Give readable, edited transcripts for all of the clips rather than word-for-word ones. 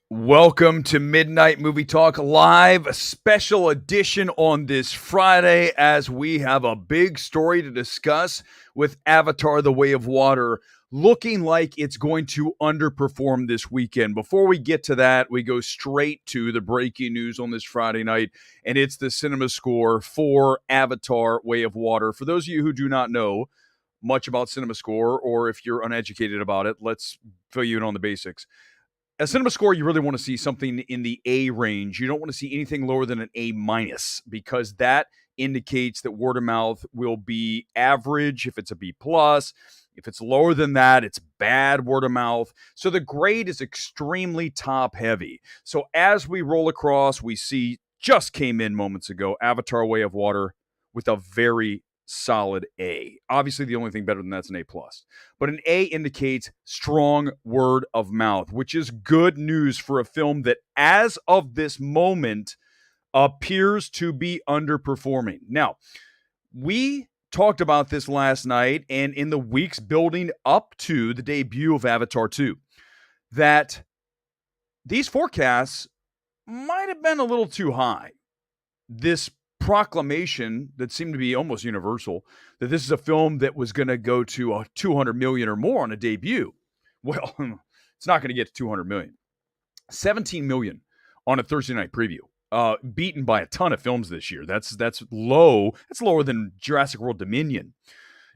Welcome to Midnight Movie Talk Live, a special edition on this Friday as we have a big story to discuss with Avatar: The Way of Water looking like it's going to underperform this weekend. Before we get to that, we go straight to the breaking news on this Friday night, and it's the cinema score for Avatar: Way of Water. For those of you who do not know much about cinema score, or if you're uneducated about it, let's fill you in on the basics. A cinema score, you really want to see something in the A range. You don't want to see anything lower than an A minus because that indicates that word of mouth will be average if it's a B plus. If it's lower than that, it's bad word of mouth. So the grade is extremely top heavy. So as we roll across, we see just came in moments ago, Avatar: Way of Water with a very solid A. Obviously, the only thing better than that's an A plus. But an A indicates strong word of mouth, which is good news for a film that, as of this moment, appears to be underperforming. Now, we talked about this last night and in the weeks building up to the debut of Avatar 2, that these forecasts might have been a little too high. This proclamation that seemed to be almost universal that this is a film that was going to go to 200 million or more on a debut. Well, it's not going to get to 200 million. 17 million on a Thursday night preview. Beaten by a ton of films this year. That's low. That's lower than Jurassic World Dominion.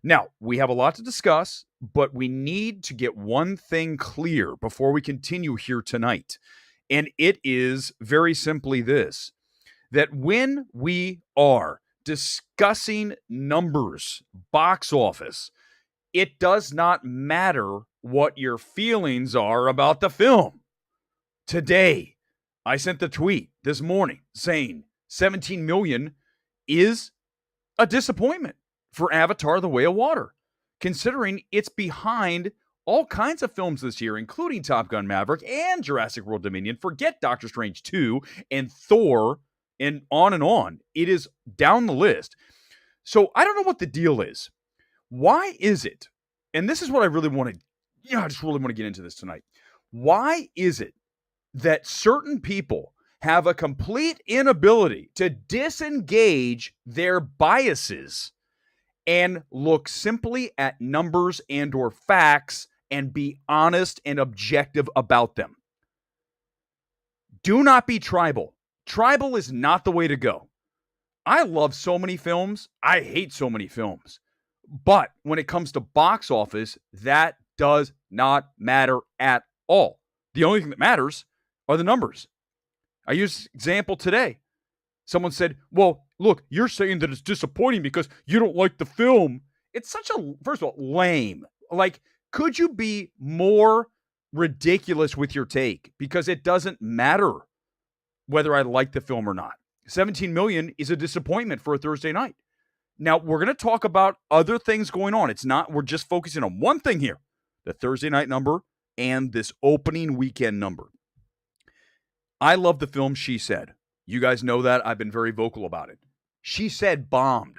Now, we have a lot to discuss, but we need to get one thing clear before we continue here tonight. And it is very simply this: that when we are discussing numbers, box office, it does not matter what your feelings are about the film. Today, I sent the tweet this morning saying 17 million is a disappointment for Avatar: The Way of Water, considering it's behind all kinds of films this year, including Top Gun: Maverick and Jurassic World Dominion. Forget Doctor Strange 2 and Thor, and on. It is down the list. So I don't know what the deal is. Why is it? And this is what I really want to, I just really want to get into this tonight. Why is it that certain people have a complete inability to disengage their biases and look simply at numbers and or facts and be honest and objective about them? Do not be tribal. Tribal is not the way to go. I love so many films. I hate so many films. But when it comes to box office, that does not matter at all. The only thing that matters are the numbers. I used an example today. Someone said, well, look, you're saying that it's disappointing because you don't like the film. It's such a, first of all, lame. Like, could you be more ridiculous with your take? Because it doesn't matter whether I like the film or not. 17 million is a disappointment for a Thursday night. Now, we're going to talk about other things going on. It's not, we're just focusing on one thing here: the Thursday night number and this opening weekend number. I love the film She Said. You guys know that. I've been very vocal about it. She Said bombed.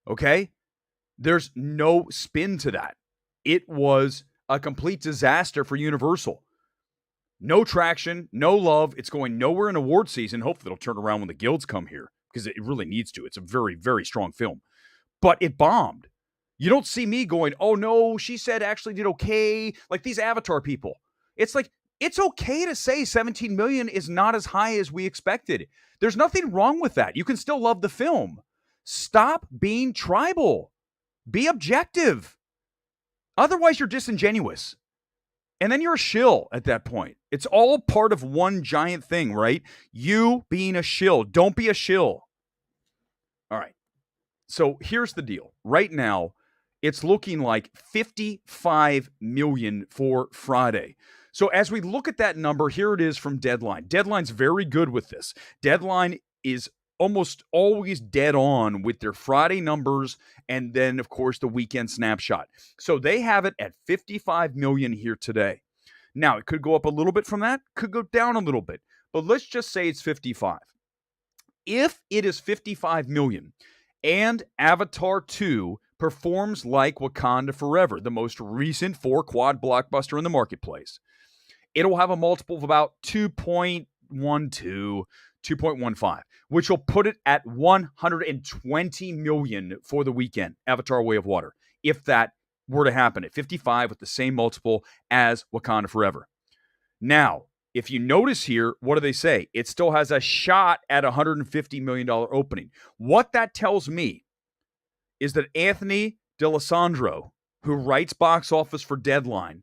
Okay? There's no spin to that. It was a complete disaster for Universal. No traction, no love. It's going nowhere in award season. Hopefully it'll turn around when the guilds come here, because it really needs to. It's a very, very strong film. But it bombed. You don't see me going, oh no, She Said actually did okay, like these Avatar people. It's like, it's okay to say 17 million is not as high as we expected. There's nothing wrong with that. You can still love the film. Stop being tribal. Be objective. Otherwise, you're disingenuous. And then you're a shill at that point. It's all part of one giant thing, right? You being a shill. Don't be a shill. All right. So here's the deal. Right now, it's looking like 55 million for Friday. So as we look at that number, here it is from Deadline. Deadline's very good with this. Deadline is almost always dead on with their Friday numbers and then, of course, the weekend snapshot. So they have it at 55 million here today. Now, it could go up a little bit from that, could go down a little bit, but let's just say it's 55. If it is 55 million and Avatar 2 performs like Wakanda Forever, the most recent 4-quad blockbuster in the marketplace, it'll have a multiple of about 2.12, 2.15, which will put it at 120 million for the weekend, Avatar Way of Water, if that were to happen at 55 with the same multiple as Wakanda Forever. Now, if you notice here, what do they say? It still has a shot at $150 million opening. What that tells me is that Anthony D'Alessandro, who writes box office for Deadline,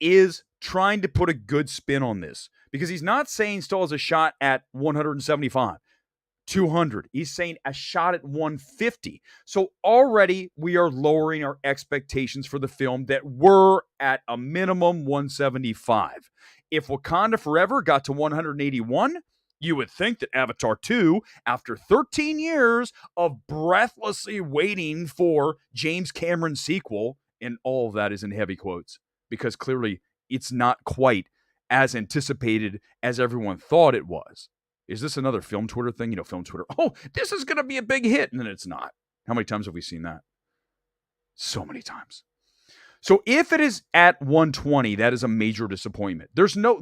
is trying to put a good spin on this, because he's not saying still has a shot at 175, 200. He's saying a shot at 150. So already we are lowering our expectations for the film that were at a minimum 175. If Wakanda Forever got to 181, you would think that Avatar 2, after 13 years of breathlessly waiting for James Cameron's sequel, and all of that is in heavy quotes, because clearly it's not quite as anticipated as everyone thought it was. Is this another film Twitter thing? You know, film Twitter, oh, this is going to be a big hit, and then it's not. How many times have we seen that? So many times. So if it is at 120, that is a major disappointment.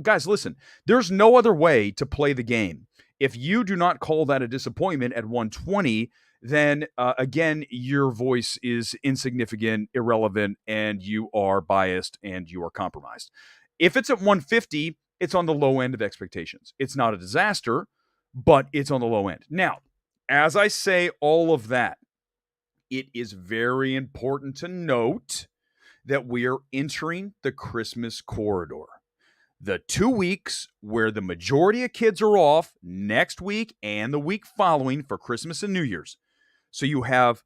Guys, listen, there's no other way to play the game. If you do not call that a disappointment at 120, then again, your voice is insignificant, irrelevant, and you are biased and you are compromised. If it's at 150, it's on the low end of expectations. It's not a disaster, but it's on the low end. Now, as I say all of that, it is very important to note that we are entering the Christmas corridor. The 2 weeks where the majority of kids are off, next week and the week following for Christmas and New Year's. So you have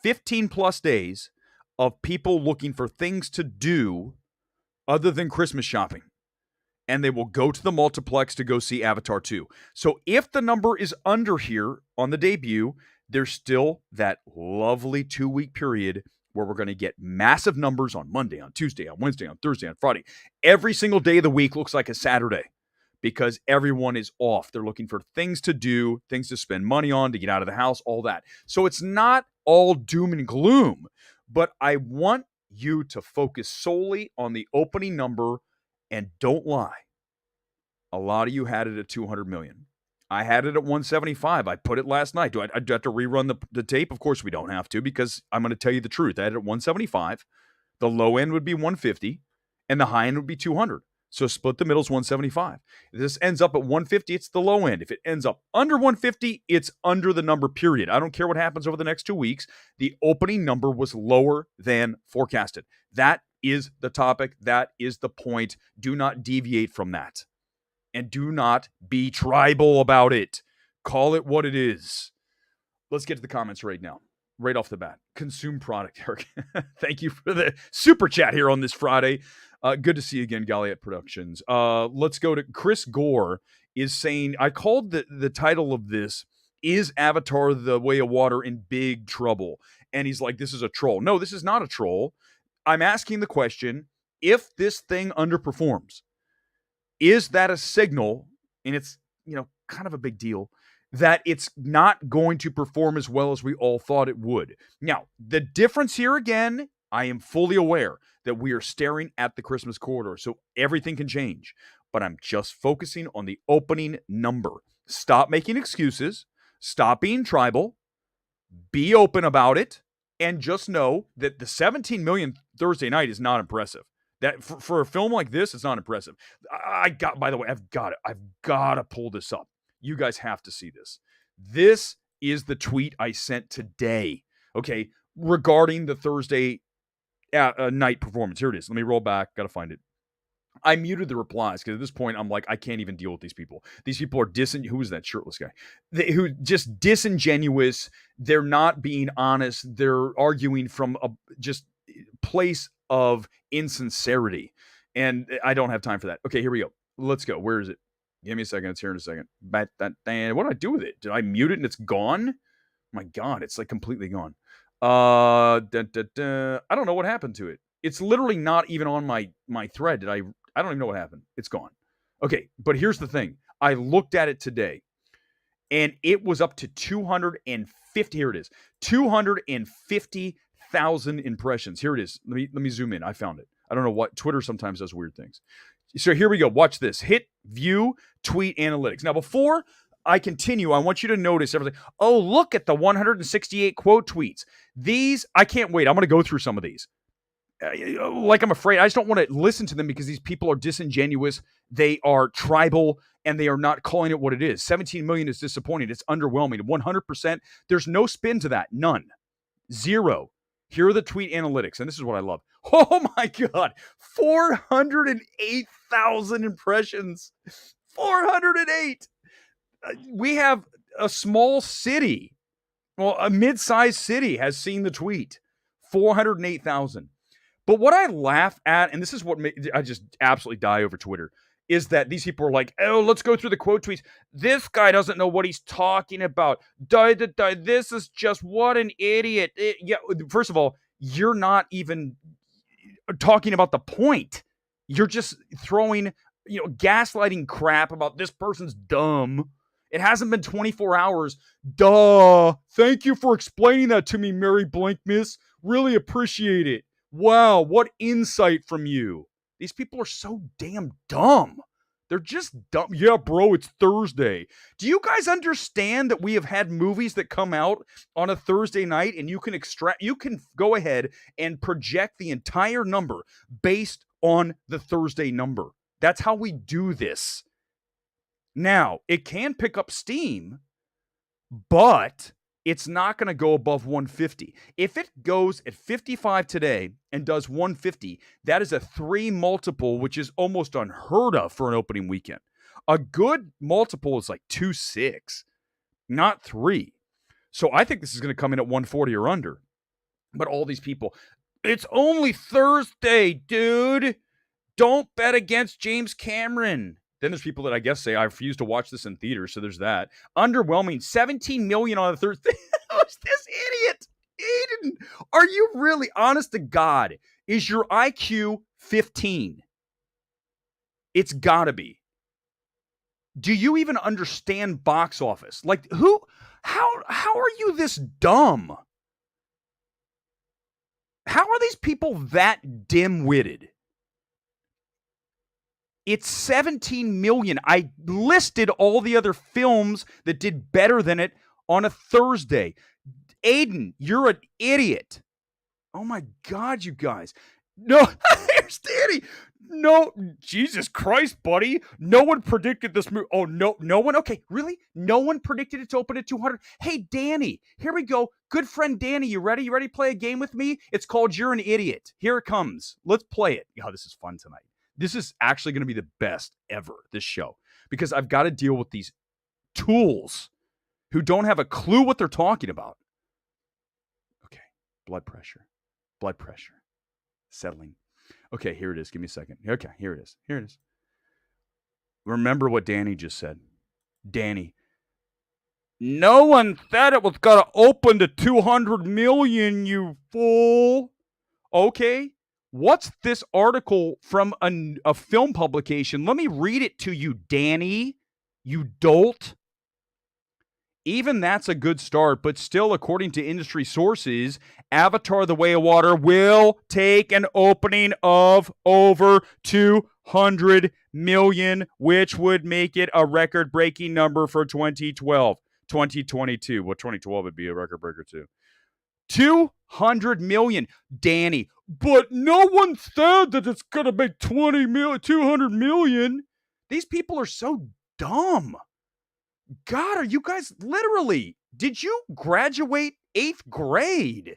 15 plus days of people looking for things to do other than Christmas shopping. And they will go to the multiplex to go see Avatar 2. So if the number is under here on the debut, there's still that lovely 2-week period where we're going to get massive numbers on Monday, on Tuesday, on Wednesday, on Thursday, on Friday. Every single day of the week looks like a Saturday because everyone is off. They're looking for things to do, things to spend money on, to get out of the house, all that. So it's not all doom and gloom, but I want you to focus solely on the opening number, and don't lie. A lot of you had it at 200 million. I had it at 175. I put it last night. Do I have to rerun the tape? Of course we don't have to, because I'm going to tell you the truth. I had it at 175. The low end would be 150, and the high end would be 200. So split the middle is 175. If this ends up at 150, it's the low end. If it ends up under 150, it's under the number, period. I don't care what happens over the next 2 weeks. The opening number was lower than forecasted. That is the topic. That is the point. Do not deviate from that. And do not be tribal about it. Call it what it is. Let's get to the comments right now. Right off the bat. Consume product, Erick. Thank you for the super chat here on this Friday. Good to see you again, Galliot Productions. Let's go to Chris Gore is saying, I called the title of this, Is Avatar the Way of Water in Big Trouble? And he's like, this is a troll. No, this is not a troll. I'm asking the question, if this thing underperforms, is that a signal, and it's, kind of a big deal, that it's not going to perform as well as we all thought it would? Now, the difference here again, I am fully aware that we are staring at the Christmas corridor, so everything can change. But I'm just focusing on the opening number. Stop making excuses. Stop being tribal. Be open about it. And just know that the 17 million Thursday night is not impressive. That for a film like this, it's not impressive. By the way, I've got to pull this up. You guys have to see this. This is the tweet I sent today, okay, regarding the Thursday night performance. Here it is. Let me roll back. Got to find it. I muted the replies because at this point, I'm like, I can't even deal with these people. These people are who is that shirtless guy? Who just disingenuous. They're not being honest. They're arguing from a just place of insincerity. And I don't have time for that. Okay, here we go. Let's go. Where is it? Give me a second. It's here in a second. What did I do with it? Did I mute it and it's gone? My God, it's like completely gone. I don't know what happened to it. It's literally not even on my thread. I don't even know what happened. It's gone. Okay, but here's the thing. I looked at it today, and it was up to 250. Here it is. 250,000 impressions. Here it is. Let me zoom in. I found it. I don't know what. Twitter sometimes does weird things. So here we go. Watch this. Hit view tweet analytics. Now, before I continue, I want you to notice everything. Oh, look at the 168 quote tweets. These, I can't wait. I'm going to go through some of these. Like I'm afraid. I just don't want to listen to them because these people are disingenuous. They are tribal and they are not calling it what it is. 17 million is disappointing. It's underwhelming. 100%. There's no spin to that. None. Zero. Here are the tweet analytics, and this is what I love. Oh my God, 408,000 impressions. 408. We have a small city, well, a mid-sized city has seen the tweet. 408,000. But what I laugh at, and this is what I just absolutely die over Twitter, is that these people are like, oh, let's go through the quote tweets. This guy doesn't know what he's talking about. This is just, what an idiot. Yeah, first of all, you're not even talking about the point. You're just throwing, gaslighting crap about this person's dumb. It hasn't been 24 hours. Duh. Thank you for explaining that to me, Mary Blankmiss. Really appreciate it. Wow, what insight from you. These people are so damn dumb. They're just dumb. Yeah, bro, it's Thursday. Do you guys understand that we have had movies that come out on a Thursday night and you can go ahead and project the entire number based on the Thursday number? That's how we do this. Now, it can pick up steam, but it's not going to go above 150. If it goes at 55 today and does 150, that is a 3 multiple, which is almost unheard of for an opening weekend. A good multiple is like 2.6, not 3. So I think this is going to come in at 140 or under. But all these people, it's only Thursday, dude. Don't bet against James Cameron. Then there's people that I guess say, I refuse to watch this in theaters, so there's that. Underwhelming, 17 million on a Thursday. Who's this idiot? Aiden, are you really, honest to God, is your IQ 15? It's gotta be. Do you even understand box office? Like, how are you this dumb? How are these people that dim-witted? It's 17 million. I listed all the other films that did better than it on a Thursday. Aiden, you're an idiot. Oh my God, you guys. No, here's Danny. No, Jesus Christ, buddy. No one predicted this movie. Oh, no one? Okay, really? No one predicted it to open at 200? Hey, Danny, here we go. Good friend Danny, you ready? You ready to play a game with me? It's called You're an Idiot. Here it comes. Let's play it. Oh, this is fun tonight. This is actually going to be the best ever, this show, because I've got to deal with these tools who don't have a clue what they're talking about. Okay, blood pressure, settling. Okay, here it is. Give me a second. Okay, here it is. Remember what Danny just said. Danny, no one said it was going to open to 200 million, you fool. Okay. What's this article from a film publication? Let me read it to you, Danny, you dolt. Even that's a good start, but still, according to industry sources, Avatar: The Way of Water will take an opening of over 200 million, which would make it a record-breaking number for 2012. 2022. Well, 2012 would be a record breaker too. 200 million, Danny. But no one said that it's going to make 200 million. These people are so dumb. God, are you guys literally, did you graduate 8th grade?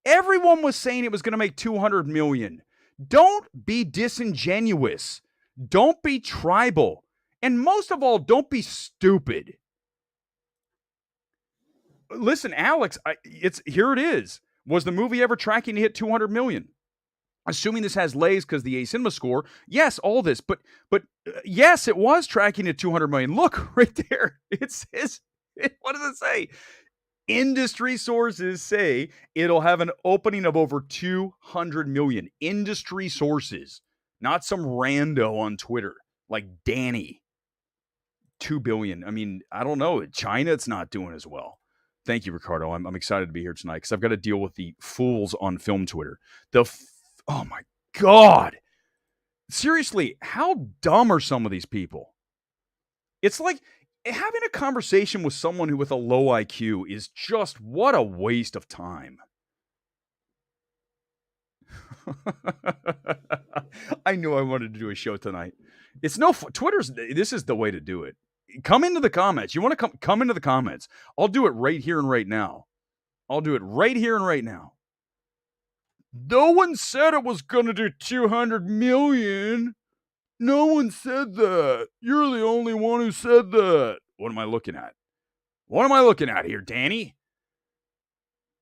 Everyone was saying it was going to make 200 million. Don't be disingenuous. Don't be tribal. And most of all, don't be stupid. Listen, Alex, here it is. Was the movie ever tracking to hit 200 million? Assuming this has lays because the A-Cinema score, yes, all this, but yes, it was tracking at 200 million. Look right there. It says, what does it say? Industry sources say it'll have an opening of over 200 million. Industry sources, not some rando on Twitter like Danny. 2 billion. I mean, I don't know. China, it's not doing as well. Thank you, Ricardo. I'm excited to be here tonight because I've got to deal with the fools on film Twitter. Oh my God. Seriously, how dumb are some of these people? It's like having a conversation with someone who with a low IQ is just what a waste of time. I knew I wanted to do a show tonight. It's no Twitter's. This is the way to do it. Come into the comments. You want to come into the comments. I'll do it right here and right now. I'll do it right here and right now. No one said it was going to do 200 million. No one said that. You're the only one who said that. What am I looking at? What am I looking at here, Danny?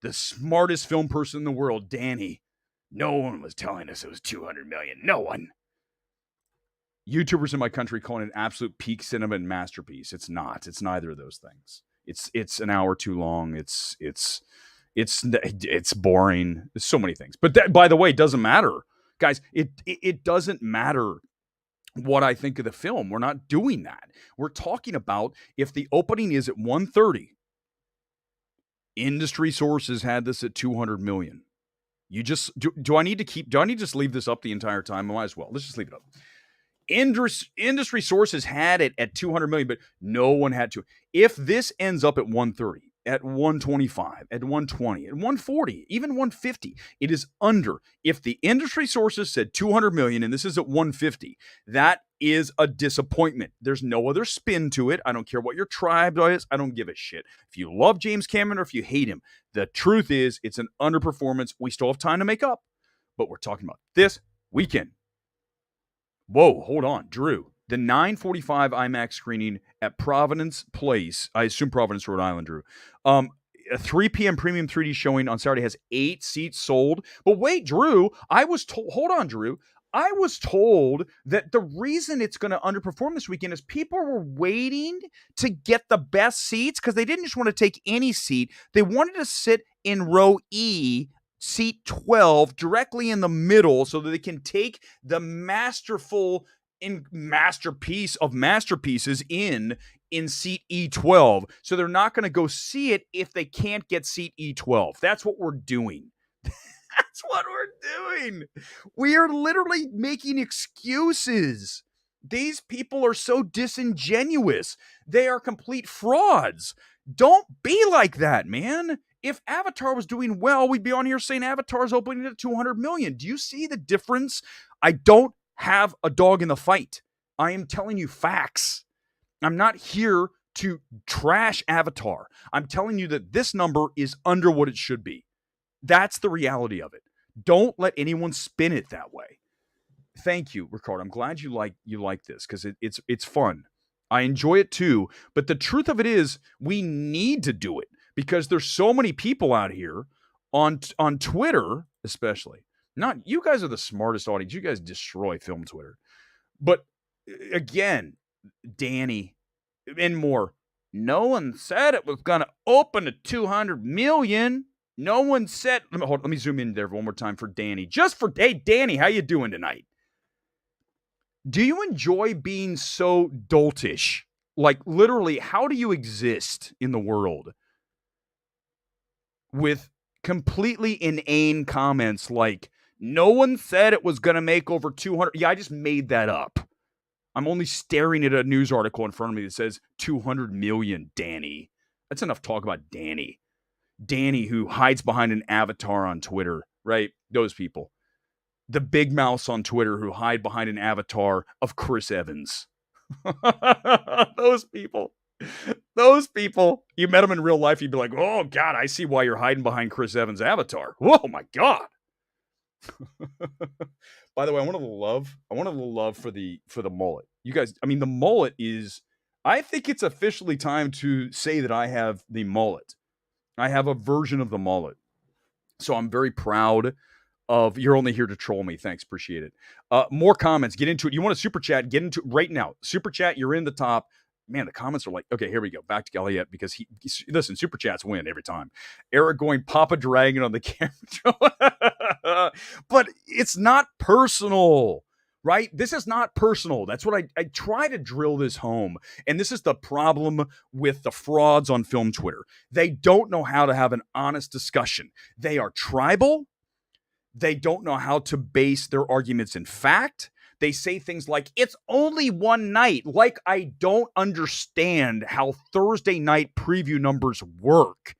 The smartest film person in the world, Danny. No one was telling us it was 200 million. No one. YouTubers in my country calling it an absolute peak cinema and masterpiece. It's not. It's neither of those things. It's an hour too long. It's boring. There's so many things. But that, by the way, doesn't matter, guys. It doesn't matter what I think of the film. We're not doing that. We're talking about if the opening is at 130. Industry sources had this at 200 million. You just do I need to just leave this up the entire time? I might as well. Let's just leave it up. Industry sources had it at 200 million, but no one had to. If this ends up at 130, at 125, at 120, at 140, even 150, it is under. If the industry sources said 200 million and this is at 150, that is a disappointment. There's no other spin to it. I don't care what your tribe is. I don't give a shit. If you love James Cameron or if you hate him, the truth is it's an underperformance. We still have time to make up, but we're talking about this weekend. Whoa, hold on, Drew. The 9:45 IMAX screening at Providence Place, I assume Providence, Rhode Island, Drew. A 3 p.m. premium 3D showing on Saturday has 8 seats sold. But wait, Drew, hold on, Drew. I was told that the reason it's going to underperform this weekend is people were waiting to get the best seats because they didn't just want to take any seat. They wanted to sit in row E, seat 12, directly in the middle so that they can take the masterful masterpiece of masterpieces in seat E12. So they're not going to go see it if they can't get seat E12. That's what we're doing. That's what we're doing. We are literally making excuses. These people are so disingenuous. They are complete frauds. Don't be like that, man. If Avatar was doing well, we'd be on here saying Avatar's opening at 200 million. Do you see the difference? I don't have a dog in the fight. I am telling you facts. I'm not here to trash Avatar. I'm telling you that this number is under what it should be. That's the reality of it. Don't let anyone spin it that way. Thank you, Ricardo. I'm glad you like this because it's fun. I enjoy it too. But the truth of it is, we need to do it because there's so many people out here on Twitter, especially. Not you guys are the smartest audience. You guys destroy film Twitter. But again, Danny and more. No one said it was going to open to 200 million. No one said. Let me zoom in there one more time for Danny. Hey, Danny, how you doing tonight? Do you enjoy being so doltish? Like, literally, how do you exist in the world with completely inane comments like, no one said it was going to make over 200. Yeah, I just made that up. I'm only staring at a news article in front of me that says 200 million, Danny. That's enough talk about Danny. Danny, who hides behind an avatar on Twitter, right? Those people. The big mouths on Twitter who hide behind an avatar of Chris Evans. Those people. You met them in real life, you'd be like, oh, God, I see why you're hiding behind Chris Evans' avatar. Whoa, my God. By the way, I want a little love for the mullet. You guys, I mean, the mullet is, I think it's officially time to say that I have the mullet. I have a version of the mullet. So I'm very proud of, you're only here to troll me. Thanks. Appreciate it. More comments. Get into it. You want to super chat? Get into it right now. Super chat. You're in the top. Man, the comments are like, okay, here we go. Back to Elliot because listen, super chats win every time. Erick going Papa Dragon on the camera. But it's not personal, right? This is not personal. That's what I try to drill this home. And this is the problem with the frauds on film Twitter. They don't know how to have an honest discussion. They are tribal. They don't know how to base their arguments in fact. They say things like, it's only one night. Like I don't understand how Thursday night preview numbers work.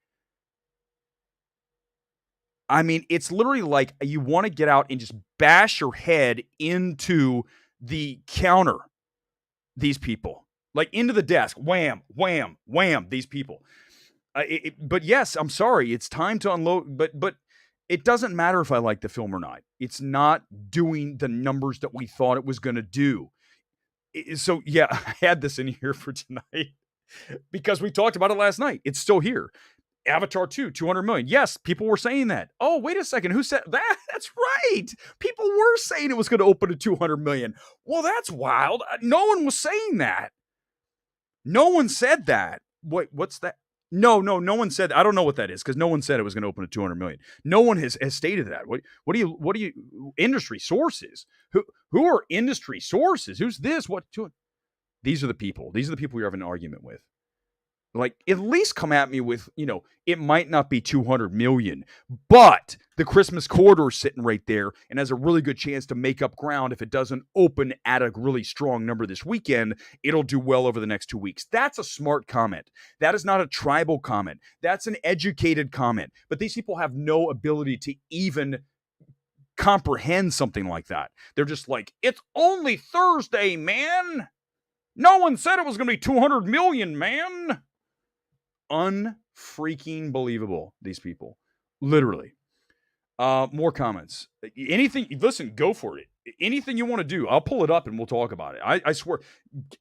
I mean, it's literally like you want to get out and just bash your head into the counter, these people. Like into the desk. Wham, wham, wham, these people. But yes, I'm sorry. It's time to unload. But it doesn't matter if I like the film or not. It's not doing the numbers that we thought it was going to do. So yeah, I had this in here for tonight because we talked about it last night. It's still here. Avatar 2, 200 million. Yes, people were saying that. Oh, wait a second. Who said that? That's right. People were saying it was going to open at 200 million. Well, that's wild. No one was saying that. No one said that. What's that? No one said. I don't know what that is because no one said it was going to open at 200 million. No one has stated that. What do you industry sources? Who are industry sources? Who's this? These are the people. These are the people we have an argument with. Like, at least come at me with, it might not be 200 million, but the Christmas corridor is sitting right there and has a really good chance to make up ground. If it doesn't open at a really strong number this weekend, it'll do well over the next 2 weeks. That's a smart comment. That is not a tribal comment. That's an educated comment. But these people have no ability to even comprehend something like that. They're just like, it's only Thursday, man. No one said it was going to be 200 million, man. Unfreaking believable, these people. Literally. More comments. Anything, listen, go for it. Anything you want to do, I'll pull it up and we'll talk about it. I swear,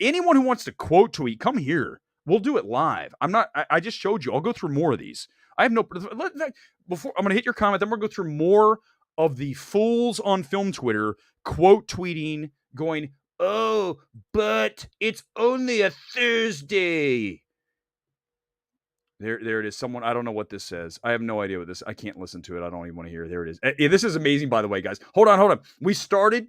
anyone who wants to quote tweet, come here. We'll do it live. I just showed you. I'll go through more of these. I have no, before I'm going to hit your comment, then we're going to go through more of the fools on film Twitter quote tweeting, going, oh, but it's only a Thursday. There it is. Someone, I don't know what this says. I have no idea what this, I can't listen to it. I don't even want to hear it. There it is. This is amazing, by the way, guys. Hold on. We started,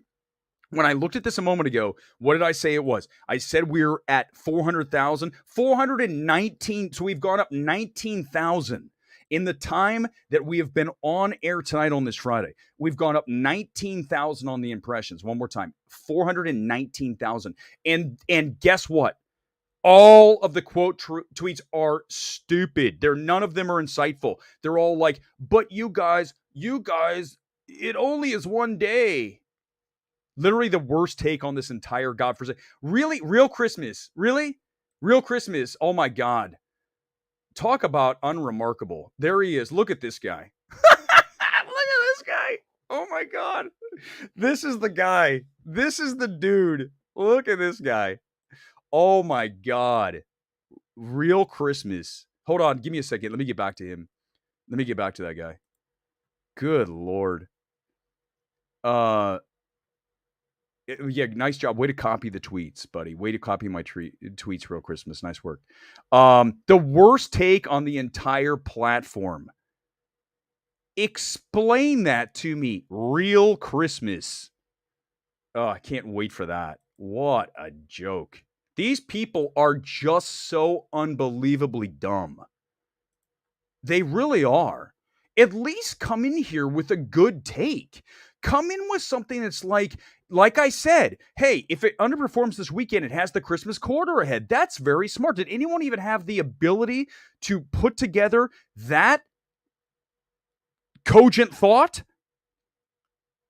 when I looked at this a moment ago, what did I say it was? I said we're at 400,000, 419. So we've gone up 19,000 in the time that we have been on air tonight on this Friday. We've gone up 19,000 on the impressions. One more time, 419,000. And guess what? All of the quote tweets are stupid. None of them are insightful. They're all like, but you guys, it only is one day. Literally the worst take on this entire godforsaken. Really? Real Christmas. Really? Real Christmas. Oh my God. Talk about unremarkable. There he is. Look at this guy. Look at this guy. Oh my God. This is the guy. This is the dude. Look at this guy. Oh my God. Real Christmas. Hold on. Give me a second. Let me get back to him. Let me get back to that guy. Good Lord. Yeah, nice job. Way to copy the tweets, buddy. Way to copy my tweets, Real Christmas. Nice work. The worst take on the entire platform. Explain that to me. Real Christmas. Oh, I can't wait for that. What a joke. These people are just so unbelievably dumb. They really are. At least come in here with a good take. Come in with something that's like I said, hey, if it underperforms this weekend, it has the Christmas quarter ahead. That's very smart. Did anyone even have the ability to put together that cogent thought?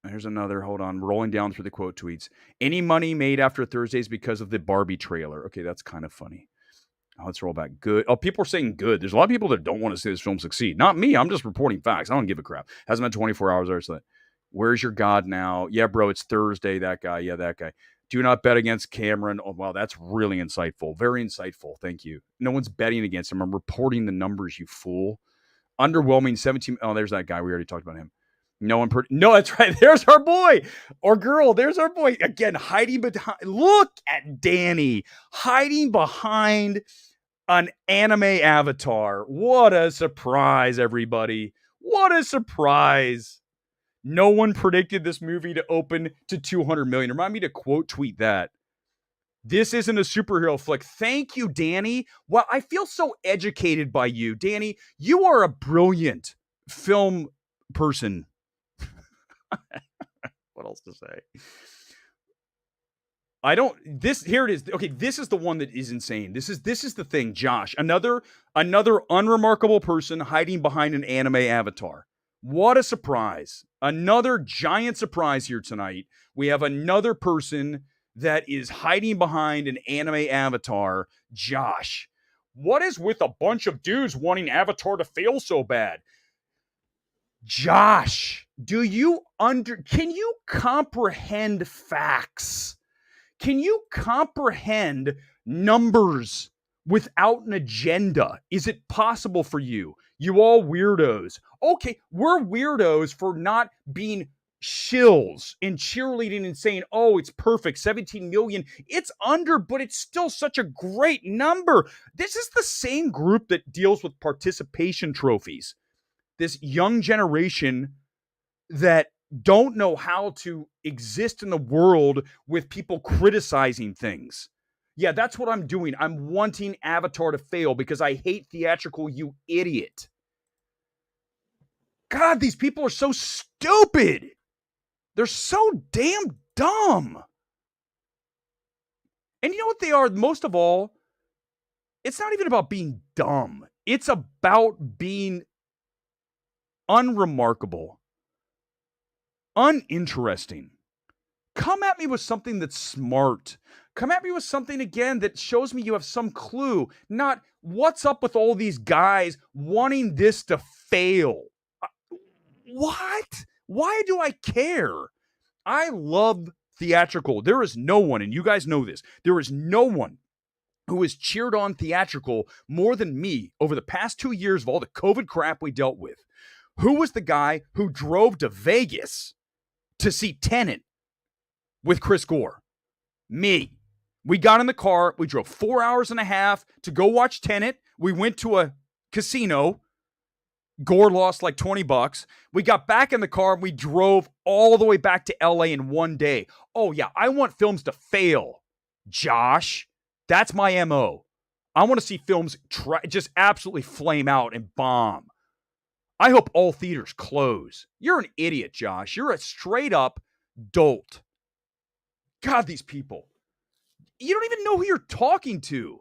Here's another. Hold on. Rolling down through the quote tweets. Any money made after Thursdays because of the Barbie trailer. Okay, that's kind of funny. Let's roll back. Good. Oh, people are saying good. There's a lot of people that don't want to see this film succeed. Not me. I'm just reporting facts. I don't give a crap. Hasn't been 24 hours or so. Where's your God now? Yeah, bro, it's Thursday. That guy. Yeah, that guy. Do not bet against Cameron. Oh, wow, that's really insightful. Very insightful. Thank you. No one's betting against him. I'm reporting the numbers, you fool. Underwhelming 17. Oh, there's that guy. We already talked about him. No, that's right. There's our boy or girl. There's our boy. Again, hiding behind. Look at Danny hiding behind an anime avatar. What a surprise, everybody. What a surprise. No one predicted this movie to open to 200 million. Remind me to quote tweet that. This isn't a superhero flick. Thank you, Danny. Well, I feel so educated by you, Danny. You are a brilliant film person. What else to say? Here it is. Okay, this is the one that is insane. This is the thing, Josh. Another unremarkable person hiding behind an anime avatar. What a surprise. Another giant surprise here tonight. We have another person that is hiding behind an anime avatar, Josh. What is with a bunch of dudes wanting Avatar to fail so bad? Josh, can you comprehend facts? Can you comprehend numbers without an agenda? Is it possible for you? You all weirdos. Okay, we're weirdos for not being shills and cheerleading and saying, oh, it's perfect, 17 million. It's under, but it's still such a great number. This is the same group that deals with participation trophies. This young generation that don't know how to exist in the world with people criticizing things. Yeah, that's what I'm doing. I'm wanting Avatar to fail because I hate theatrical, you idiot. God, these people are so stupid. They're so damn dumb. And you know what they are? Most of all, it's not even about being dumb. It's about being unremarkable, uninteresting. Come at me with something that's smart. Come at me with something, again, that shows me you have some clue. Not, what's up with all these guys wanting this to fail? What? Why do I care? I love theatrical. There is no one, and you guys know this, there is no one who has cheered on theatrical more than me over the past 2 years of all the COVID crap we dealt with. Who was the guy who drove to Vegas to see Tenet with Chris Gore? Me. We got in the car. We drove 4 hours and a half to go watch Tenet. We went to a casino. Gore lost like $20. We got back in the car and we drove all the way back to LA in one day. Oh, yeah. I want films to fail, Josh. That's my MO. I want to see films just absolutely flame out and bomb. I hope all theaters close. You're an idiot, Josh. You're a straight up dolt. God, these people. You don't even know who you're talking to.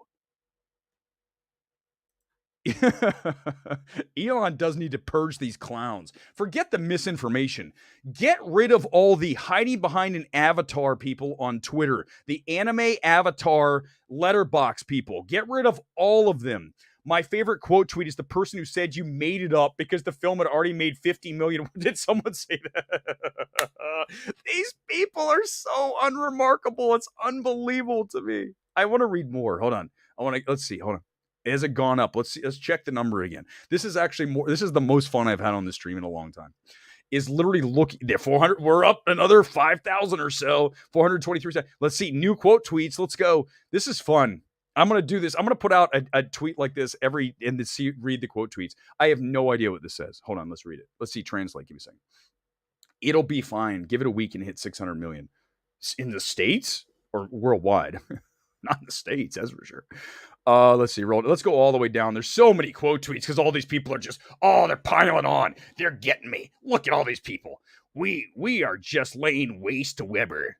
Elon does need to purge these clowns. Forget the misinformation. Get rid of all the hiding behind an avatar people on Twitter. The anime avatar letterbox people. Get rid of all of them. My favorite quote tweet is the person who said you made it up because the film had already made 50 million. Did someone say that? These people are so unremarkable. It's unbelievable to me. I want to read more. Hold on. Let's see. Hold on. Has it gone up? Let's see. Let's check the number again. This is actually more. This is the most fun I've had on this stream in a long time. Is literally looking there. 400. We're up another 5,000 or so. 423. Let's see. New quote tweets. Let's go. This is fun. I'm going to do this. I'm going to put out a tweet like this read the quote tweets. I have no idea what this says. Hold on. Let's read it. Let's see. Translate. Give me a second. It'll be fine. Give it a week and hit 600 million. In the States or worldwide? Not in the States, that's for sure. Let's see. Let's go all the way down. There's so many quote tweets because all these people are just, they're piling on. They're getting me. Look at all these people. We are just laying waste to Weber.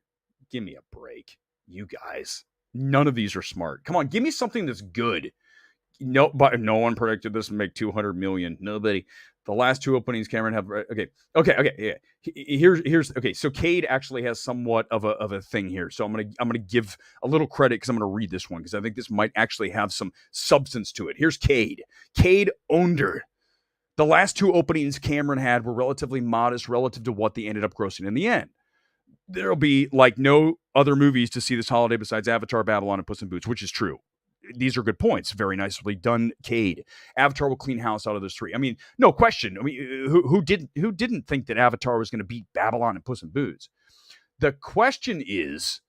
Give me a break, you guys. None of these are smart. Come on, give me something that's good. No, but no one predicted this would make 200 million. Nobody. The last two openings, Cameron have okay. Yeah. Here's okay. So Cade actually has somewhat of a thing here. So I'm gonna give a little credit because I'm gonna read this one because I think this might actually have some substance to it. Here's Cade. Cade Onder. The last two openings Cameron had were relatively modest relative to what they ended up grossing in the end. There'll be like no other movies to see this holiday besides Avatar, Babylon, and Puss in Boots, which is true. These are good points. Very nicely done, Cade. Avatar will clean house out of those three. I mean, no question. I mean, who didn't think that Avatar was going to beat Babylon and Puss in Boots? The question is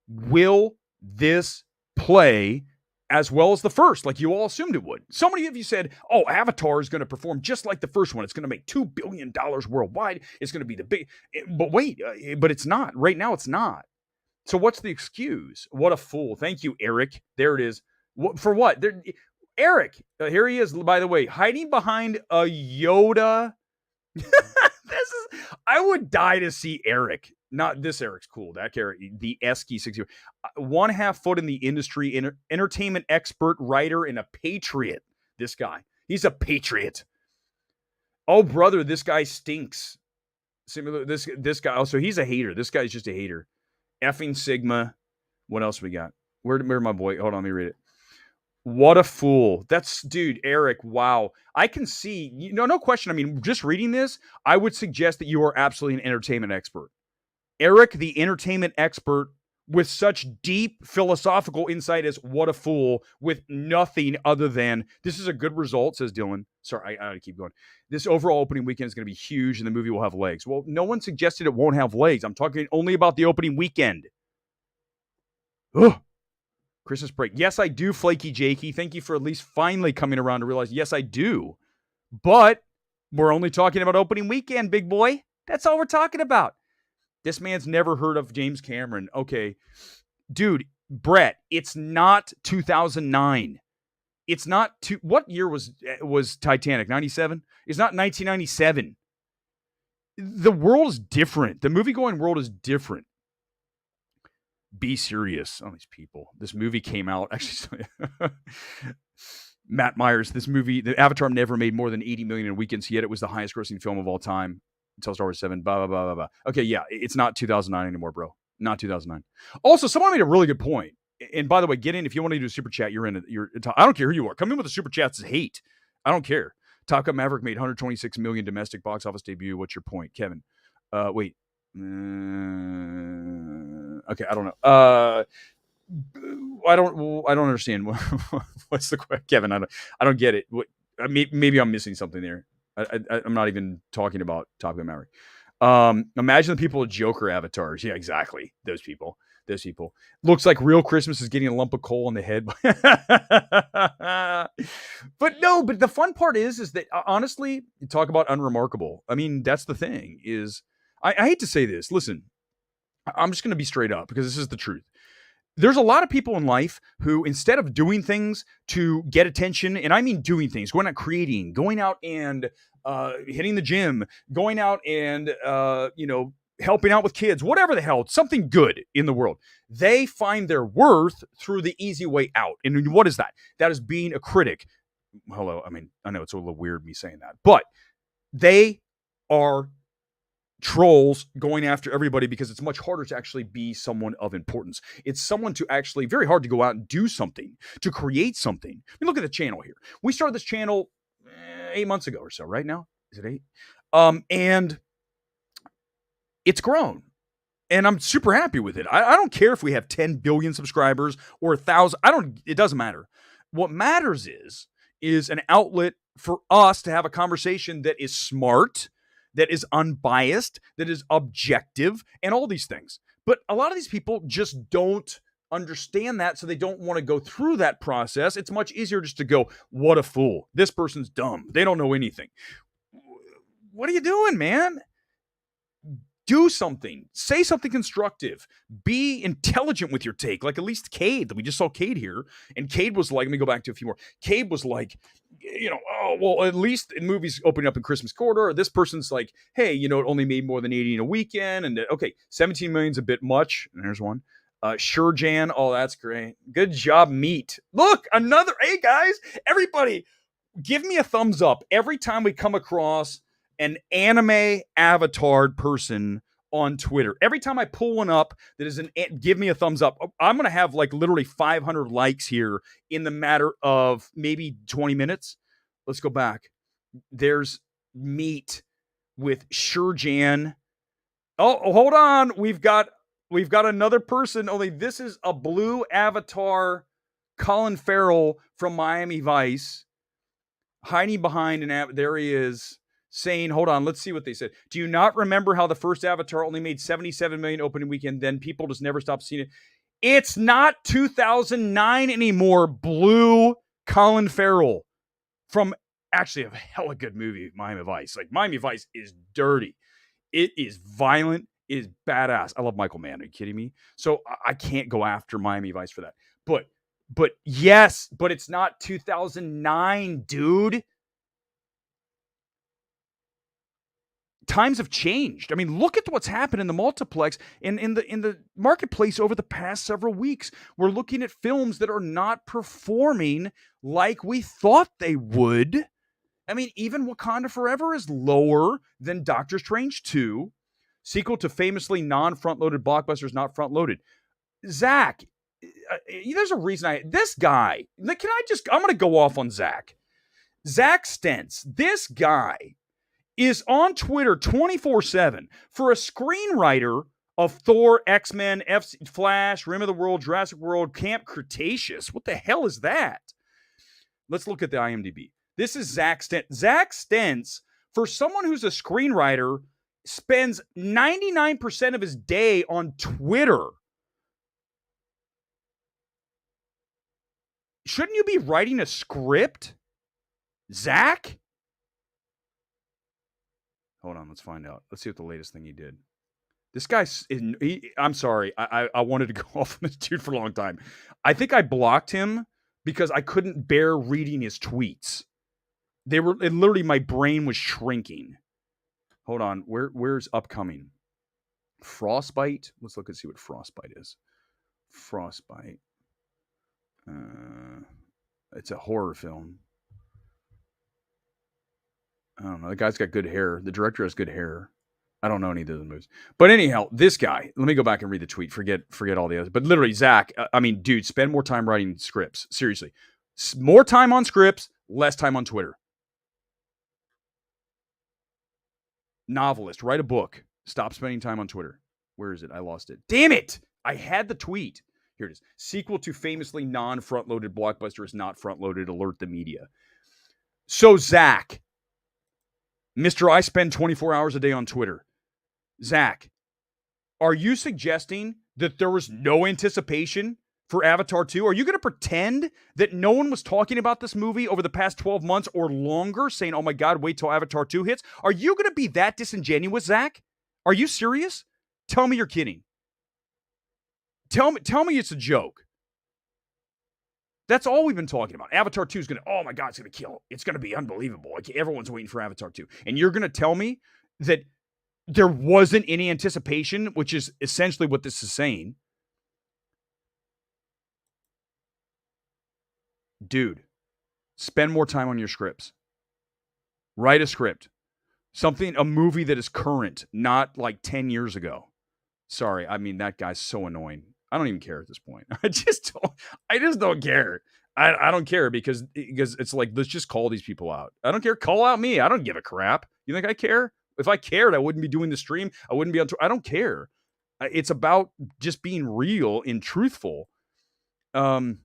will this play as well as the first, like you all assumed it would? So many of you said, Avatar is going to perform just like the first one. It's going to make $2 billion worldwide. It's going to be the big... But wait, but it's not. Right now, it's not. So what's the excuse? What a fool. Thank you, Erick. There it is. For what? Erick, here he is, by the way, hiding behind a Yoda. I would die to see Erick Not this Erick's cool. That Erick, the Esky 60. 1/2 foot in the industry, entertainment expert, writer, and a patriot. This guy. He's a patriot. Oh, brother, this guy stinks. Similar, this guy. Also, he's a hater. This guy's just a hater. Effing Sigma. What else we got? Where my boy? Hold on, let me read it. What a fool. That's, dude, Erick, wow. I can see, no question. I mean, just reading this, I would suggest that you are absolutely an entertainment expert. Erick, the entertainment expert, with such deep philosophical insight as what a fool, with nothing other than, this is a good result, says Dylan. Sorry, I gotta keep going. This overall opening weekend is going to be huge and the movie will have legs. Well, no one suggested it won't have legs. I'm talking only about the opening weekend. Ugh. Christmas break. Yes, I do, Flaky Jakey. Thank you for at least finally coming around to realize, yes, I do. But we're only talking about opening weekend, big boy. That's all we're talking about. This man's never heard of James Cameron. Okay. Dude, Brett, it's not 2009. It's not what year was Titanic? 97? It's not 1997. The world is different. The movie-going world is different. Be serious on these people. This movie came out, actually, Matt Myers, this movie, the Avatar never made more than 80 million in weekends, yet it was the highest grossing film of all time until Star Wars 7, blah, blah, blah, blah, blah. Okay, yeah, it's not 2009 anymore, bro. Not 2009. Also, someone made a really good point. And by the way, get in, if you want to do a super chat, you're in it. I don't care who you are. Come in with a super chat that's hate. I don't care. Top Gun Maverick made 126 million domestic box office debut. What's your point, Kevin? Wait. Okay, I don't know. I don't understand. What's the question, Kevin? I don't get it. Maybe I'm missing something there. I'm not even talking about Top Gun Maverick. Imagine the people with Joker avatars. Yeah, exactly. Those people. Looks like real Christmas is getting a lump of coal on the head. But the fun part is that honestly, you talk about unremarkable. I mean, that's the thing is, I hate to say this. Listen, I'm just going to be straight up because this is the truth. There's a lot of people in life who, instead of doing things to get attention, and I mean doing things, going out creating, going out and hitting the gym, going out and, helping out with kids, whatever the hell, something good in the world. They find their worth through the easy way out. And what is that? That is being a critic. Hello. I mean, I know it's a little weird me saying that, but they are trolls going after everybody because it's much harder to actually be someone of importance. It's someone to actually very hard to go out and do something, to create something. I mean, look at the channel here. We started this channel 8 months ago or so, right now? Is it 8? And it's grown. And I'm super happy with it. I don't care if we have 10 billion subscribers or 1,000. It doesn't matter. What matters is an outlet for us to have a conversation that is smart, that is unbiased, that is objective, and all these things. But a lot of these people just don't understand that, so they don't want to go through that process. It's much easier just to go, what a fool. This person's dumb. They don't know anything. What are you doing, man? Do something. Say something constructive. Be intelligent with your take. Like at least Cade. We just saw Cade here. And Cade was like, let me go back to a few more. Cade was like, at least in movies opening up in Christmas quarter, this person's like, hey, it only made more than 80 in a weekend. And okay, 17 million's a bit much. And there's one. Sure, Jan. Oh, that's great. Good job, Meat. Look, another. Hey, guys, everybody, give me a thumbs up every time we come across an anime avatar person on Twitter. Every time I pull one up that is give me a thumbs up. I'm going to have like literally 500 likes here in the matter of maybe 20 minutes. Let's go back. There's Meat with Shurjan. Oh, hold on. We've got another person. Only this is a blue avatar, Colin Farrell from Miami Vice, hiding behind there he is. Saying, hold on, let's see what they said. Do you not remember how the first Avatar only made 77 million opening weekend? Then people just never stopped seeing it. It's not 2009 anymore. Blue Colin Farrell from actually a hella good movie, Miami Vice. Like Miami Vice is dirty. It is violent. It is badass. I love Michael Mann. Are you kidding me? So I can't go after Miami Vice for that. But yes, but it's not 2009, dude. times have changed. I mean, look at what's happened in the multiplex in the marketplace over the past several weeks. We're looking at films that are not performing like we thought they would. I mean, even Wakanda Forever is lower than Doctor Strange 2, sequel to famously non-front-loaded blockbusters, not front-loaded. Zach, there's a reason this guy, I'm going to go off on Zach. Zach Stentz, this guy is on Twitter 24/7 for a screenwriter of Thor, X-Men, Flash, Rim of the World, Jurassic World, Camp Cretaceous. What the hell is that? Let's look at the IMDb. This is Zach Stentz. Zach Stentz, for someone who's a screenwriter, spends 99% of his day on Twitter. Shouldn't you be writing a script, Zach? Hold on, let's find out. Let's see what the latest thing he did. This guy's, I'm sorry, I wanted to go off on this dude for a long time. I think I blocked him because I couldn't bear reading his tweets. Literally my brain was shrinking. Hold on, where's upcoming? Frostbite? Let's look and see what Frostbite is. Frostbite. It's a horror film. I don't know. The guy's got good hair. The director has good hair. I don't know any of those movies. But anyhow, this guy, let me go back and read the tweet. Forget all the others. But literally, Zach, I mean, dude, spend more time writing scripts. Seriously. More time on scripts, less time on Twitter. Novelist, write a book. Stop spending time on Twitter. Where is it? I lost it. Damn it! I had the tweet. Here it is. Sequel to famously non-front-loaded blockbuster is not front-loaded. Alert the media. So, Zach, Mr. I spend 24 hours a day on Twitter. Zach, are you suggesting that there was no anticipation for Avatar 2? Are you going to pretend that no one was talking about this movie over the past 12 months or longer, saying, oh my God, wait till Avatar 2 hits? Are you going to be that disingenuous, Zach? Are you serious? Tell me you're kidding. Tell me it's a joke. That's all we've been talking about. Avatar 2 is going to, oh my God, it's going to kill. It's going to be unbelievable. Like, everyone's waiting for Avatar 2. And you're going to tell me that there wasn't any anticipation, which is essentially what this is saying. Dude, spend more time on your scripts. Write a script. A movie that is current, not like 10 years ago. Sorry, I mean, that guy's so annoying. I don't even care at this point. I just don't care. I don't care because it's like, let's just call these people out. I don't care. Call out me. I don't give a crap. You think I care? If I cared, I wouldn't be doing the stream. I wouldn't be on Twitter. I don't care. It's about just being real and truthful. Nice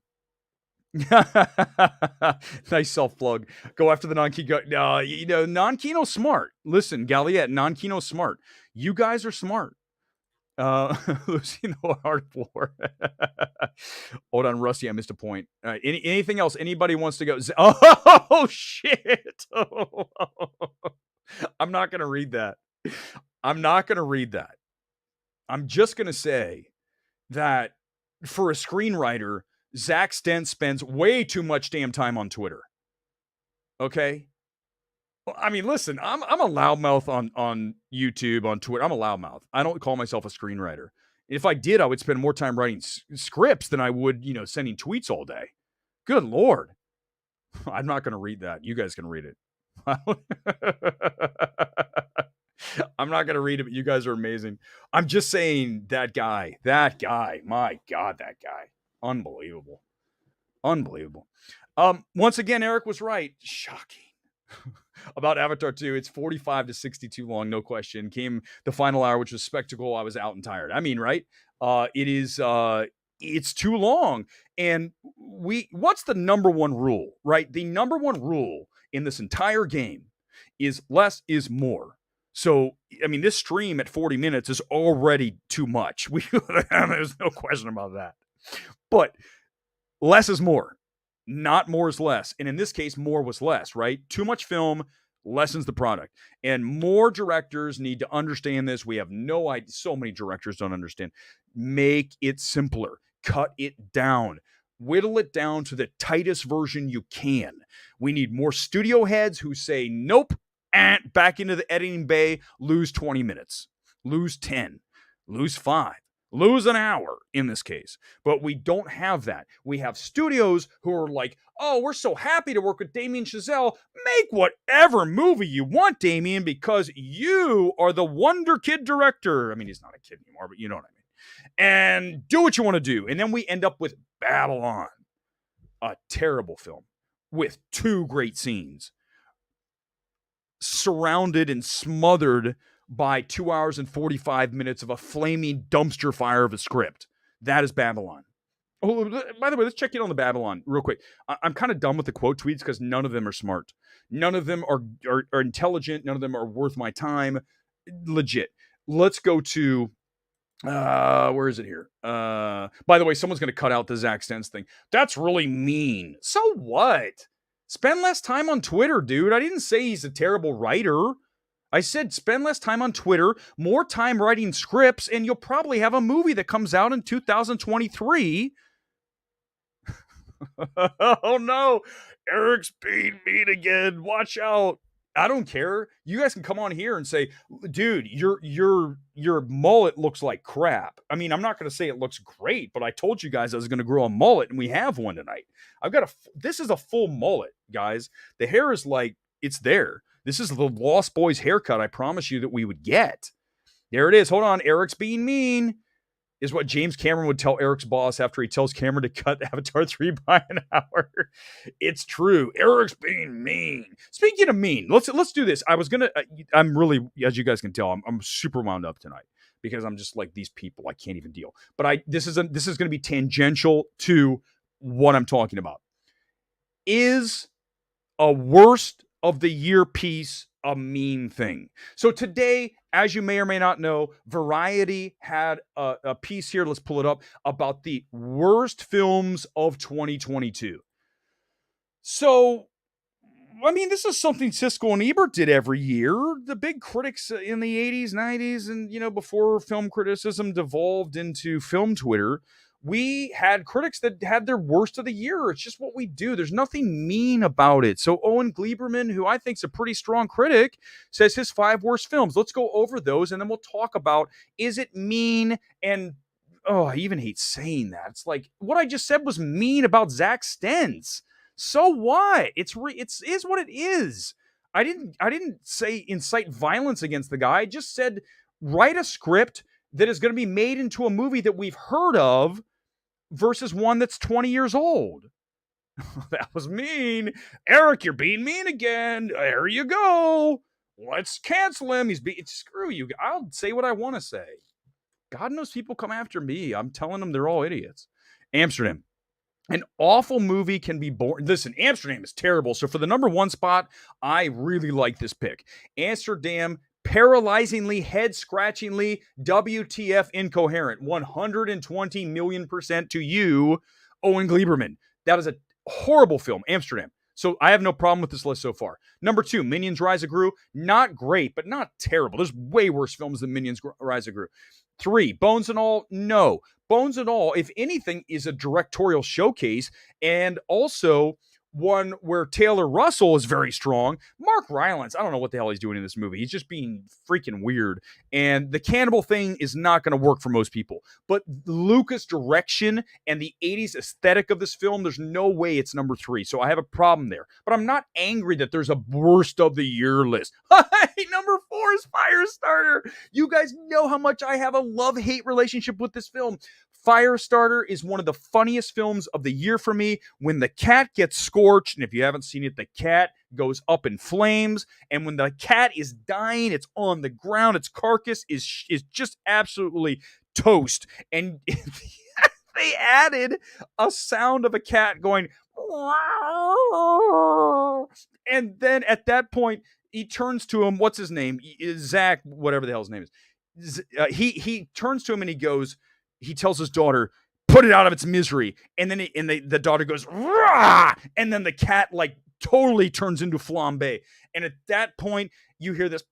self-plug. Go after the non-Kino. No, non-Kino's smart. Listen, Galliette, non-Kino's smart. You guys are smart. Losing the hard floor. Hold on, Rusty. I missed a point. Anything else? Anybody wants to go? Oh shit! I'm not gonna read that. I'm just gonna say that for a screenwriter, Zach Stentz spends way too much damn time on Twitter. Okay. I mean, listen, I'm a loudmouth on YouTube, on Twitter. I'm a loudmouth. I don't call myself a screenwriter. If I did, I would spend more time writing scripts than I would, sending tweets all day. Good Lord. I'm not going to read that. You guys can read it. I'm not going to read it, but you guys are amazing. I'm just saying that guy, my God, that guy. Unbelievable. Once again, Eric was right. Shocking. About Avatar 2, it's 45 to 62 long, no question. Came the final hour, which was spectacle. I was out and tired. I mean, right? It's too long. And what's the number one rule, right? The number one rule in this entire game is less is more. So, I mean, this stream at 40 minutes is already too much. There's no question about that. But less is more. Not more is less. And in this case, more was less, right? Too much film lessens the product. And more directors need to understand this. We have no idea. So many directors don't understand. Make it simpler. Cut it down. Whittle it down to the tightest version you can. We need more studio heads who say, nope, and back into the editing bay, lose 20 minutes, lose 10, lose 5, lose an hour in this case. But we don't have that. We have studios who are like, oh, we're so happy to work with Damien Chazelle. Make whatever movie you want, Damien, because you are the Wonder Kid director. I mean, he's not a kid anymore, but you know what I mean. And do what you want to do. And then we end up with Babylon, a terrible film with 2 great scenes, surrounded and smothered by 2 hours and 45 minutes of a flaming dumpster fire of a script. That is Babylon. Oh, by the way, let's check in on the Babylon real quick. I'm kind of done with the quote tweets because none of them are smart. None of them are intelligent. None of them are worth my time. Legit. Let's go to, where is it here? By the way, someone's going to cut out the Zach Stentz thing. That's really mean. So what? Spend less time on Twitter, dude. I didn't say he's a terrible writer. I said spend less time on Twitter, more time writing scripts, and you'll probably have a movie that comes out in 2023. Oh no, Erick's being mean again. Watch out. I don't care. You guys can come on here and say, dude, your mullet looks like crap. I mean, I'm not going to say it looks great, but I told you guys I was going to grow a mullet, and we have one tonight. This is a full mullet, guys. The hair is like, it's there. This is the Lost Boys haircut I promised you that we would get. There it is. Hold on. Erick's being mean is what James Cameron would tell Erick's boss after he tells Cameron to cut Avatar 3 by an hour. It's true. Erick's being mean. Speaking of mean, let's do this. I'm really, as you guys can tell, I'm super wound up tonight because I'm just like these people. I can't even deal. But this is going to be tangential to what I'm talking about. Is a worst of the year piece a mean thing? So today, as you may or may not know, Variety had a piece here, let's pull it up, about the worst films of 2022. So, I mean, this is something Siskel and Ebert did every year. The big critics in the 80s, 90s, and, before film criticism devolved into film Twitter, we had critics that had their worst of the year. It's just what we do. There's nothing mean about it. So Owen Gleiberman, who I think is a pretty strong critic, says his 5 worst films. Let's go over those, and then we'll talk about, is it mean? And, I even hate saying that. It's like, what I just said was mean about Zach Stentz. So what? It is what it is. I didn't say incite violence against the guy. I just said write a script that is going to be made into a movie that we've heard of versus one that's 20 years old. That was mean. Erick, you're being mean again. There you go. Let's cancel him. Screw you. I'll say what I want to say. God knows people come after me. I'm telling them they're all idiots. Amsterdam. An awful movie can be boring. Listen, Amsterdam is terrible. So for the number 1 spot, I really like this pick. Amsterdam, paralyzingly, head-scratchingly, WTF incoherent. 120 million% to you, Owen Gleiberman. That is a horrible film, Amsterdam. So I have no problem with this list so far. Number 2, Minions Rise of Gru. Not great, but not terrible. There's way worse films than Minions Rise of Gru. 3, Bones and All. No. Bones and All, if anything, is a directorial showcase, and also one where Taylor Russell is very strong. Mark Rylance, I don't know what the hell he's doing in this movie. He's just being freaking weird. And the cannibal thing is not going to work for most people. But Lucas' direction and the 80s aesthetic of this film, there's no way it's number 3. So I have a problem there. But I'm not angry that there's a worst of the year list. Number 4 is Firestarter. You guys know how much I have a love-hate relationship with this film. Firestarter is one of the funniest films of the year for me. When the cat gets scorched, and if you haven't seen it, the cat goes up in flames, and when the cat is dying, it's on the ground, its carcass is just absolutely toast. And they added a sound of a cat going, and then at that point, he turns to him, what's his name? Zach, whatever the hell his name is. He turns to him and he tells his daughter, put it out of its misery. And then the daughter goes, rah! And then the cat like totally turns into flambe. And at that point, you hear this,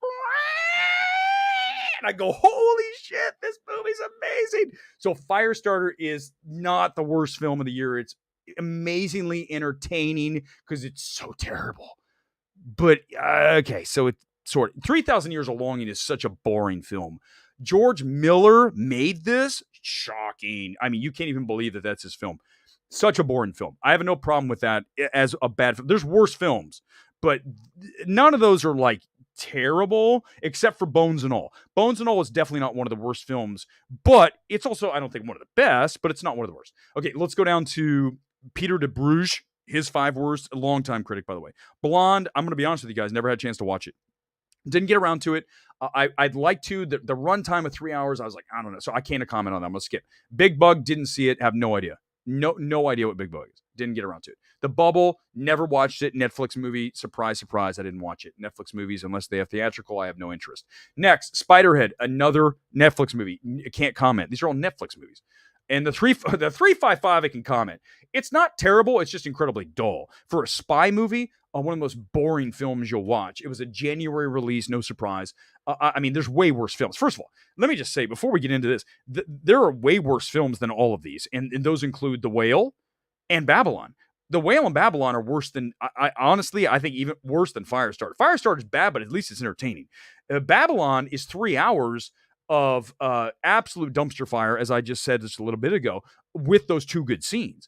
and I go, holy shit, this movie's amazing. So Firestarter is not the worst film of the year. It's amazingly entertaining because it's so terrible. But, okay, so sort of 3,000 Years of Longing is such a boring film. George Miller made this. Shocking. I mean, you can't even believe that that's his film. Such a boring film. I have no problem with that as a bad film. There's worse films, but none of those are like terrible except for Bones and All. Bones and All is definitely not one of the worst films, but it's also, I don't think, one of the best, but it's not one of the worst. Okay, let's go down to Peter de Bruges, his 5 worst, a longtime critic, by the way. Blonde, I'm going to be honest with you guys, never had a chance to watch it. Didn't get around to it. I'd like to. The runtime of 3 hours, I was like, I don't know. So I can't comment on that. I'm going to skip. Big Bug, didn't see it. Have no idea. No idea what Big Bug is. Didn't get around to it. The Bubble, never watched it. Netflix movie. Surprise, surprise, I didn't watch it. Netflix movies, unless they have theatrical, I have no interest. Next, Spiderhead, another Netflix movie. I can't comment. These are all Netflix movies. And the 355, I can comment. It's not terrible. It's just incredibly dull. For a spy movie, one of the most boring films you'll watch. It was a January release, no surprise. I mean, there's way worse films. First of all, let me just say, before we get into this, there are way worse films than all of these. And those include The Whale and Babylon. The Whale and Babylon are worse than, honestly, I think even worse than Firestarter. Firestarter is bad, but at least it's entertaining. Babylon is 3 hours of absolute dumpster fire, as I just said just a little bit ago, with those 2 good scenes.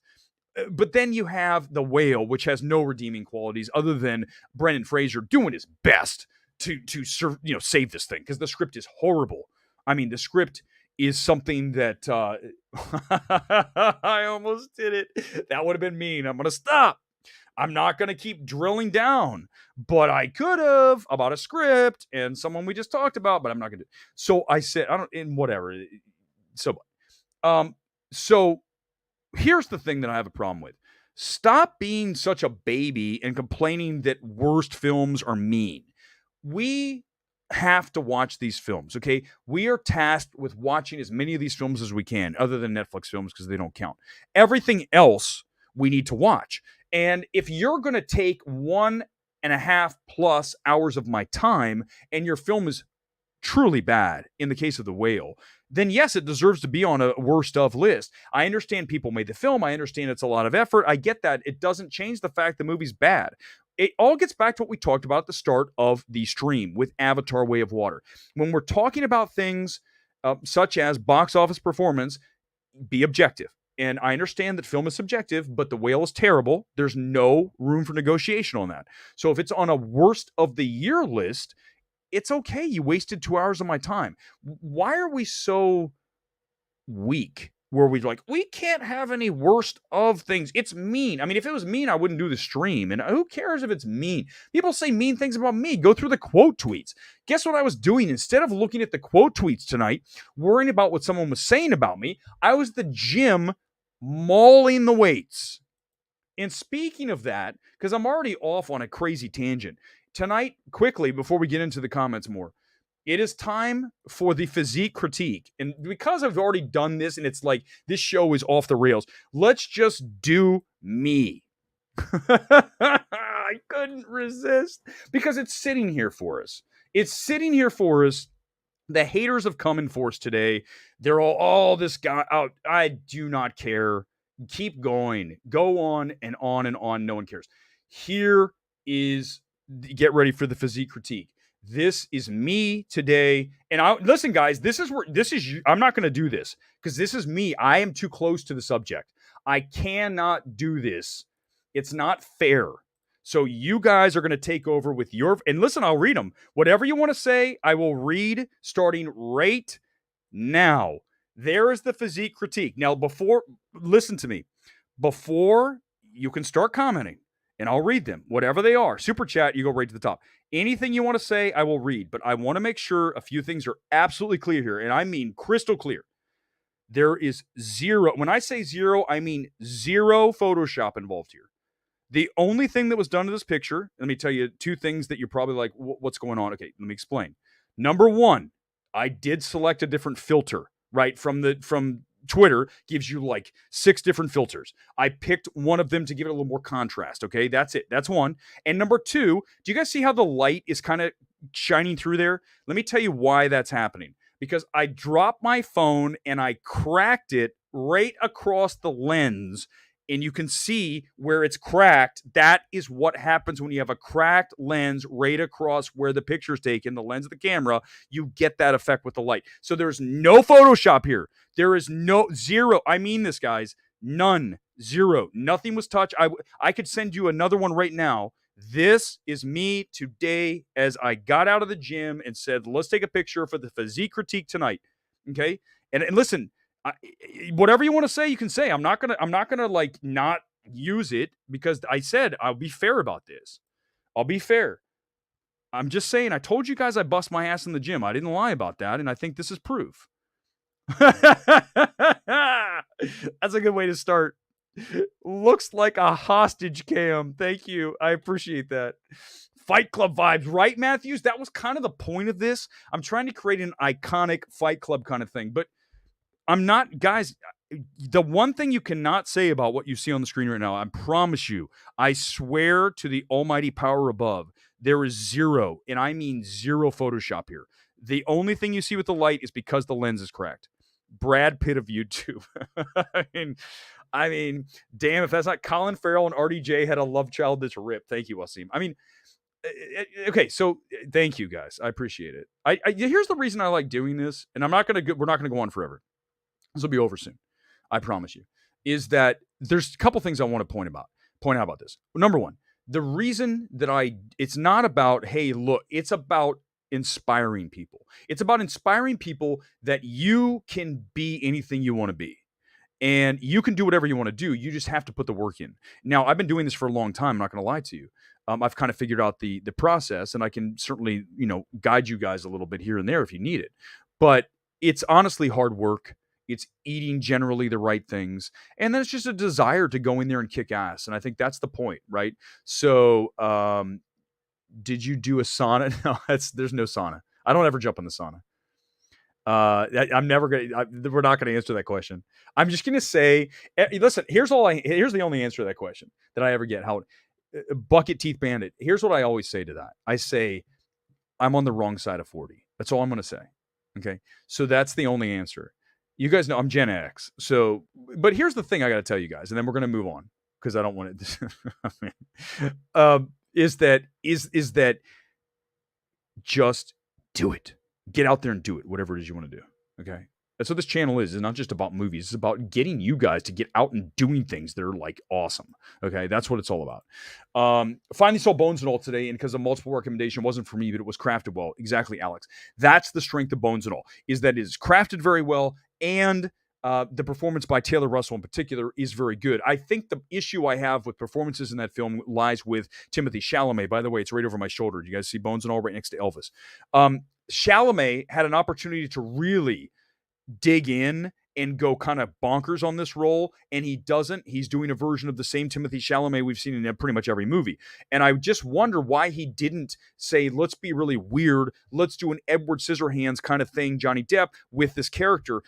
But then you have The Whale, which has no redeeming qualities other than Brendan Fraser doing his best to save this thing, because the script is horrible. I mean, the script is something that I almost did it. That would have been mean. I'm going to stop. I'm not going to keep drilling down, but I could have about a script and someone we just talked about, but I'm not going to. So I said, whatever. So here's the thing that I have a problem with. Stop being such a baby and complaining that worst films are mean. We have to watch these films, okay? We are tasked with watching as many of these films as we can, other than Netflix films, because they don't count. Everything else we need to watch. And if you're going to take 1.5 plus hours of my time and your film is truly bad, in the case of The Whale, then yes, it deserves to be on a worst of list. I understand people made the film. I understand it's a lot of effort. I get that. It doesn't change the fact the movie's bad. It all gets back to what we talked about at the start of the stream with Avatar: Way of Water. When we're talking about things such as box office performance, be objective. And I understand that film is subjective, but The Whale is terrible. There's no room for negotiation on that. So if it's on a worst of the year list, it's okay. You wasted 2 hours of my time. Why are we so weak? Where we're like, we can't have any worst of things. It's mean. I mean, if it was mean, I wouldn't do the stream. And who cares if it's mean? People say mean things about me. Go through the quote tweets. Guess what I was doing? Instead of looking at the quote tweets tonight, worrying about what someone was saying about me, I was at the gym mauling the weights. And speaking of that, because I'm already off on a crazy tangent, tonight, quickly, before we get into the comments more, it is time for the physique critique. And because I've already done this and it's like this show is off the rails, let's just do me. I couldn't resist because it's sitting here for us. It's sitting here for us. The haters have come in force today. They're all this guy out. I do not care. Keep going. Go on and on and on. No one cares. Here is, get ready for the physique critique. This is me today. And listen, guys, I'm not going to do this because this is me. I am too close to the subject. I cannot do this. It's not fair. So you guys are going to take over with and listen, I'll read them. Whatever you want to say, I will read starting right now. There is the physique critique. Now, listen to me. Before you can start commenting, and I'll read them, whatever they are. Super chat, you go right to the top. Anything you want to say, I will read, but I want to make sure a few things are absolutely clear here, and I mean crystal clear. There is zero, when I say zero, I mean zero Photoshop involved here. The only thing that was done to this picture, let me tell you 2 things that you're probably like, what's going on? Okay, let me explain. Number 1, I did select a different filter, right? From Twitter gives you like 6 different filters. I picked one of them to give it a little more contrast. Okay, that's it. That's one. And number 2, do you guys see how the light is kind of shining through there? Let me tell you why that's happening. Because I dropped my phone and I cracked it right across the lens, and you can see where it's cracked. That is what happens when you have a cracked lens right across where the picture's taken, the lens of the camera. You get that effect with the light. So there's no Photoshop here. There is no zero. I mean this, guys. None. Zero. Nothing was touched. I could send you another one right now. This is me today as I got out of the gym and said, let's take a picture for the physique critique tonight. Okay. And listen, whatever you want to say, you can say. I'm not gonna like not use it, because I said I'll be fair about this. I'll be fair. I'm just saying, I told you guys I bust my ass in the gym. I didn't lie about that, and I think this is proof. That's a good way to start. Looks like a hostage cam. Thank you. I appreciate that. Fight Club vibes, right, Matthews? That was kind of the point of this. I'm trying to create an iconic Fight Club kind of thing, but I'm not, guys. The one thing you cannot say about what you see on the screen right now, I promise you, I swear to the almighty power above, there is zero, and I mean zero Photoshop here. The only thing you see with the light is because the lens is cracked. Brad Pitt of YouTube. I mean, damn, if that's not Colin Farrell and RDJ had a love child that's ripped. Thank you, Wasim. I mean, okay, so thank you guys. I appreciate it. Here's the reason I like doing this, and we're not gonna go on forever. This will be over soon. I promise you. Is that there's a couple things I want to point out about this. Number one, the reason that it's not about, hey, look, it's about inspiring people. It's about inspiring people that you can be anything you want to be. And you can do whatever you want to do. You just have to put the work in. Now, I've been doing this for a long time. I'm not going to lie to you. I've kind of figured out the process, and I can certainly, guide you guys a little bit here and there if you need it. But it's honestly hard work. It's eating generally the right things. And then it's just a desire to go in there and kick ass. And I think that's the point, right? So, did you do a sauna? No, there's no sauna. I don't ever jump in the sauna. I'm never gonna. We're not gonna answer that question. I'm just gonna say, listen. Here's the only answer to that question that I ever get. How bucket teeth bandit. Here's what I always say to that. I say, I'm on the wrong side of 40. That's all I'm gonna say. Okay, so that's the only answer. You guys know I'm Gen X. So, but here's the thing I got to tell you guys, and then we're gonna move on because I don't want it. Is that just do it. Get out there and do it, whatever it is you want to do, okay? That's what this channel is. It's not just about movies. It's about getting you guys to get out and doing things that are, like, awesome, okay? That's what it's all about. Finally saw Bones and All today, and because of multiple recommendation, it wasn't for me, but it was crafted well. Exactly, Alex. That's the strength of Bones and All, is that it is crafted very well, and the performance by Taylor Russell in particular is very good. I think the issue I have with performances in that film lies with Timothée Chalamet. By the way, it's right over my shoulder. You guys see Bones and All right next to Elvis. Chalamet had an opportunity to really dig in and go kind of bonkers on this role, and he doesn't. He's doing a version of the same Timothée Chalamet we've seen in pretty much every movie. And I just wonder why he didn't say, let's be really weird. Let's do an Edward Scissorhands kind of thing, Johnny Depp, with this character.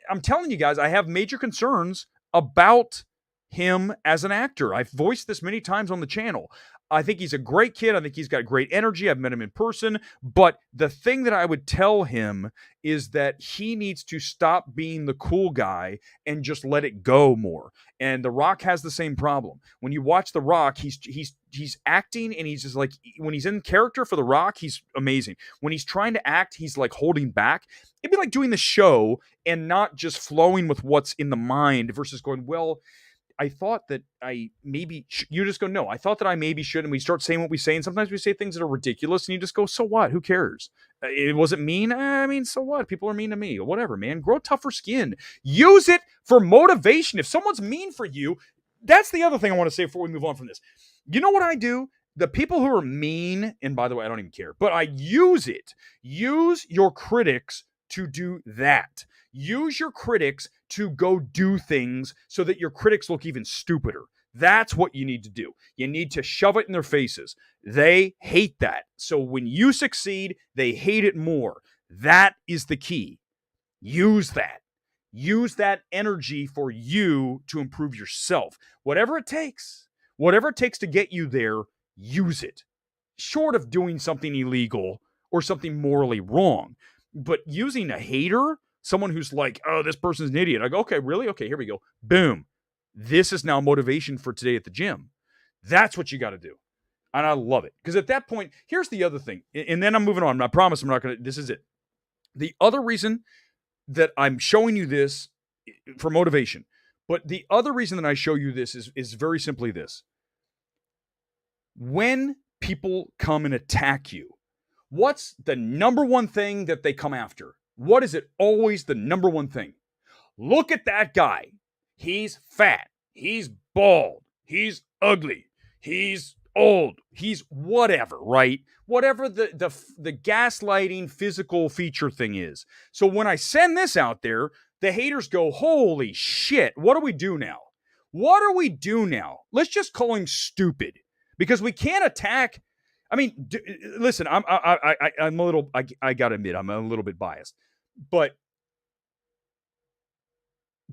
I'm telling you guys, I have major concerns about him as an actor. I've voiced this many times on the channel. I think he's a great kid. I think he's got great energy. I've met him in person. But the thing that I would tell him is that he needs to stop being the cool guy and just let it go more. And The Rock has the same problem. When you watch The Rock, he's acting, and he's just like, when he's in character for The Rock, he's amazing. When he's trying to act, he's like holding back. It'd be like doing the show and not just flowing with what's in the mind versus going, well, I thought that I maybe you just go, no, I thought that I maybe should. And we start saying what we say. And sometimes we say things that are ridiculous, and you just go, so what? Who cares? It wasn't mean. I mean, so what? People are mean to me or whatever, man. Grow tougher skin. Use it for motivation. If someone's mean for you, that's the other thing I want to say before we move on from this. You know what I do? The people who are mean, and by the way, I don't even care, but I use it. Use your critics to do that. Use your critics to go do things so that your critics look even stupider. That's what you need to do. You need to shove it in their faces. They hate that. So when you succeed, they hate it more. That is the key. Use that. Use that energy for you to improve yourself. Whatever it takes to get you there, use it. Short of doing something illegal or something morally wrong. But using a hater, someone who's like, oh, this person's an idiot. I go, okay, really? Okay, here we go. Boom. This is now motivation for today at the gym. That's what you got to do. And I love it. Because at that point, here's the other thing. And then I'm moving on. I promise I'm not going to, this is it. The other reason that I'm showing you this for motivation, but the other reason that I show you this is very simply this. When people come and attack you, what's the number one thing that they come after? What is it always the number one thing? Look at that guy. He's fat. He's bald. He's ugly. He's old. He's whatever, right? Whatever the gaslighting physical feature thing is. So when I send this out there, the haters go, holy shit, what do we do now? What do we do now? Let's just call him stupid because we can't attack. I mean, listen, I'm a little, I gotta admit, I'm a little bit biased, but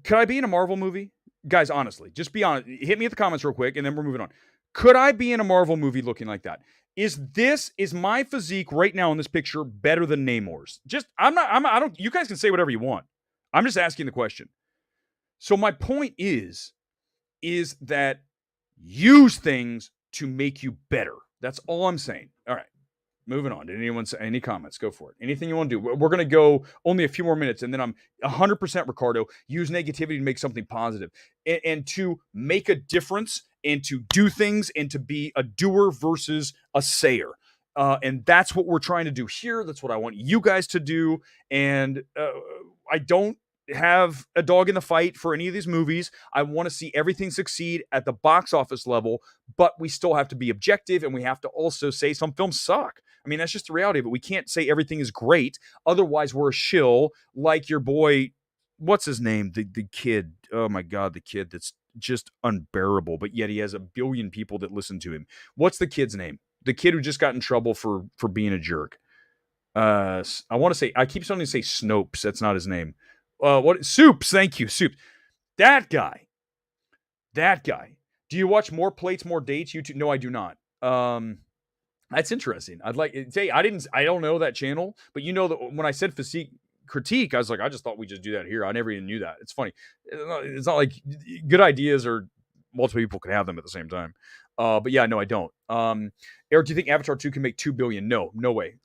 could I be in a Marvel movie? Guys, honestly, just be honest. Hit me at the comments real quick and then we're moving on. Could I be in a Marvel movie looking like that? Is my physique right now in this picture better than Namor's? I don't, you guys can say whatever you want. I'm just asking the question. So my point is that use things to make you better. That's all I'm saying. All right. Moving on. Did anyone say any comments? Go for it. Anything you want to do. We're going to go only a few more minutes and then I'm 100% Ricardo. Use negativity to make something positive and to make a difference and to do things and to be a doer versus a sayer. And that's what we're trying to do here. That's what I want you guys to do. And I don't have a dog in the fight for any of these movies. I want to see everything succeed at the box office level, but we still have to be objective and we have to also say some films suck. I mean, that's just the reality of it. We can't say everything is great. Otherwise, we're a shill like your boy, what's his name? The kid. Oh my God, the kid that's just unbearable, but yet he has 1 billion people that listen to him. What's the kid's name? The kid who just got in trouble for being a jerk. I want to say, I keep starting to say Snopes. That's not his name. What? Soups. Thank you. Soups. That guy. Do you watch More Plates, More Dates? YouTube? No, I do not. That's interesting. I'd like to say I don't know that channel, but you know that when I said physique critique, I was like, I just thought we just do that here. I never even knew that. It's funny. It's not like good ideas or multiple people can have them at the same time. But yeah, no, I don't. Eric, do you think Avatar 2 can make 2 billion? No way.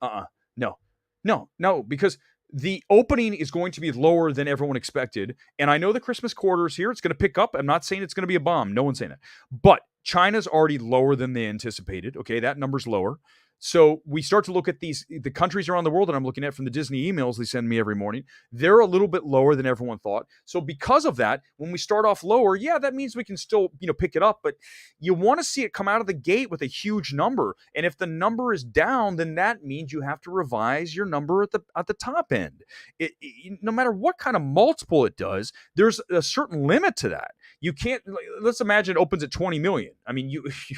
No, because the opening is going to be lower than everyone expected. And I know the Christmas quarter is here. It's going to pick up. I'm not saying it's going to be a bomb. No one's saying that. But China's already lower than they anticipated. Okay, that number's lower. So we start to look at the countries around the world that I'm looking at from the Disney emails they send me every morning. They're a little bit lower than everyone thought. So because of that, when we start off lower, yeah, that means we can still, pick it up. But you want to see it come out of the gate with a huge number. And if the number is down, then that means you have to revise your number at the top end. No matter what kind of multiple it does, there's a certain limit to that. You can't. Let's imagine it opens at 20 million. I mean,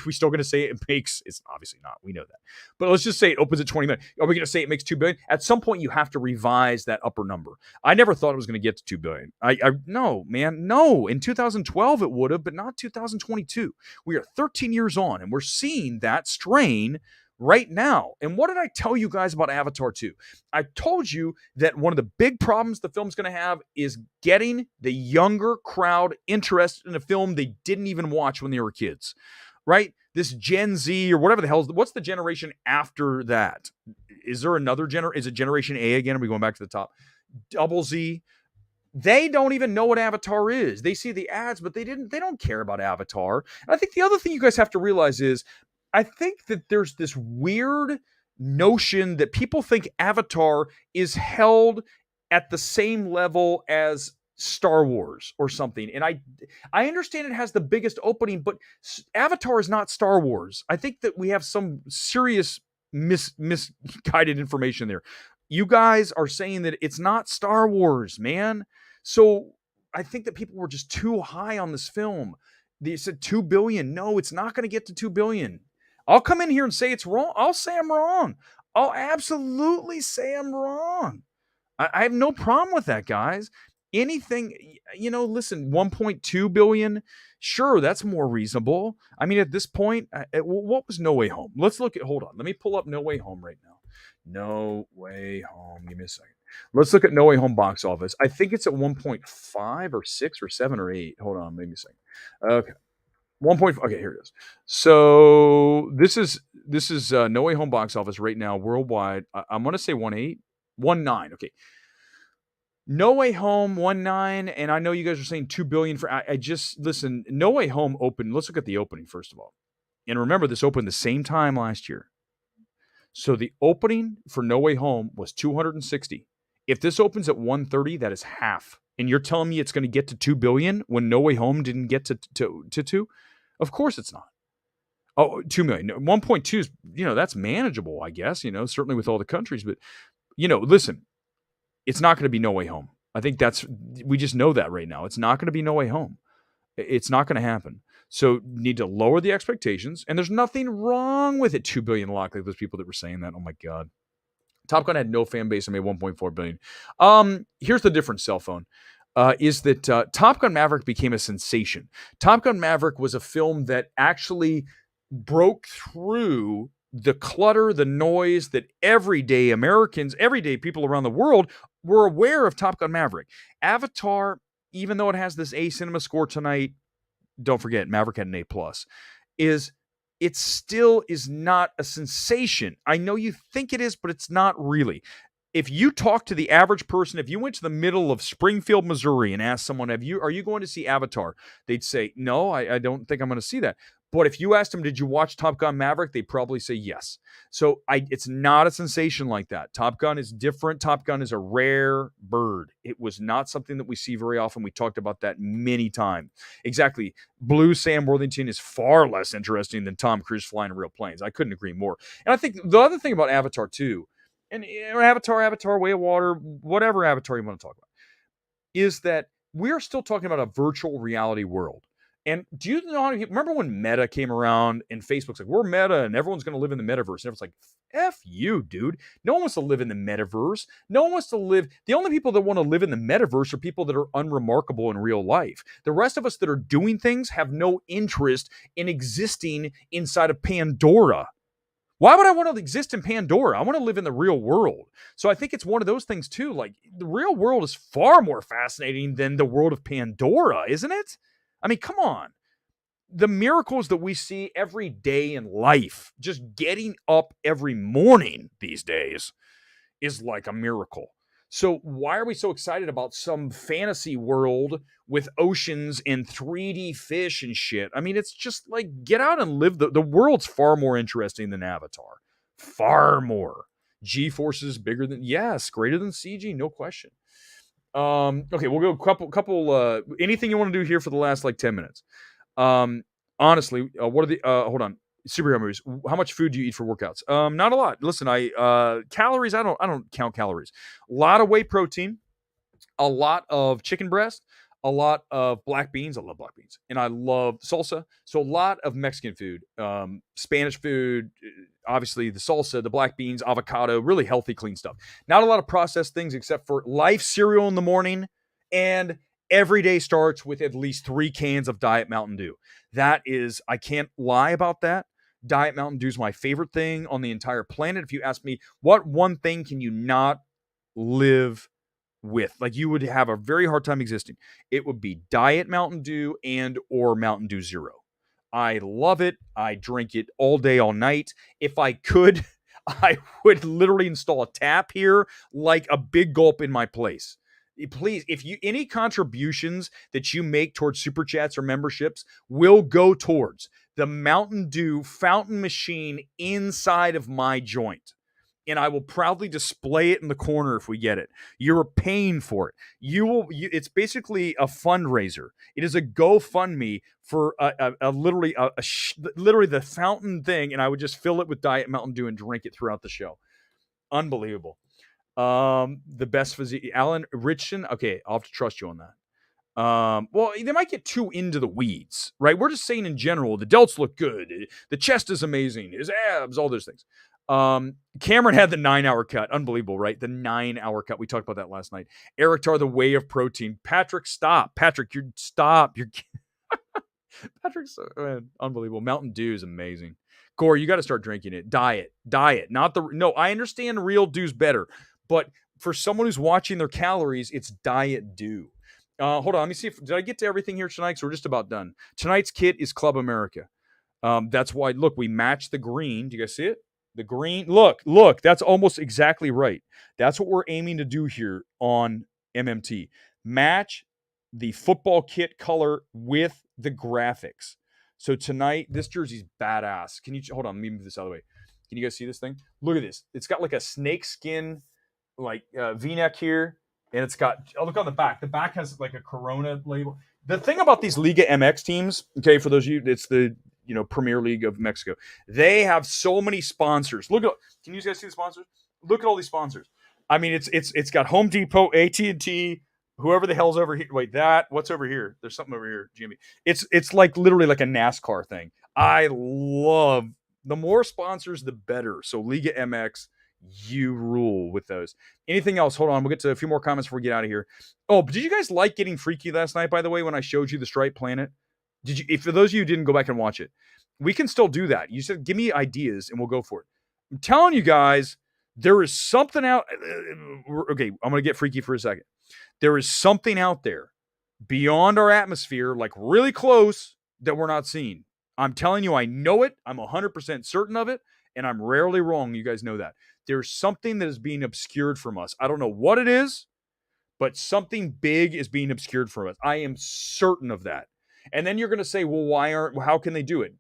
we still going to say it makes? It's obviously not. We know that. But let's just say it opens at 20 million. Are we going to say it makes 2 billion? At some point, you have to revise that upper number. I never thought it was going to get to 2 billion. No, man, no. In 2012, it would have, but not 2022. We are 13 years on, and we're seeing that strain right now. And what did I tell you guys about Avatar 2? I told you that one of the big problems the film's going to have is getting the younger crowd interested in a film they didn't even watch when they were kids, right? This Gen Z or whatever the hell, what's the generation after that? Is there another is it Generation A again? Are we going back to the top? Double Z. They don't even know what Avatar is. They see the ads, but they don't care about Avatar. And I think the other thing you guys have to realize is I think that there's this weird notion that people think Avatar is held at the same level as Star Wars or something. And I understand it has the biggest opening, but Avatar is not Star Wars. I think that we have some serious misguided information there. You guys are saying that it's not Star Wars, man. So I think that people were just too high on this film. They said 2 billion. No, it's not going to get to 2 billion. I'll come in here and say it's wrong. I'll say I'm wrong. I'll absolutely say I'm wrong. I have no problem with that, guys. Anything, listen, 1.2 billion, sure, that's more reasonable. I mean, at this point, what was No Way Home? Hold on. Let me pull up No Way Home right now. No Way Home. Give me a second. Let's look at No Way Home box office. I think it's at 1.5 or 6 or 7 or 8. Hold on, maybe a second. Okay. 1.5. Okay, here it is. So this is No Way Home box office right now worldwide. I'm going to say 1.8, 1.9. Okay. No Way Home 1.9, and I know you guys are saying 2 billion for. I just listen. No Way Home opened. Let's look at the opening first of all, and remember this opened the same time last year. So the opening for No Way Home was 260. If this opens at 130, that is half. And you're telling me it's going to get to 2 billion when No Way Home didn't get to 2? Of course it's not. Oh, 2 million. No, 1.2 is, that's manageable, I guess, certainly with all the countries. But, listen, it's not going to be No Way Home. I think we just know that right now. It's not going to be No Way Home. It's not going to happen. So need to lower the expectations. And there's nothing wrong with it. 2 billion lock, like those people that were saying that. Oh my God. Top Gun had no fan base and made 1.4 billion. Here's the difference, cell phone. Is that Top Gun Maverick became a sensation. Top Gun Maverick was a film that actually broke through the clutter, the noise that everyday Americans, everyday people around the world were aware of Top Gun Maverick. Avatar, even though it has this A cinema score tonight, don't forget, Maverick had an A+, it still is not a sensation. I know you think it is, but it's not really. If you talk to the average person, if you went to the middle of Springfield, Missouri and asked someone, are you going to see Avatar? They'd say, no, I don't think I'm going to see that. But if you asked them, did you watch Top Gun Maverick? They'd probably say yes. So it's not a sensation like that. Top Gun is different. Top Gun is a rare bird. It was not something that we see very often. We talked about that many times. Exactly. Blue Sam Worthington is far less interesting than Tom Cruise flying real planes. I couldn't agree more. And I think the other thing about Avatar too, and Avatar, Way of Water, whatever Avatar you want to talk about, is that we're still talking about a virtual reality world. And do you know remember when Meta came around and Facebook's like, we're Meta and everyone's going to live in the metaverse. And everyone's like, F you, dude. No one wants to live in the metaverse. No one wants to live. The only people that want to live in the metaverse are people that are unremarkable in real life. The rest of us that are doing things have no interest in existing inside of Pandora. Why would I want to exist in Pandora? I want to live in the real world. So I think it's one of those things too. Like the real world is far more fascinating than the world of Pandora, isn't it? I mean, come on. The miracles that we see every day in life, just getting up every morning these days is like a miracle. So why are we so excited about some fantasy world with oceans and 3D fish and shit? I mean, it's just like, get out and live. The world's far more interesting than Avatar. Far more. G-forces bigger than, yes, greater than CG, no question. Okay, we'll go couple anything you want to do here for the last like 10 minutes. Honestly, what are the hold on, superhero movies? How much food do you eat for workouts? Not a lot. Listen, calories, I don't count calories. A lot of whey protein, a lot of chicken breast, a lot of black beans. I love black beans. And I love salsa. So a lot of Mexican food, Spanish food, obviously the salsa, the black beans, avocado, really healthy, clean stuff. Not a lot of processed things except for Life cereal in the morning. And every day starts with at least 3 cans of Diet Mountain Dew. That is, I can't lie about that. Diet Mountain Dew is my favorite thing on the entire planet. If you ask me, what one thing can you not live with? Like you would have a very hard time existing. It would be Diet Mountain Dew and or Mountain Dew Zero. I love it. I drink it all day, all night. If I could, I would literally install a tap here like a big gulp in my place. Please, if you any contributions that you make towards super chats or memberships will go towards the Mountain Dew fountain machine inside of my joint. And I will proudly display it in the corner if we get it. You're paying for it. It's basically a fundraiser. It is a GoFundMe for literally the fountain thing, and I would just fill it with Diet Mountain Dew and drink it throughout the show. Unbelievable. The best physique, Alan Richardson. Okay, I'll have to trust you on that. Well, they might get too into the weeds, right? We're just saying in general, the delts look good. The chest is amazing. His abs, all those things. Cameron had the 9-hour cut. Unbelievable, right? The 9-hour cut. We talked about that last night. Erick Tar, the way of protein. Patrick, stop. Patrick, stop. Patrick's unbelievable. Mountain Dew is amazing. Gore, you got to start drinking it. Diet. No, I understand real Dew's better, but for someone who's watching their calories, it's diet due. Hold on, let me see did I get to everything here tonight? So we're just about done. Tonight's kit is Club America. That's why, look, we match the green. Do you guys see it? The green. Look, that's almost exactly right. That's what we're aiming to do here on MMT. Match the football kit color with the graphics. So tonight, this jersey's badass. Can you hold on? Let me move this out of the way. Can you guys see this thing? Look at this. It's got like a snake skin, like V-neck here, and it's got. Oh, look on the back. The back has like a Corona label. The thing about these Liga MX teams, okay, for those of you, it's the Premier League of Mexico. They have so many sponsors. Look at. Can you guys see the sponsors? Look at all these sponsors. I mean, it's got Home Depot, AT&T, whoever the hell's over here. Wait, what's over here? There's something over here, Jimmy. It's like literally like a NASCAR thing. I love the more sponsors, the better. So Liga MX, you rule with those. Anything else? Hold on. We'll get to a few more comments before we get out of here. Oh, but did you guys like getting freaky last night, by the way, when I showed you the Stripe Planet? Did you? If for those of you who didn't go back and watch it, we can still do that. You said, give me ideas and we'll go for it. I'm telling you guys, there is something out. Okay, I'm going to get freaky for a second. There is something out there beyond our atmosphere, like really close, that we're not seeing. I'm telling you, I know it. I'm 100% certain of it, and I'm rarely wrong. You guys know that. There's something that is being obscured from us. I don't know what it is, but something big is being obscured from us. I am certain of that. And then you're going to say, well, how can they do it?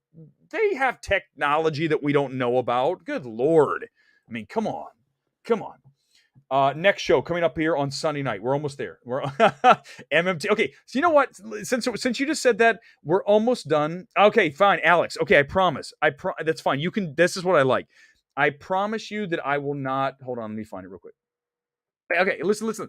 They have technology that we don't know about. Good Lord. I mean, come on. Next show coming up here on Sunday night. We're almost there. We're MMT. Okay, so you know what? Since you just said that, we're almost done. Okay, fine, Alex. Okay, I promise. That's fine. You can. This is what I like. I promise you that I will not. Hold on, let me find it real quick. Okay, listen.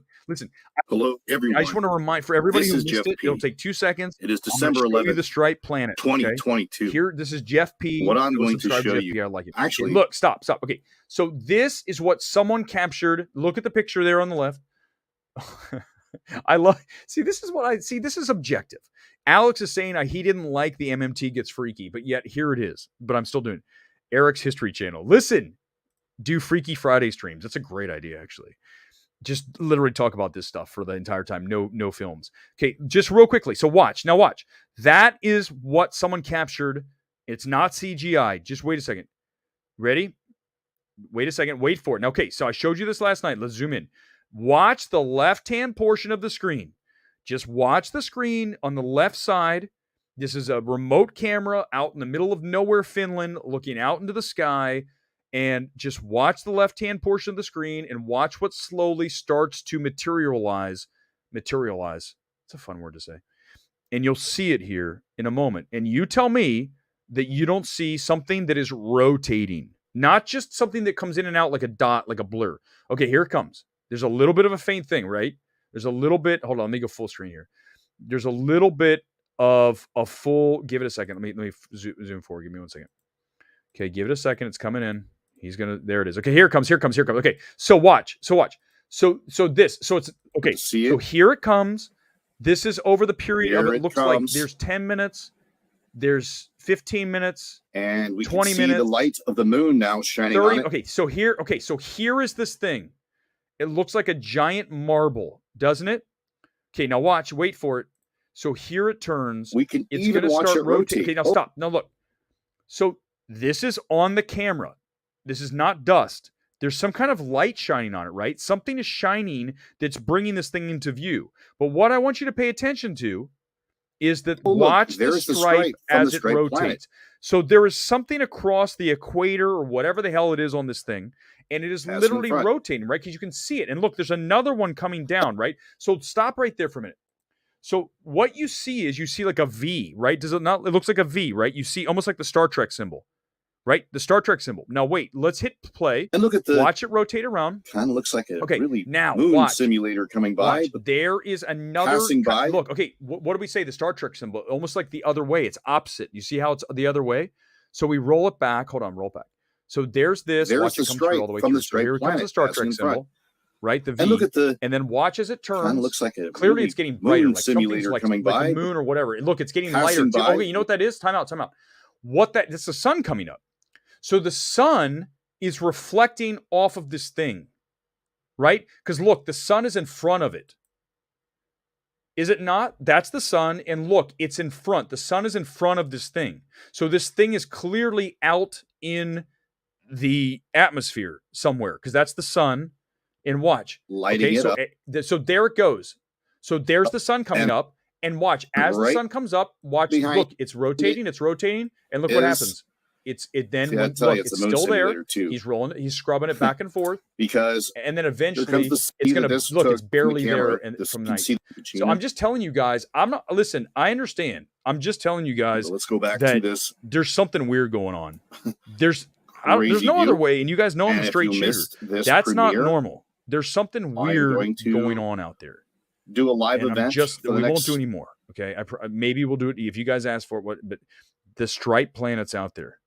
Hello, everyone. I just want to remind for everybody who missed it, it'll take 2 seconds. It is December 11th, the Stripe Planet, 2022. Okay? Here, this is Jeff P. What I'm going to show you. I like it. Actually, look, stop. Okay, so this is what someone captured. Look at the picture there on the left. I love. See, this is what I see. This is objective. Alex is saying he didn't like the MMT gets freaky, but yet here it is. But I'm still doing it. Erick's History Channel. Listen, do Freaky Friday streams. That's a great idea, actually. Just literally talk about this stuff for the entire time. No films. Okay, just real quickly. So watch. Now watch. That is what someone captured. It's not CGI. Just wait a second. Ready? Wait a second. Wait for it. Now, okay, so I showed you this last night. Let's zoom in. Watch the left-hand portion of the screen. Just watch the screen on the left side. This is a remote camera out in the middle of nowhere, Finland, looking out into the sky. And just watch the left-hand portion of the screen and watch what slowly starts to materialize. Materialize. It's a fun word to say. And you'll see it here in a moment. And you tell me that you don't see something that is rotating. Not just something that comes in and out like a dot, like a blur. Okay, here it comes. There's a little bit of a faint thing, right? There's a little bit. Hold on, let me go full screen here. There's a little bit of a full. Give it a second. Let me zoom forward. Give me 1 second. Okay, give it a second. It's coming in. He's gonna. There it is. Okay, here it comes. Okay, so watch. So it's okay. So here it comes. This is over the period of it looks like there's 10 minutes. There's 15 minutes. And we 20 can see minutes, the light of the moon now shining 30, on it. Okay, so here is this thing. It looks like a giant marble, doesn't it? Okay, now watch. Wait for it. So here it turns. We can even watch it rotate. Okay, now stop. Now look. So this is on the camera. This is not dust. There's some kind of light shining on it, right? Something is shining that's bringing this thing into view. But what I want you to pay attention to is that watch the stripe as it rotates. Planet. So there is something across the equator or whatever the hell it is on this thing, and it is literally rotating, right? Because you can see it. And look, there's another one coming down, right? So stop right there for a minute. So what you see like a V, right? Does it not? It looks like a V, right? You see almost like the Star Trek symbol. Right? The Star Trek symbol. Now, wait. Let's hit play. And look at the... Watch it rotate around. Kind of looks like a really moon simulator coming by. But there is another... Passing by. Look, okay. What do we say? The Star Trek symbol. Almost like the other way. It's opposite. You see how it's the other way? So we roll it back. Hold on. Roll back. So there's this. There's the stripe all the way from the Stripe Planet. Here comes the Star Trek symbol. Right? The V. And look at the... And then watch as it turns. Kind of looks like a clearly it's getting brighter. Moon simulator like coming by. Like the moon or whatever. Look, it's getting lighter. Okay, you know what that is? Time out. It's the sun coming up. So the sun is reflecting off of this thing, right? Because look, the sun is in front of it. Is it not? That's the sun. And look, it's in front. The sun is in front of this thing. So this thing is clearly out in the atmosphere somewhere because that's the sun. And watch. Lighting it up. So there it goes. So there's the sun coming up. And watch, as the sun comes up, watch, look, it's rotating, and look what happens. It's still there. He's rolling it, he's scrubbing it back and forth. And then eventually it's gonna look, it's barely there and from night. So I'm just telling you guys, I understand. I'm just telling you guys, let's go back to this. There's something weird going on. There's no other way, and you guys know I'm a straight shooter. That's not normal. There's something weird going on out there. Do a live event. We won't do any more. Okay, maybe we'll do it if you guys ask for it. But the stripe planets out there.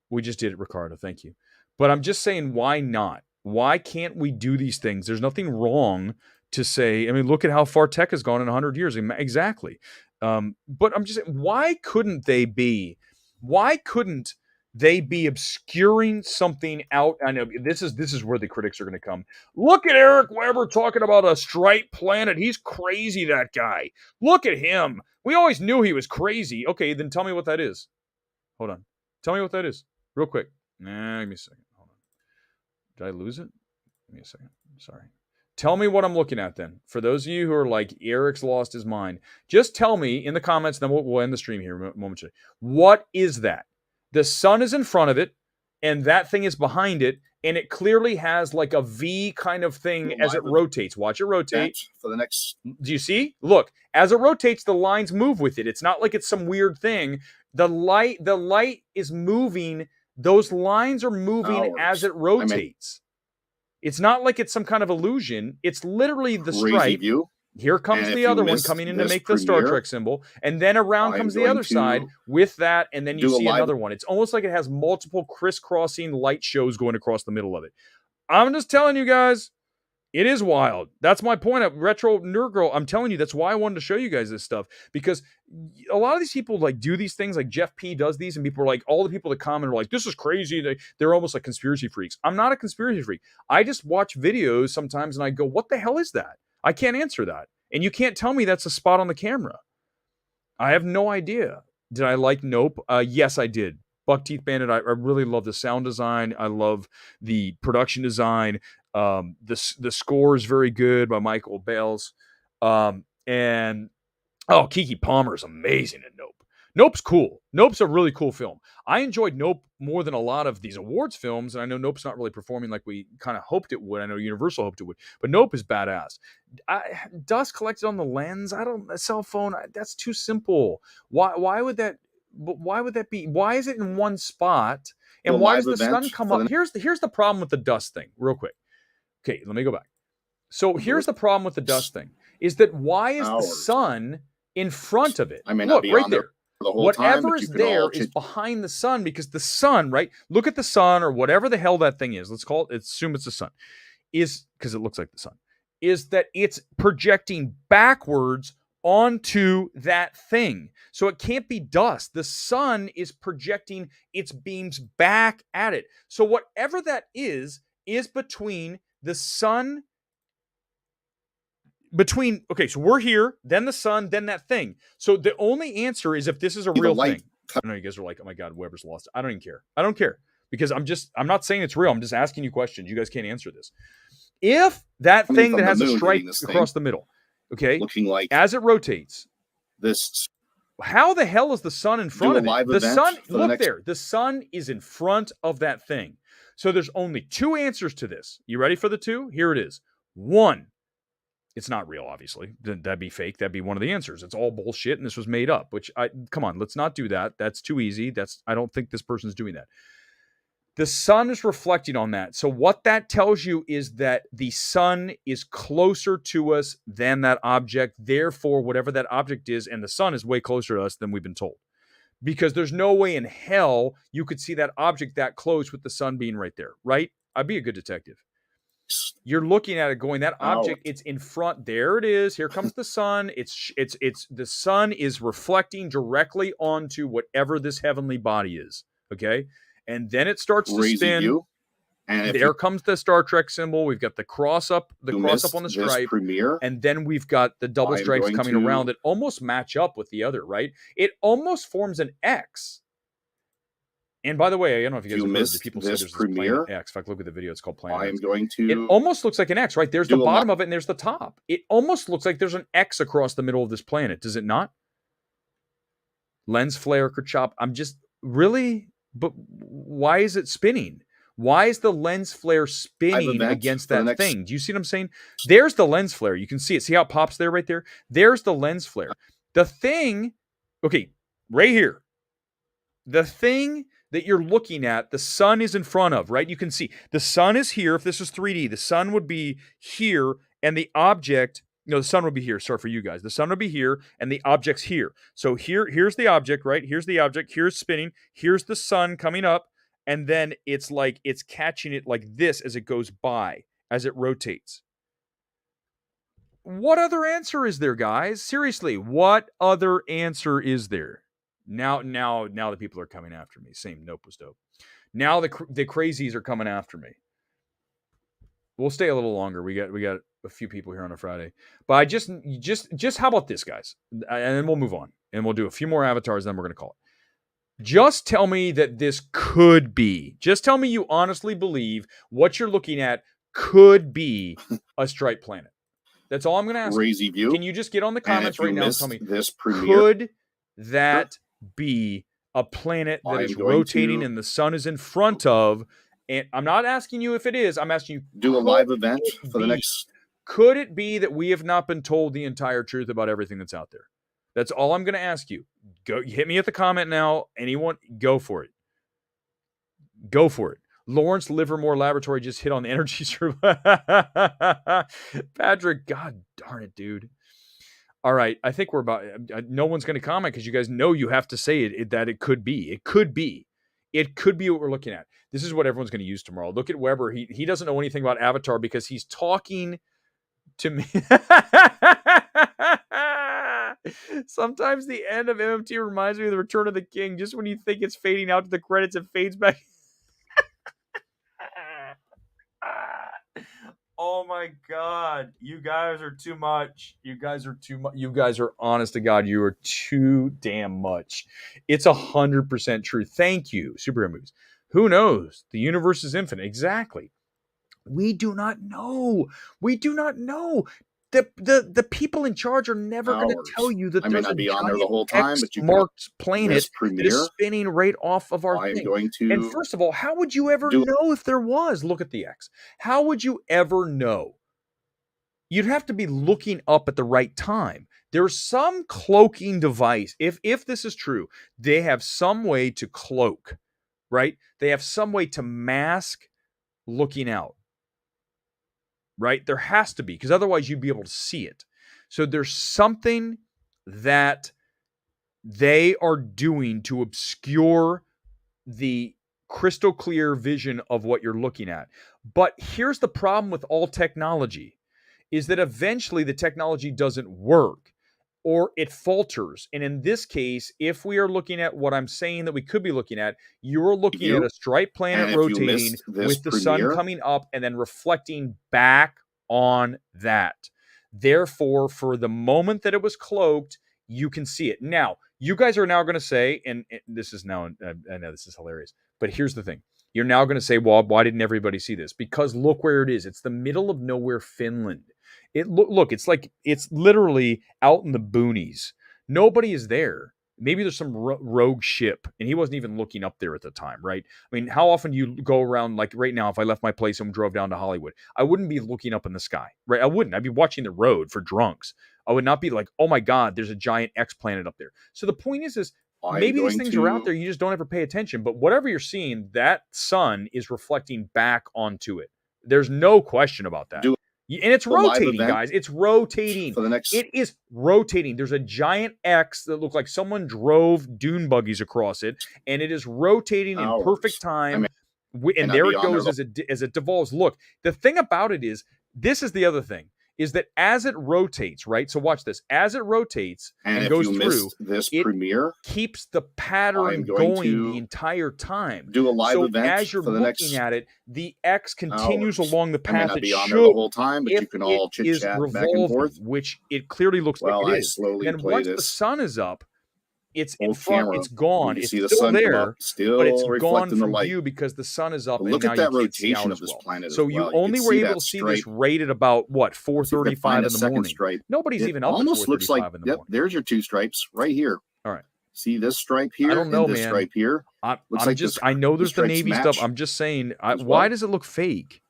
We just did it, Ricardo. Thank you. But I'm just saying, why not? Why can't we do these things? There's nothing wrong to say. I mean, look at how far tech has gone in 100 years. Exactly. But I'm just saying, why couldn't they be? Why couldn't they be obscuring something out? I know this is where the critics are going to come. Look at Eric Weber talking about a striped planet. He's crazy, that guy. Look at him. We always knew he was crazy. Okay, then tell me what that is. Hold on. Tell me what that is. Real quick. Give me a second. Hold on. Did I lose it? Give me a second. Sorry. Tell me what I'm looking at then. For those of you who are like, Eric's lost his mind, just tell me in the comments, then we'll end the stream here momentarily. What is that? The sun is in front of it, and that thing is behind it, and it clearly has like a V kind of thing as it rotates. Watch it rotate. For the next. Do you see? Look, as it rotates, the lines move with it. It's not like it's some weird thing. The light is moving. Those lines are moving as it rotates. It's not like it's some kind of illusion. It's literally the stripe. Here comes the other one coming in to make the Star Trek symbol. And then around comes the other side with that. And then you see another one. It's almost like it has multiple crisscrossing light shows going across the middle of it. I'm just telling you guys, it is wild. That's my point at Retro Nerd Girl. I'm telling you, that's why I wanted to show you guys this stuff. Because a lot of these people like do these things, like Jeff P does these, and people are like, all the people that comment are like, this is crazy. They're almost like conspiracy freaks. I'm not a conspiracy freak. I just watch videos sometimes and I go, what the hell is that? I can't answer that. And you can't tell me that's a spot on the camera. I have no idea. Did I like Nope? Yes, I did. Buck Teeth Bandit, I really love the sound design. I love the production design. The score is very good by Michael Bales. And Keke Palmer is amazing in Nope. Nope's cool. Nope's a really cool film. I enjoyed Nope more than a lot of these awards films, and I know Nope's not really performing like we kind of hoped it would. I know Universal hoped it would, but Nope is badass. Dust collected on the lens. A cell phone. That's too simple. Why would that? Why would that be? Why is it in one spot? And why does the sun come up? Here's the problem with the dust thing. Real quick. Okay, let me go back. So here's the problem with the dust thing: is that why is the sun in front of it? I may not be right there. Whatever is there is behind the sun, because the sun, right? Look at the sun or whatever the hell that thing is. Let's call it, assume it's the sun. Is, because it looks like the sun, is that it's projecting backwards onto that thing. So it can't be dust. The sun is projecting its beams back at it. So whatever that is between the sun. Okay, so we're here, then the sun, then that thing. So the only answer is if this is a real thing. I know you guys are like, oh my God, Weber's lost. I don't even care. I don't care because I'm not saying it's real. I'm just asking you questions. You guys can't answer this. If that thing that has a stripe across the middle, okay, looking like as it rotates, this. How the hell is the sun in front of it? The sun, look there. The sun is in front of that thing. So there's only two answers to this. You ready for the two? Here it is. One. It's not real, obviously. That'd be fake. That'd be one of the answers. It's all bullshit, and this was made up. Come on, let's not do that. That's too easy. I don't think this person's doing that. The sun is reflecting on that. So what that tells you is that the sun is closer to us than that object. Therefore, whatever that object is, and the sun is way closer to us than we've been told. Because there's no way in hell you could see that object that close with the sun being right there, right? I'd be a good detective. You're looking at it going, that object, it's in front. There it is. Here comes the sun. It's the sun is reflecting directly onto whatever this heavenly body is. Okay. And then it starts to spin. And there comes the Star Trek symbol. We've got the cross up on the stripe, and then we've got the double stripes coming around that almost match up with the other, right? It almost forms an X. And by the way, I don't know if you guys have heard the people say there's this planet X. If I look at the video, it's called Planet X. It almost looks like an X, right? There's the bottom of it and there's the top. It almost looks like there's an X across the middle of this planet. Does it not? Lens flare, Kerchop. I'm just really, but why is it spinning? Why is the lens flare spinning against that thing? Do you see what I'm saying? There's the lens flare. You can see it. See how it pops there right there? There's the lens flare. The thing, okay, right here. The thing that you're looking at, the sun is in front of, right? You can see the sun is here. If this is 3D, the sun would be here and the object, the sun would be here. Sorry for you guys. The sun would be here and the object's here. So here's the object, right? Here's the object. Here's spinning. Here's the sun coming up. And then it's like it's catching it like this as it goes by, as it rotates. What other answer is there, guys? Seriously, what other answer is there? Now the people are coming after me. Same Nope was dope. Now the crazies are coming after me. We'll stay a little longer. We got a few people here on a Friday. But I just how about this, guys? And then we'll move on. And we'll do a few more avatars, then we're going to call it. Just tell me that this could be. Just tell me you honestly believe what you're looking at could be a striped planet. That's all I'm going to ask. Crazy view. Can you just get on the comments right now and tell me, could that be a planet that is rotating and the sun is in front of? And I'm not asking you if it is. I'm asking you, do a live event for the next. Could it be that we have not been told the entire truth about everything that's out there? That's all I'm going to ask you. Go hit me at the comment now. Anyone, go for it. Go for it. Lawrence Livermore Laboratory just hit on the energy survival. Patrick, God darn it, dude. All right, I think we're about. No one's going to comment because you guys know you have to say it that it could be. It could be. It could be what we're looking at. This is what everyone's going to use tomorrow. Look at Weber. He doesn't know anything about Avatar because he's talking to me. Sometimes the end of MMT reminds me of the Return of the King. Just when you think it's fading out to the credits, it fades back. Oh my God. You guys are too much. You guys are too much. You guys are, honest to God, you are too damn much. It's 100% true. Thank you, Superhero Movies. Who knows? The universe is infinite. Exactly. We do not know. We do not know. The people in charge are never going to tell you that there's a giant X-marked planet that is spinning right off of our thing. And first of all, how would you ever know if there was? Look at the X. How would you ever know? You'd have to be looking up at the right time. There's some cloaking device. If this is true, they have some way to cloak, right? They have some way to mask looking out. Right? There has to be, because otherwise you'd be able to see it. So there's something that they are doing to obscure the crystal clear vision of what you're looking at. But here's the problem with all technology, is that eventually the technology doesn't work or it falters. And in this case, if we are looking at what I'm saying that we could be looking at, you're looking at a striped planet rotating with the sun coming up and then reflecting back on that. Therefore, for the moment that it was cloaked, you can see it. Now, you guys are now going to say, and this is now, I know this is hilarious, but here's the thing. You're now going to say, well, why didn't everybody see this? Because look where it is. It's the middle of nowhere, Finland. Look, it's like, it's literally out in the boonies. Nobody is there. Maybe there's some rogue ship, and he wasn't even looking up there at the time, right? I mean, how often do you go around, like right now, if I left my place and drove down to Hollywood, I wouldn't be looking up in the sky, right? I wouldn't. I'd be watching the road for drunks. I would not be like, oh my God, there's a giant X planet up there. So the point is maybe these things are out there, you just don't ever pay attention. But whatever you're seeing, that sun is reflecting back onto it. There's no question about that. And it's rotating, guys. It's rotating. It is rotating. There's a giant X that looked like someone drove dune buggies across it, and it is rotating in perfect time. And there it goes as it devolves. Look, the thing about it is, this is the other thing. is that as it rotates, right? So watch this. As it rotates and goes through, this it premiere, keeps the pattern going the entire time. Do a live event as you're for the looking next at it, the X continues along the I may path not it be on there should the whole time, but if you can all it is chit chat back and revolving, forth. which it clearly looks like Well, it I is. slowly Then play once the this. sun is up, it's in Old front, camera. it's gone. You It's see the still sun come there, up, still but it's gone reflecting the from light. view because the sun is up. But look and at now that you can't see rotation out of as this well. planet as So well. you You only can were see able that to see stripe. this rated about what, See if I 4:35 find in a the second morning. stripe. Nobody's It even up at almost looks like 4:35 in the morning. there's your two stripes right here. All right. See this stripe here I don't know, and this man. stripe here. I'm like just, I know there's the stripes Navy match stuff. I'm just saying, as why well. does it look fake?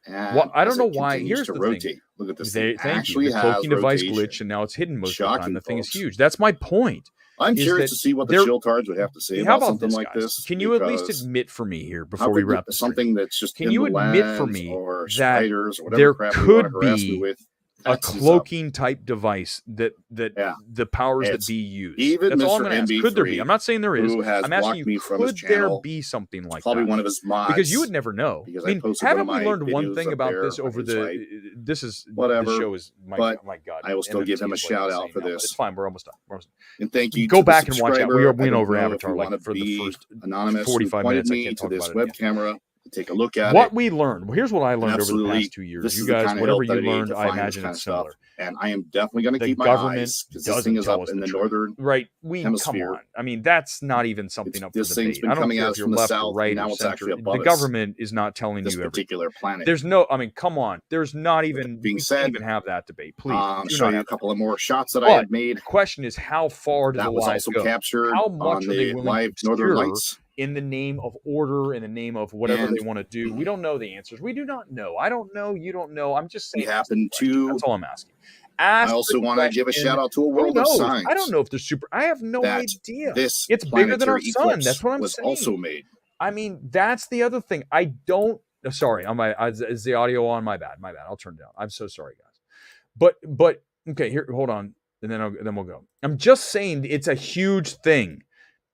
And Well, I don't as know it why. continues Here's to the rotate. thing. Look at this. Thank you. Actually The has cloaking device rotation. glitched, and now it's hidden most of the time. Shocking, The thing is folks. huge. That's my point. I'm is curious that to see what the there- chiltards would have to say How about about something this, like guys? this. Can you at least because admit for me here how before could we wrap this? something that's just Can in you the admit for lens me or that spiders or whatever there crap you want to could harass me be with, a that's cloaking type device that Yeah. the powers It's- that be use? even That's all I'm Mr. going to ask. Could there be? MB3, I'm not saying there is. who has I'm asking blocked me you, from his could there channel, be something like probably that? one of his mods. Because you would never know. Because I mean, posted one haven't of we my learned one videos thing up about there this on over his the? site. This is Whatever, The show is my but God. I will still give him a MMT is shout out insane for now, but this. It's fine. We're almost done. And thank you. Go to back the and watch that. We subscriber. went I don't over know if Avatar you like wanna for the be first anonymous 45 who pointed minutes. I me can't to talk this about it web again. camera to take a look at What it. we learned. Well, here's what I learned over the past 2 years. This You is the guys, kind of whatever help that you I need learned, to I find this imagine kind it's of stuff. similar. And I am definitely going to The keep my government eyes because this doesn't thing is tell up us in the the truth. northern Right? Come hemisphere. on. I mean, that's not even something up for This thing's debate. been I don't coming care at if us you're from the left south, or right now or it's center. actually The above us, government is not telling this you everything. particular planet. There's no. I mean, come on. There's not even. being We said, can't even have that debate. Please. Do show not you a have that. couple of more shots that I But had made. the question is, how far do the That was lies also go? captured How much on are they the willing live to Northern obscure Lights. in the name of order, in the name of whatever And they want to do? We don't know the answers. We do not know. I don't know. You don't know. I'm just we saying. Ask the happen question. to. That's all I'm asking. I Ask also the want to give a question. shout out to a Who world of knows? signs. I don't know if they're super. I have no that idea. This It's bigger than our planetary sun. eclipse That's what I'm was saying. also made. I mean, that's the other thing. I don't. Sorry, on my is the audio on? My bad. My bad. I'll turn it down. I'm so sorry, guys. But okay. Here, hold on, and then we'll go. I'm just saying it's a huge thing,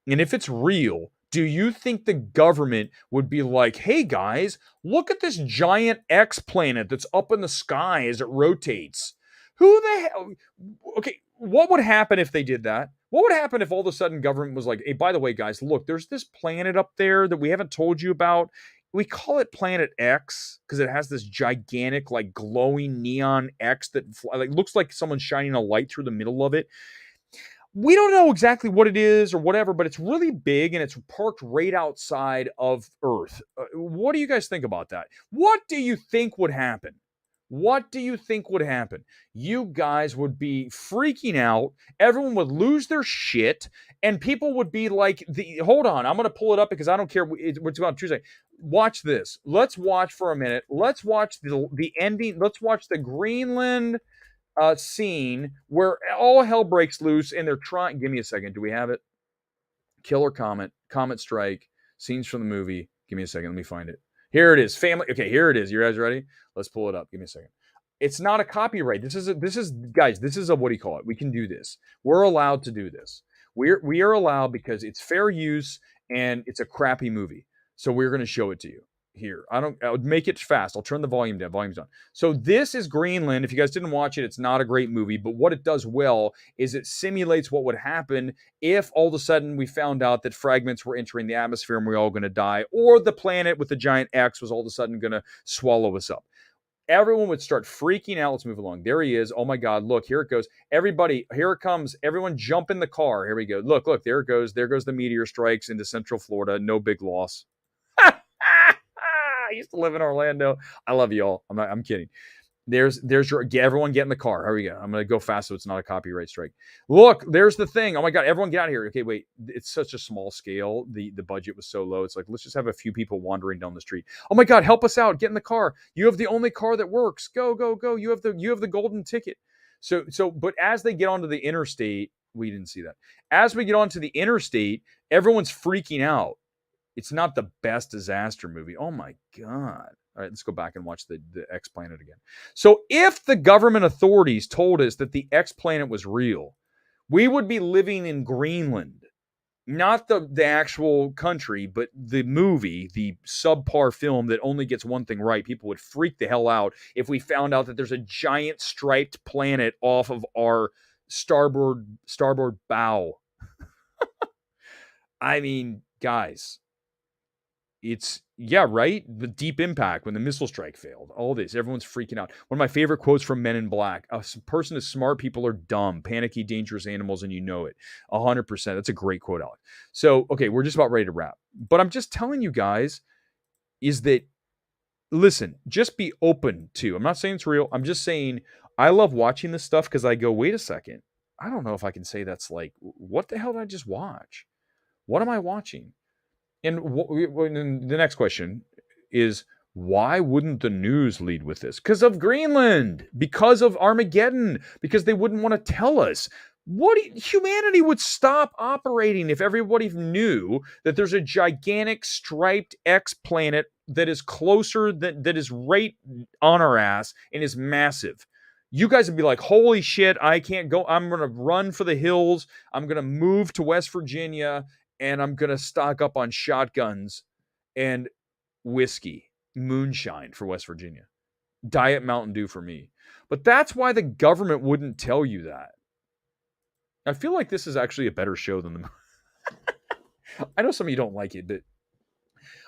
and if it's real, do you think the government would be like, "Hey guys, look at this giant X planet that's up in the sky as it rotates"? Who the hell? Okay, what would happen if they did that? What would happen if all of a sudden government was like, "Hey, by the way, guys, look, there's this planet up there that we haven't told you about. We call it Planet X because it has this gigantic, like glowing neon X that like looks like someone's shining a light through the middle of it. We don't know exactly what it is or whatever, but it's really big and it's parked right outside of Earth. What do you guys think about that? What do you think would happen? What do you think would happen? You guys would be freaking out. Everyone would lose their shit. And people would be like, hold on, I'm going to pull it up because I don't care. It's about Tuesday. Watch this. Let's watch for a minute. Let's watch the ending. Let's watch the Greenland scene where all hell breaks loose and they're trying. Give me a second. Do we have it? Killer Comet, Comet Strike, scenes from the movie. Give me a second. Let me find it. Here it is. Family. Okay, here it is. You guys ready? Let's pull it up. Give me a second. It's not a copyright. This is guys, this is a, what do you call it? We can do this. We're allowed to do this. We are allowed because it's fair use and it's a crappy movie. So we're going to show it to you. Here, I would make it fast. I'll turn the volume down. Volume's on. So this is Greenland. If you guys didn't watch it, it's not a great movie, but what it does well is it simulates what would happen if all of a sudden we found out that fragments were entering the atmosphere and we're all going to die, or the planet with the giant X was all of a sudden going to swallow us up. Everyone would start freaking out. Let's move along. There he is. Oh my God, look, here it goes. Everybody, here it comes. Everyone jump in the car. Here we go. Look, there it goes. There goes the meteor strikes into Central Florida. No big loss. I used to live in Orlando. I love y'all. I'm kidding. There's your, everyone get in the car. Here we go. I'm going to go fast so it's not a copyright strike. Look, there's the thing. Oh my God, everyone get out of here. Okay, wait. It's such a small scale. The budget was so low. It's like, let's just have a few people wandering down the street. Oh my God, help us out. Get in the car. You have the only car that works. Go, go, go. You have the golden ticket. So, but as they get onto the interstate, we didn't see that. As we get onto the interstate, everyone's freaking out. It's not the best disaster movie. Oh my God. All right, let's go back and watch the X planet again. So if the government authorities told us that the X planet was real, we would be living in Greenland. Not the actual country, but the movie, the subpar film that only gets one thing right. People would freak the hell out if we found out that there's a giant striped planet off of our starboard bow. I mean, guys, it's, yeah, right? The Deep Impact, when the missile strike failed, all this, everyone's freaking out. One of my favorite quotes from Men in Black: a person is smart, people are dumb, panicky, dangerous animals, and you know it. 100%. That's a great quote, Alex. So, okay, we're just about ready to wrap. But I'm just telling you guys is that, listen, just be open to, I'm not saying it's real. I'm just saying I love watching this stuff because I go, wait a second. I don't know if I can say that's like, what the hell did I just watch? What am I watching? And the next question is, why wouldn't the news lead with this? Because of Greenland, because of Armageddon, because they wouldn't want to tell us. Humanity would stop operating if everybody knew that there's a gigantic striped X planet that is closer, that is right on our ass and is massive. You guys would be like, holy shit, I can't go. I'm going to run for the hills. I'm going to move to West Virginia. And I'm going to stock up on shotguns and whiskey, moonshine for West Virginia. Diet Mountain Dew for me. But that's why the government wouldn't tell you that. I feel like this is actually a better show than the... I know some of you don't like it, but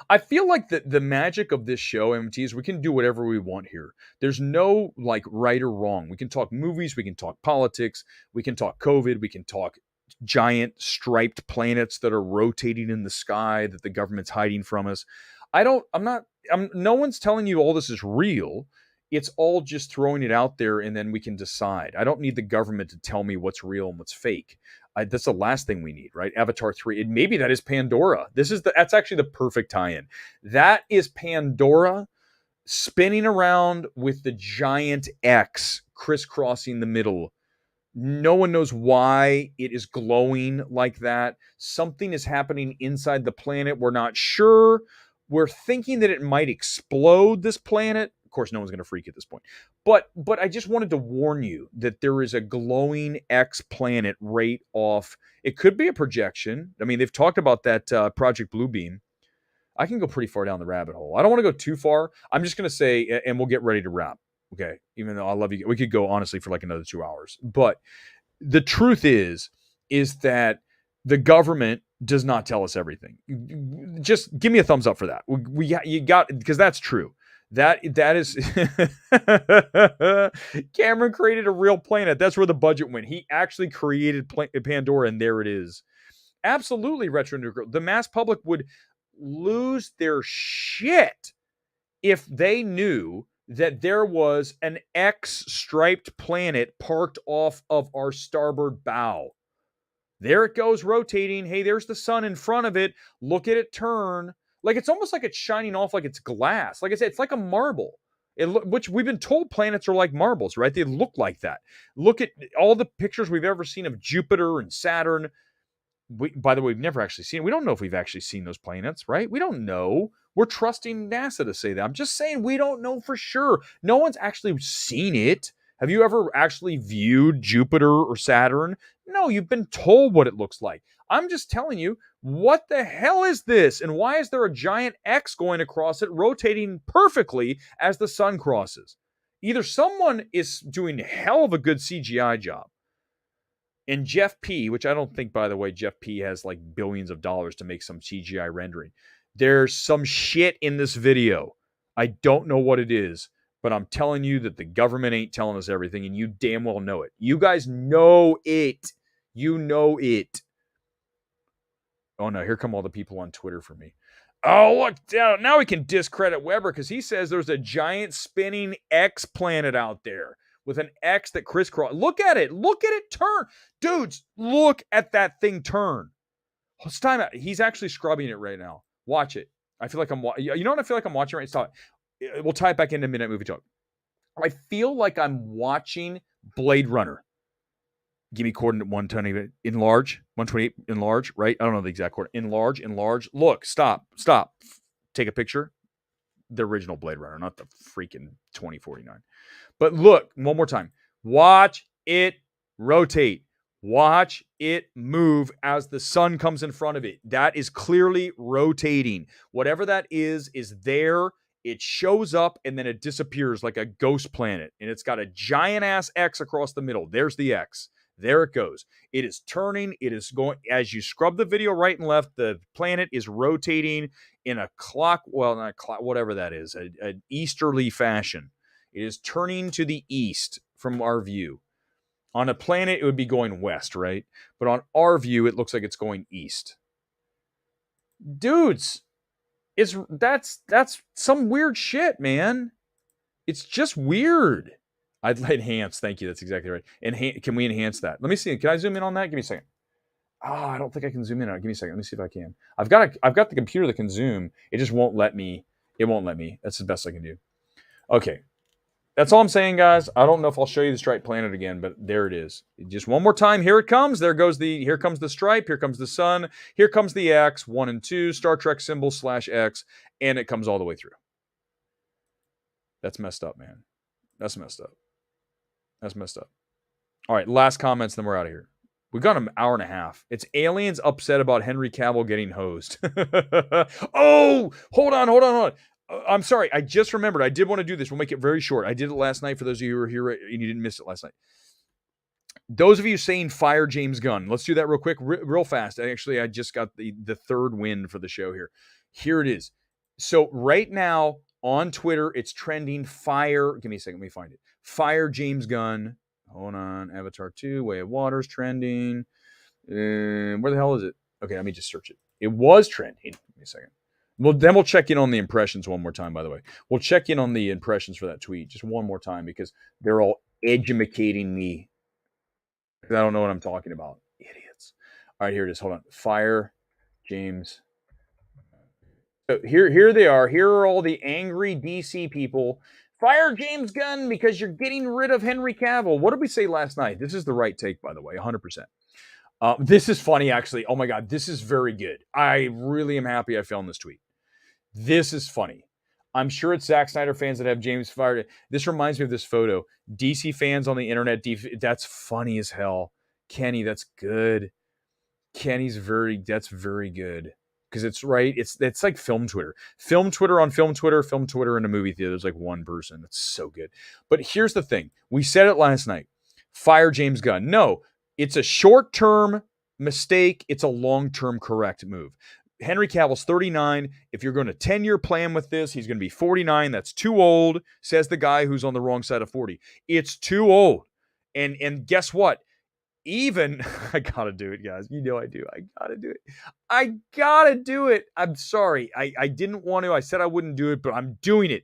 I feel like the magic of this show, MT, is we can do whatever we want here. There's no like right or wrong. We can talk movies. We can talk politics. We can talk COVID. We can talk giant striped planets that are rotating in the sky that the government's hiding from us. No one's telling you all this is real. It's all just throwing it out there and then we can decide. I don't need the government to tell me what's real and what's fake. That's the last thing we need, right? Avatar 3. Maybe that is Pandora. That's actually the perfect tie-in. That is Pandora spinning around with the giant X crisscrossing the middle. No one knows why it is glowing like that. Something is happening inside the planet. We're not sure. We're thinking that it might explode this planet. Of course, no one's going to freak at this point. But I just wanted to warn you that there is a glowing X planet right off. It could be a projection. I mean, they've talked about that Project Bluebeam. I can go pretty far down the rabbit hole. I don't want to go too far. I'm just going to say, and we'll get ready to wrap. Okay, even though I love you, we could go honestly for like another 2 hours. But the truth is that the government does not tell us everything. Just give me a thumbs up for that. You got, because that's true. That is Cameron created a real planet. That's where the budget went. He actually created Pandora, and there it is. Absolutely, Retro Nuclear. The mass public would lose their shit if they knew that there was an X-striped planet parked off of our starboard bow. There it goes, rotating. Hey, there's the sun in front of it. Look at it turn. Like, it's almost like it's shining off like it's glass. Like I said, it's like a marble. Which we've been told planets are like marbles, right? They look like that. Look at all the pictures we've ever seen of Jupiter and Saturn. By the way, we've never actually seen it. We don't know if we've actually seen those planets, right? We don't know. We're trusting NASA to say that. I'm just saying we don't know for sure. No one's actually seen it. Have you ever actually viewed Jupiter or Saturn? No, you've been told what it looks like. I'm just telling you, what the hell is this? And why is there a giant X going across it, rotating perfectly as the sun crosses? Either someone is doing a hell of a good CGI job, and Jeff P., which I don't think, by the way, Jeff P. has like billions of dollars to make some CGI rendering. There's some shit in this video. I don't know what it is, but I'm telling you that the government ain't telling us everything, and you damn well know it. You guys know it. You know it. Oh no, here come all the people on Twitter for me. Oh, look, now we can discredit Weber because he says there's a giant spinning X planet out there with an X that crisscross. Look at it. Look at it turn. Dudes, look at that thing turn. It's time out. He's actually scrubbing it right now. Watch it. I feel like you know what I feel like I'm watching right now? Stop. We'll tie it back into Midnight Movie Talk. I feel like I'm watching Blade Runner. Give me coordinate 120, enlarge, 128, enlarge, right? I don't know the exact coordinate. Enlarge. Look, stop. Take a picture. The original Blade Runner, not the freaking 2049. But look, one more time. Watch it rotate. Watch it move as the sun comes in front of it. That is clearly rotating. Whatever that is there. It shows up and then it disappears like a ghost planet. And it's got a giant ass X across the middle. There's the X. There it goes. It is turning. It is going, as you scrub the video right and left, the planet is rotating in a not clock, whatever that is, an easterly fashion. It is turning to the east from our view. On a planet, it would be going west, right? But on our view, it looks like it's going east. Dudes, that's some weird shit, man. It's just weird. I'd enhance. Thank you. That's exactly right. Can we enhance that? Let me see. Can I zoom in on that? Give me a second. I don't think I can zoom in on it. Give me a second. Let me see if I can. I've got the computer that can zoom. It just won't let me. It won't let me. That's the best I can do. Okay. That's all I'm saying, guys. I don't know if I'll show you the striped planet again, but there it is. Just one more time. Here it comes. Here comes the stripe. Here comes the sun. Here comes the X, 1 and 2, Star Trek symbol /X, and it comes all the way through. That's messed up, man. That's messed up. All right, last comments, then we're out of here. We've got an hour and a half. It's aliens upset about Henry Cavill getting hosed. Oh, hold on. I'm sorry. I just remembered. I did want to do this. We'll make it very short. I did it last night for those of you who were here and you didn't miss it last night. Those of you saying fire James Gunn, let's do that real quick, real fast. I just got the third win for the show here. Here it is. So right now on Twitter, it's trending fire. Give me a second. Let me find it. Fire James Gunn. Hold on. Avatar 2, Way of Water's trending. Where the hell is it? Okay, let me just search it. It was trending. Give me a second. Well, then we'll check in on the impressions one more time, by the way. We'll check in on the impressions for that tweet just one more time because they're all edumacating me. I don't know what I'm talking about. Idiots. All right, here it is. Hold on. Fire James. So here they are. Here are all the angry DC people. Fire James Gunn because you're getting rid of Henry Cavill. What did we say last night? This is the right take, by the way, 100%. This is funny, actually. Oh, my God. This is very good. I really am happy I found this tweet. This is funny. I'm sure it's Zack Snyder fans that have James fired. This reminds me of this photo. DC fans on the internet. That's funny as hell. Kenny, that's good. That's very good. Because it's right. It's like film Twitter. Film Twitter on film Twitter. Film Twitter in a movie theater. There's like one person. That's so good. But here's the thing. We said it last night. Fire James Gunn. No, it's a short-term mistake. It's a long-term correct move. Henry Cavill's 39. If you're going to 10-year plan with this, he's going to be 49. That's too old, says the guy who's on the wrong side of 40. It's too old. And guess what? Even, I got to do it, guys. You know I do. I got to do it. I'm sorry. I didn't want to. I said I wouldn't do it, but I'm doing it.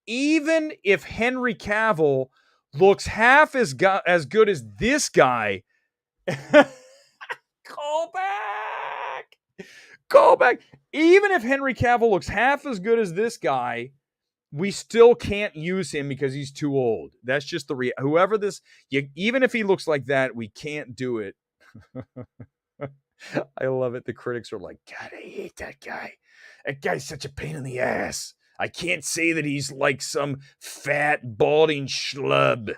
Even if Henry Cavill looks half as good as this guy, call back. Even if Henry Cavill looks half as good as this guy, we still can't use him because he's too old. That's just the even if he looks like that, we can't do it. I love it. The critics are like, God, I hate that guy. That guy's such a pain in the ass. I can't say that he's like some fat, balding schlub.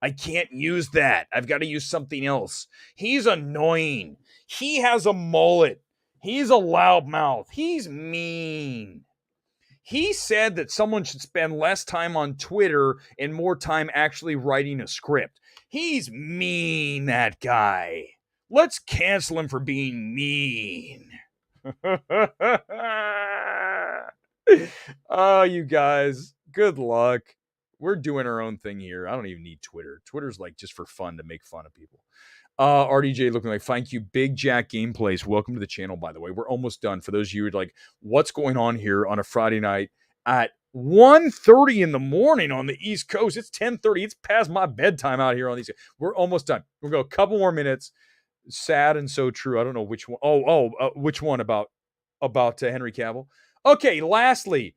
I can't use that. I've got to use something else. He's annoying. He has a mullet. He's a loudmouth. He's mean. He said that someone should spend less time on Twitter and more time actually writing a script. He's mean, that guy. Let's cancel him for being mean. Oh, you guys, good luck. We're doing our own thing here. I don't even need Twitter. Twitter's like just for fun to make fun of people. RDJ looking like, thank you, Big Jack Gameplays. Welcome to the channel, by the way. We're almost done. For those of you who are like, what's going on here on a Friday night at 1:30 in the morning on the East Coast? It's 10:30. It's past my bedtime out here on these. We're almost done. We'll go a couple more minutes. Sad and so true. I don't know which one. Which one about Henry Cavill? Okay, lastly,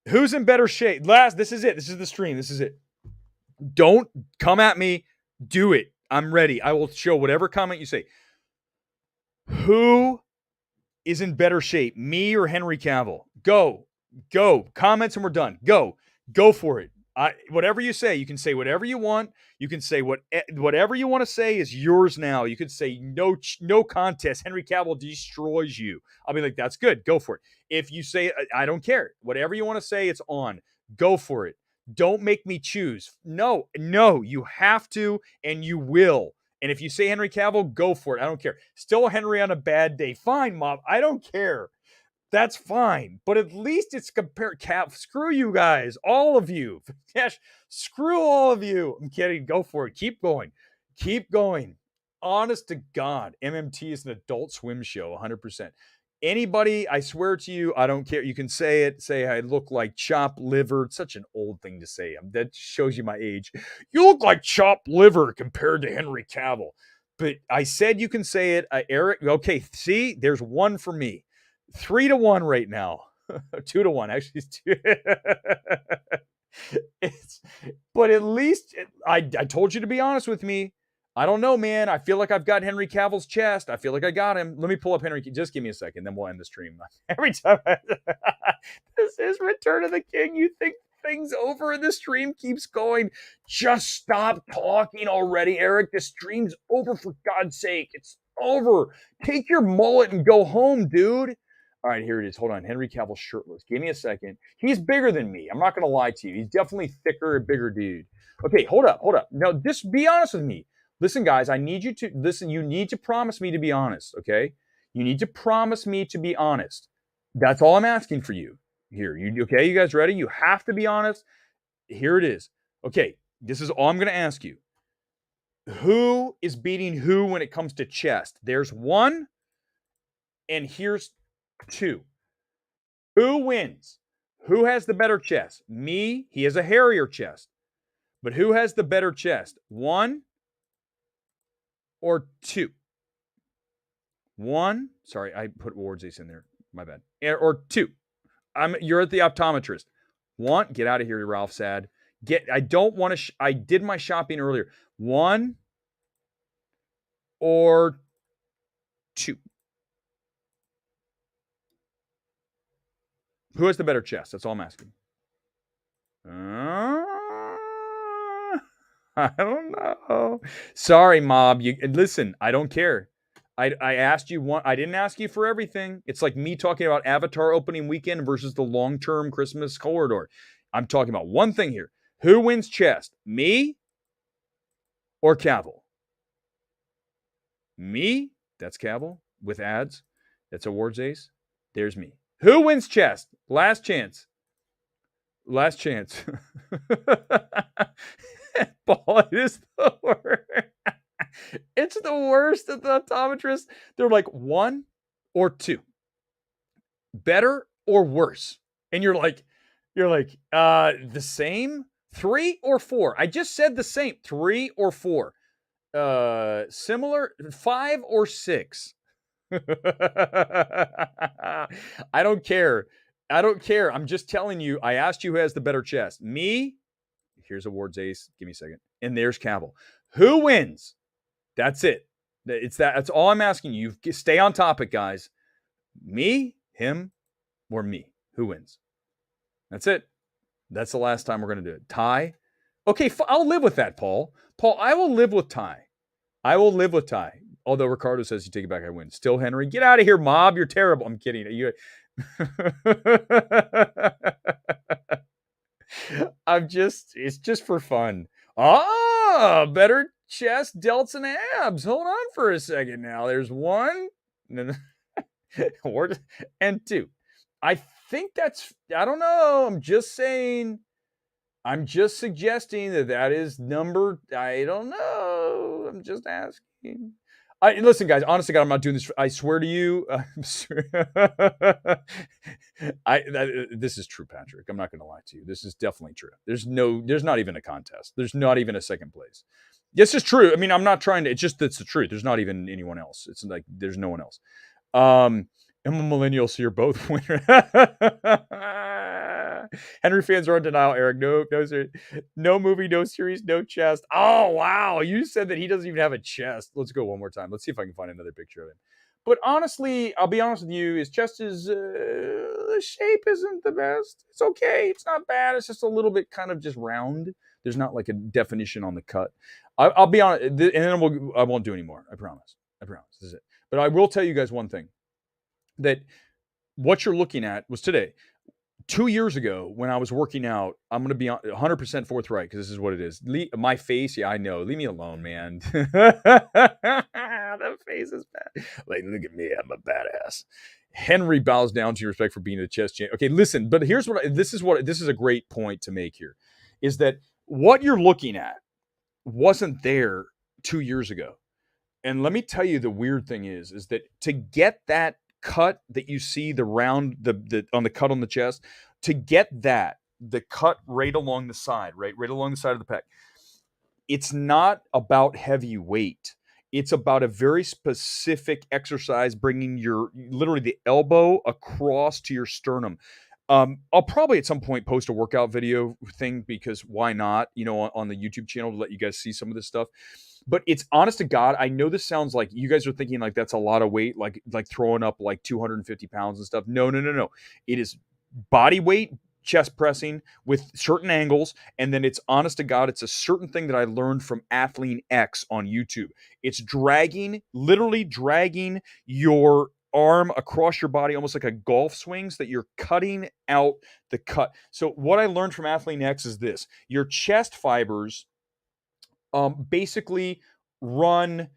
who's in better shape? This is it. This is the stream. This is it. Don't come at me. Do it. I'm ready. I will show whatever comment you say. Who is in better shape, me or Henry Cavill? Go. Comments and we're done. Go for it. Whatever you say, you can say whatever you want. You can say whatever you want to say is yours now. You could say no contest. Henry Cavill destroys you. I'll be like, that's good. Go for it. If you say I don't care, whatever you want to say, it's on. Go for it. Don't make me choose. No, you have to and you will. And if you say Henry Cavill, go for it. I don't care. Still Henry on a bad day. Fine, Mom. I don't care. That's fine, but at least it's compared. Screw you guys, all of you. Yes, screw all of you. I'm kidding. Go for it. Keep going. Keep going. Honest to God, MMT is an Adult Swim show, 100%. Anybody, I swear to you, I don't care. You can say it. Say I look like chopped liver. It's such an old thing to say. That shows you my age. You look like chopped liver compared to Henry Cavill. But I said you can say it. Eric, okay, see, there's one for me. 3-1 right now. 2-1, actually. But at least I told you to be honest with me. I don't know, man. I feel like I've got Henry Cavill's chest. I feel like I got him. Let me pull up Henry. Just give me a second, then we'll end the stream. Every time this is Return of the King. You think things over and the stream keeps going. Just stop talking already, Eric. The stream's over, for God's sake. It's over. Take your mullet and go home, dude. All right, here it is. Hold on. Henry Cavill shirtless. Give me a second. He's bigger than me. I'm not going to lie to you. He's definitely thicker and bigger dude. Okay, hold up. Now, just be honest with me. Listen, guys, I need you to listen. You need to promise me to be honest, okay? You need to promise me to be honest. That's all I'm asking for you here. Okay? You guys ready? You have to be honest. Here it is. Okay, this is all I'm going to ask you. Who is beating who when it comes to chest? There's one, and here's 2. Who wins? Who has the better chest? Me. He has a hairier chest. But who has the better chest? 1 or 2? 1. Sorry, I put Ward's Ace in there. My bad. Or 2. You're at the optometrist. 1. Get out of here, Ralph. Sad. I don't want to. I did my shopping earlier. 1 or 2. Who has the better chest? That's all I'm asking. I don't know. Sorry, Mob. Listen, I don't care. I asked you one. I didn't ask you for everything. It's like me talking about Avatar opening weekend versus the long-term Christmas corridor. I'm talking about one thing here. Who wins chest? Me or Cavill? Me? That's Cavill with ads. That's Awards Ace. There's me. Who wins chest? Last chance. Last chance. Paul, it is the worst. It's the worst at the optometrist. They're like 1 or 2. Better or worse? And you're like, the same? 3 or 4? I just said the same. 3 or 4? Similar? 5 or 6? I don't care. I'm just telling you. I asked you who has the better chest. Me? Here's Awards Ace. Give me a second. And there's Cavill. Who wins? That's it. That's all I'm asking you. Stay on topic, guys. Me, him, or me? Who wins? That's it. That's the last time we're going to do it. Tie? Okay, I'll live with that, Paul. I will live with tie. Although Ricardo says you take it back, I win. Still Henry. Get out of here, Mob. You're terrible. I'm kidding. It's just for fun. Better chest, delts, and abs. Hold on for a second now. There's 1 and 2. I think I don't know. I'm just saying. I'm just suggesting that is number. I don't know. I'm just asking. Listen, guys. Honestly, God, I'm not doing this. I swear to you. This is true, Patrick. I'm not going to lie to you. This is definitely true. There's not even a contest. There's not even a second place. This is true. I mean, I'm not trying to. It's just that's the truth. There's not even anyone else. It's like there's no one else. I'm a millennial, so you're both winners. Henry fans are on denial, Eric. No movie, no series, no chest. Oh, wow. You said that he doesn't even have a chest. Let's go one more time. Let's see if I can find another picture of him. But honestly, I'll be honest with you, his chest is the shape isn't the best. It's okay. It's not bad. It's just a little bit kind of just round. There's not like a definition on the cut. I'll be honest, and then I won't do anymore. I promise. This is it. But I will tell you guys one thing, that what you're looking at was today. 2 years ago, when I was working out, I'm going to be 100% forthright, because this is what it is. My face, yeah, I know. Leave me alone, man. That face is bad. Like, look at me. I'm a badass. Henry bows down to your respect for being a chess champ. Okay, listen, but here's this is a great point to make here, is that what you're looking at wasn't there 2 years ago. And let me tell you, the weird thing is that to get that cut that you see, the round, the on the cut on the chest, to get that, the cut right along the side, right along the side of the pec, it's not about heavy weight. It's about a very specific exercise, bringing literally the elbow across to your sternum. I'll probably at some point post a workout video thing, because why not, on the YouTube channel, to let you guys see some of this stuff. But it's honest to God, I know this sounds like you guys are thinking like that's a lot of weight, like throwing up like 250 pounds and stuff. No. It is body weight chest pressing with certain angles. And then it's honest to God, it's a certain thing that I learned from Athlete X on YouTube. It's literally dragging your arm across your body, almost like a golf swing, so that you're cutting out the cut. So what I learned from Athlete X is this: your chest fibers basically run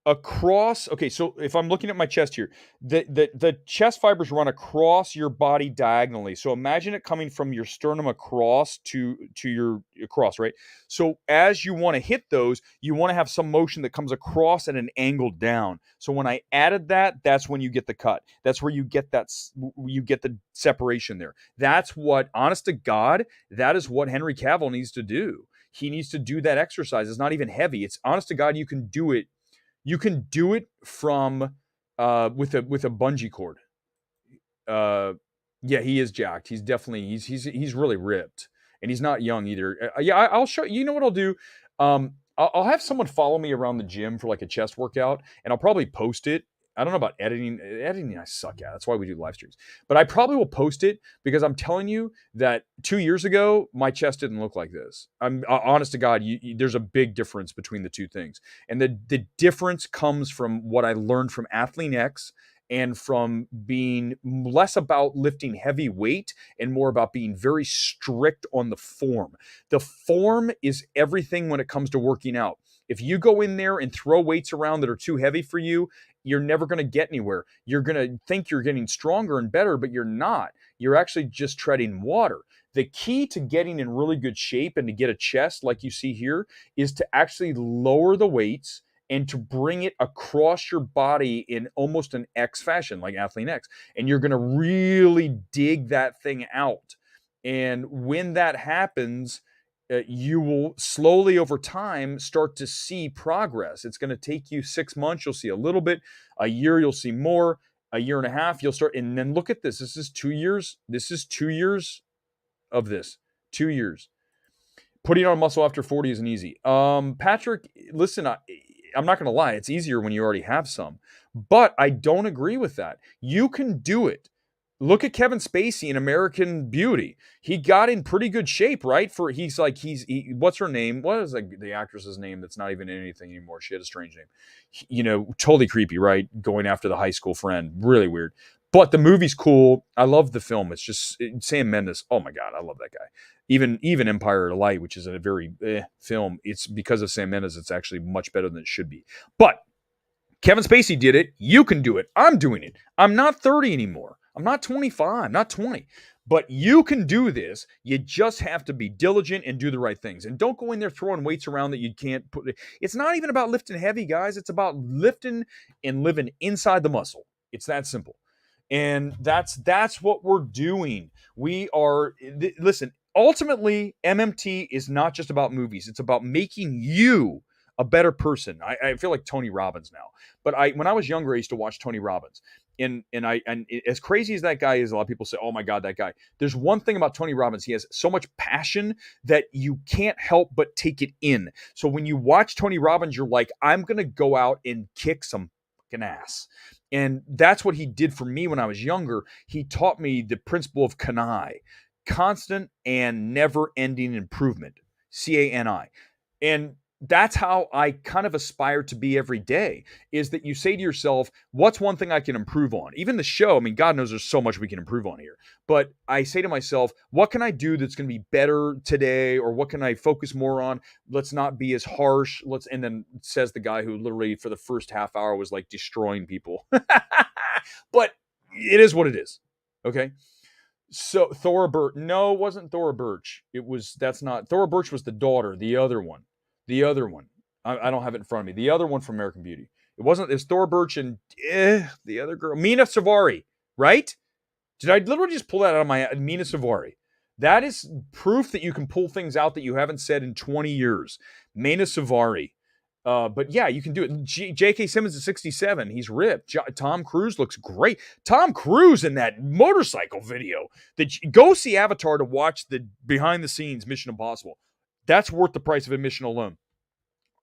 across. Okay, so if I'm looking at my chest here, the chest fibers run across your body diagonally. So imagine it coming from your sternum across to your across, right? So as you want to hit those, you want to have some motion that comes across at an angle down. So when I added that, that's when you get the cut. That's where you get the separation there. That's what, honest to God, that is what Henry Cavill needs to do. He needs to do that exercise. It's not even heavy. It's honest to God, you can do it. You can do it from with a bungee cord. Yeah, he is jacked. He's definitely he's really ripped, and he's not young either. I'll show you. You know what I'll do? I'll have someone follow me around the gym for like a chest workout, and I'll probably post it. I don't know about editing. Editing I suck at. That's why we do live streams. But I probably will post it, because I'm telling you that 2 years ago, my chest didn't look like this. I'm honest to God, there's a big difference between the two things. And the difference comes from what I learned from Athlete X, and from being less about lifting heavy weight and more about being very strict on the form. The form is everything when it comes to working out. If you go in there and throw weights around that are too heavy for you, you're never going to get anywhere. You're going to think you're getting stronger and better, but you're not. You're actually just treading water. The key to getting in really good shape and to get a chest like you see here is to actually lower the weights and to bring it across your body in almost an X fashion, like Athlete X. And you're going to really dig that thing out. And when that happens, you will slowly over time start to see progress. It's going to take you 6 months. You'll see a little bit. A year, you'll see more. A year and a half, you'll start. And then look at this. This is 2 years. This is 2 years of this. 2 years. Putting on muscle after 40 isn't easy. Patrick, listen, I'm not going to lie. It's easier when you already have some. But I don't agree with that. You can do it. Look at Kevin Spacey in American Beauty. He got in pretty good shape, right? What's her name? What is the actress's name that's not even in anything anymore? She had a strange name. Totally creepy, right? Going after the high school friend. Really weird. But the movie's cool. I love the film. It's just Sam Mendes. Oh my God, I love that guy. Even Empire of Light, which is a very film, it's because of Sam Mendes, it's actually much better than it should be. But Kevin Spacey did it. You can do it. I'm doing it. I'm not 30 anymore. I'm not 25, not 20. But you can do this. You just have to be diligent and do the right things. And don't go in there throwing weights around that you can't put. It's not even about lifting heavy, guys. It's about lifting and living inside the muscle. It's that simple. And that's what we're doing. Listen, ultimately, MMT is not just about movies. It's about making you a better person. I feel like Tony Robbins now. But when I was younger, I used to watch Tony Robbins. And as crazy as that guy is, a lot of people say, oh my God, that guy. There's one thing about Tony Robbins. He has so much passion that you can't help but take it in. So when you watch Tony Robbins, you're like, I'm going to go out and kick some fucking ass. And that's what he did for me when I was younger. He taught me the principle of CANI, constant and never-ending improvement, CANI. And that's how I kind of aspire to be every day, is that you say to yourself, what's one thing I can improve on? Even the show, I mean, God knows there's so much we can improve on here. But I say to myself, what can I do that's going to be better today? Or what can I focus more on? Let's not be as harsh. And then says the guy who literally for the first half hour was like destroying people. But it is what it is. Okay. So Thora Birch, no, it wasn't Thora Birch. Thora Birch was the daughter, the other one. I don't have it in front of me. The other one from American Beauty. It's Thora Birch and the other girl, Mina Savari, right? Did I literally just pull that out of my Mina Savari? That is proof that you can pull things out that you haven't said in 20 years. Mina Savari. But yeah, you can do it. J.K. Simmons is 67. He's ripped. Tom Cruise looks great. Tom Cruise in that motorcycle video. Go see Avatar to watch the behind the scenes Mission Impossible. That's worth the price of admission alone.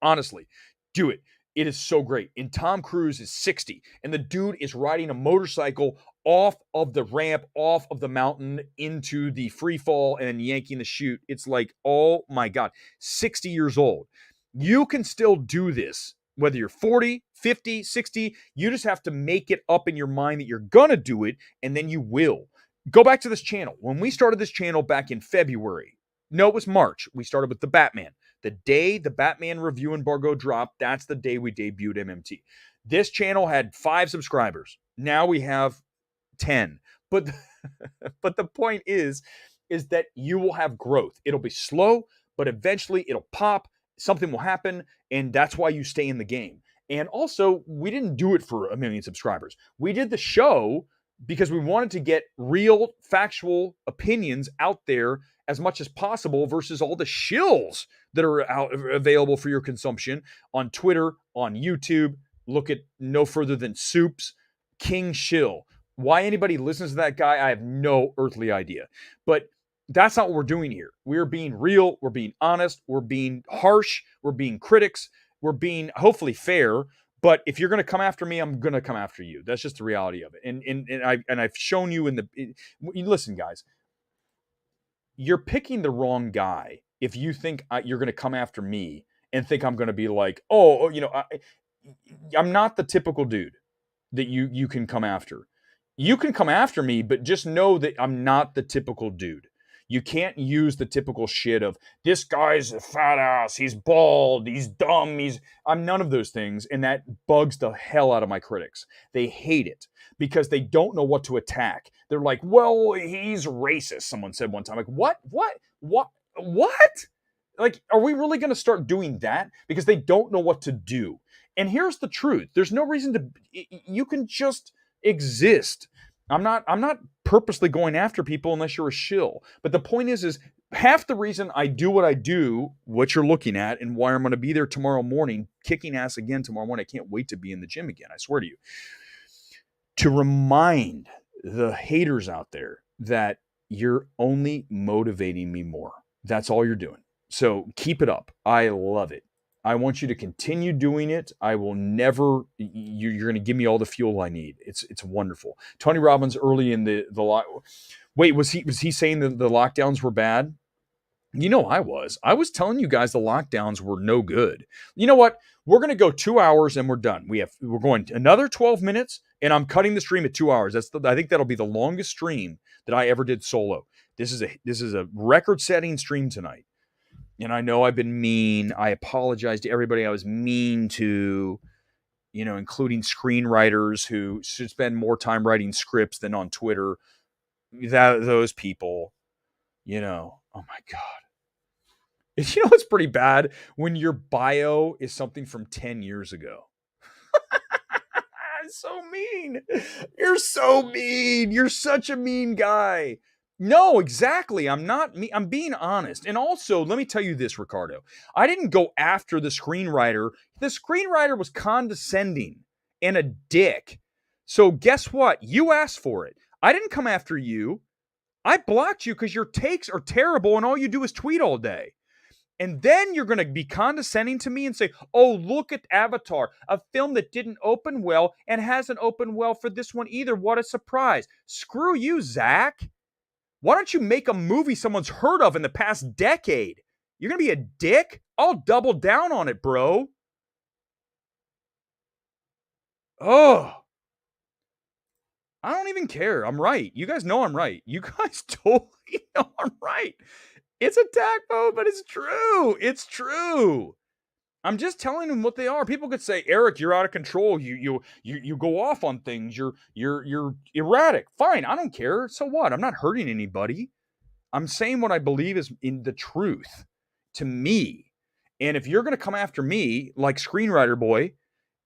Honestly, do it. It is so great. And Tom Cruise is 60. And the dude is riding a motorcycle off of the ramp, off of the mountain into the free fall and yanking the chute. It's like, oh my God, 60 years old. You can still do this, whether you're 40, 50, 60. You just have to make it up in your mind that you're going to do it, and then you will. Go back to this channel. When we started this channel back in February, no, it was March. We started with the Batman. The day the Batman review embargo dropped, that's the day we debuted MMT. This channel had 5 subscribers. Now we have 10. But the point is that you will have growth. It'll be slow, but eventually it'll pop. Something will happen, and that's why you stay in the game. And also, we didn't do it for 1 million subscribers. We did the show because we wanted to get real, factual opinions out there as much as possible versus all the shills that are out available for your consumption on Twitter, on YouTube. Look at no further than Soups, King Shill. Why anybody listens to that guy, I have no earthly idea. But that's not what we're doing here. We're being real. We're being honest. We're being harsh. We're being critics. We're being hopefully fair. But if you're going to come after me, I'm going to come after you. That's just the reality of it. And I've shown you listen, guys, you're picking the wrong guy if you think you're going to come after me and think I'm going to be like, I'm not the typical dude that you can come after. You can come after me, but just know that I'm not the typical dude. You can't use the typical shit of this guy's a fat ass, he's bald, he's dumb, I'm none of those things, and that bugs the hell out of my critics. They hate it because they don't know what to attack. They're like, well, he's racist, someone said one time. Like, what? Like, are we really going to start doing that? Because they don't know what to do. And here's the truth. There's no reason you can just exist. I'm not purposely going after people unless you're a shill. But the point is half the reason I do what I do, what you're looking at, and why I'm going to be there tomorrow morning, kicking ass again tomorrow morning. I can't wait to be in the gym again. I swear to you. To remind the haters out there that you're only motivating me more. That's all you're doing. So keep it up. I love it. I want you to continue doing it. I will never, you're going to give me all the fuel I need. It's wonderful. Tony Robbins early in the wait, was he saying that the lockdowns were bad? You know, I was telling you guys the lockdowns were no good. You know what? We're going to go 2 hours and we're done. We're going another 12 minutes and I'm cutting the stream at 2 hours. I think that'll be the longest stream that I ever did solo. This is a record-setting stream tonight. And I know I've been mean. I apologize to everybody I was mean to, including screenwriters who should spend more time writing scripts than on Twitter. Those people, oh my God. It's pretty bad when your bio is something from 10 years ago. So mean. You're so mean. You're such a mean guy. No, exactly. I'm not me. I'm being honest. And also, let me tell you this, Ricardo. I didn't go after the screenwriter. The screenwriter was condescending and a dick. So guess what? You asked for it. I didn't come after you. I blocked you because your takes are terrible and all you do is tweet all day. And then you're going to be condescending to me and say, oh, look at Avatar, a film that didn't open well and hasn't opened well for this one either. What a surprise. Screw you, Zach. Why don't you make a movie someone's heard of in the past decade? You're going to be a dick? I'll double down on it, bro. Oh, I don't even care. I'm right. You guys know I'm right. You guys totally know I'm right. It's attack mode, but it's true. It's true. I'm just telling them what they are. People could say, Eric, you're out of control. You go off on things. You're erratic. Fine, I don't care. So what? I'm not hurting anybody. I'm saying what I believe is in the truth to me. And if you're going to come after me, like Screenwriter Boy,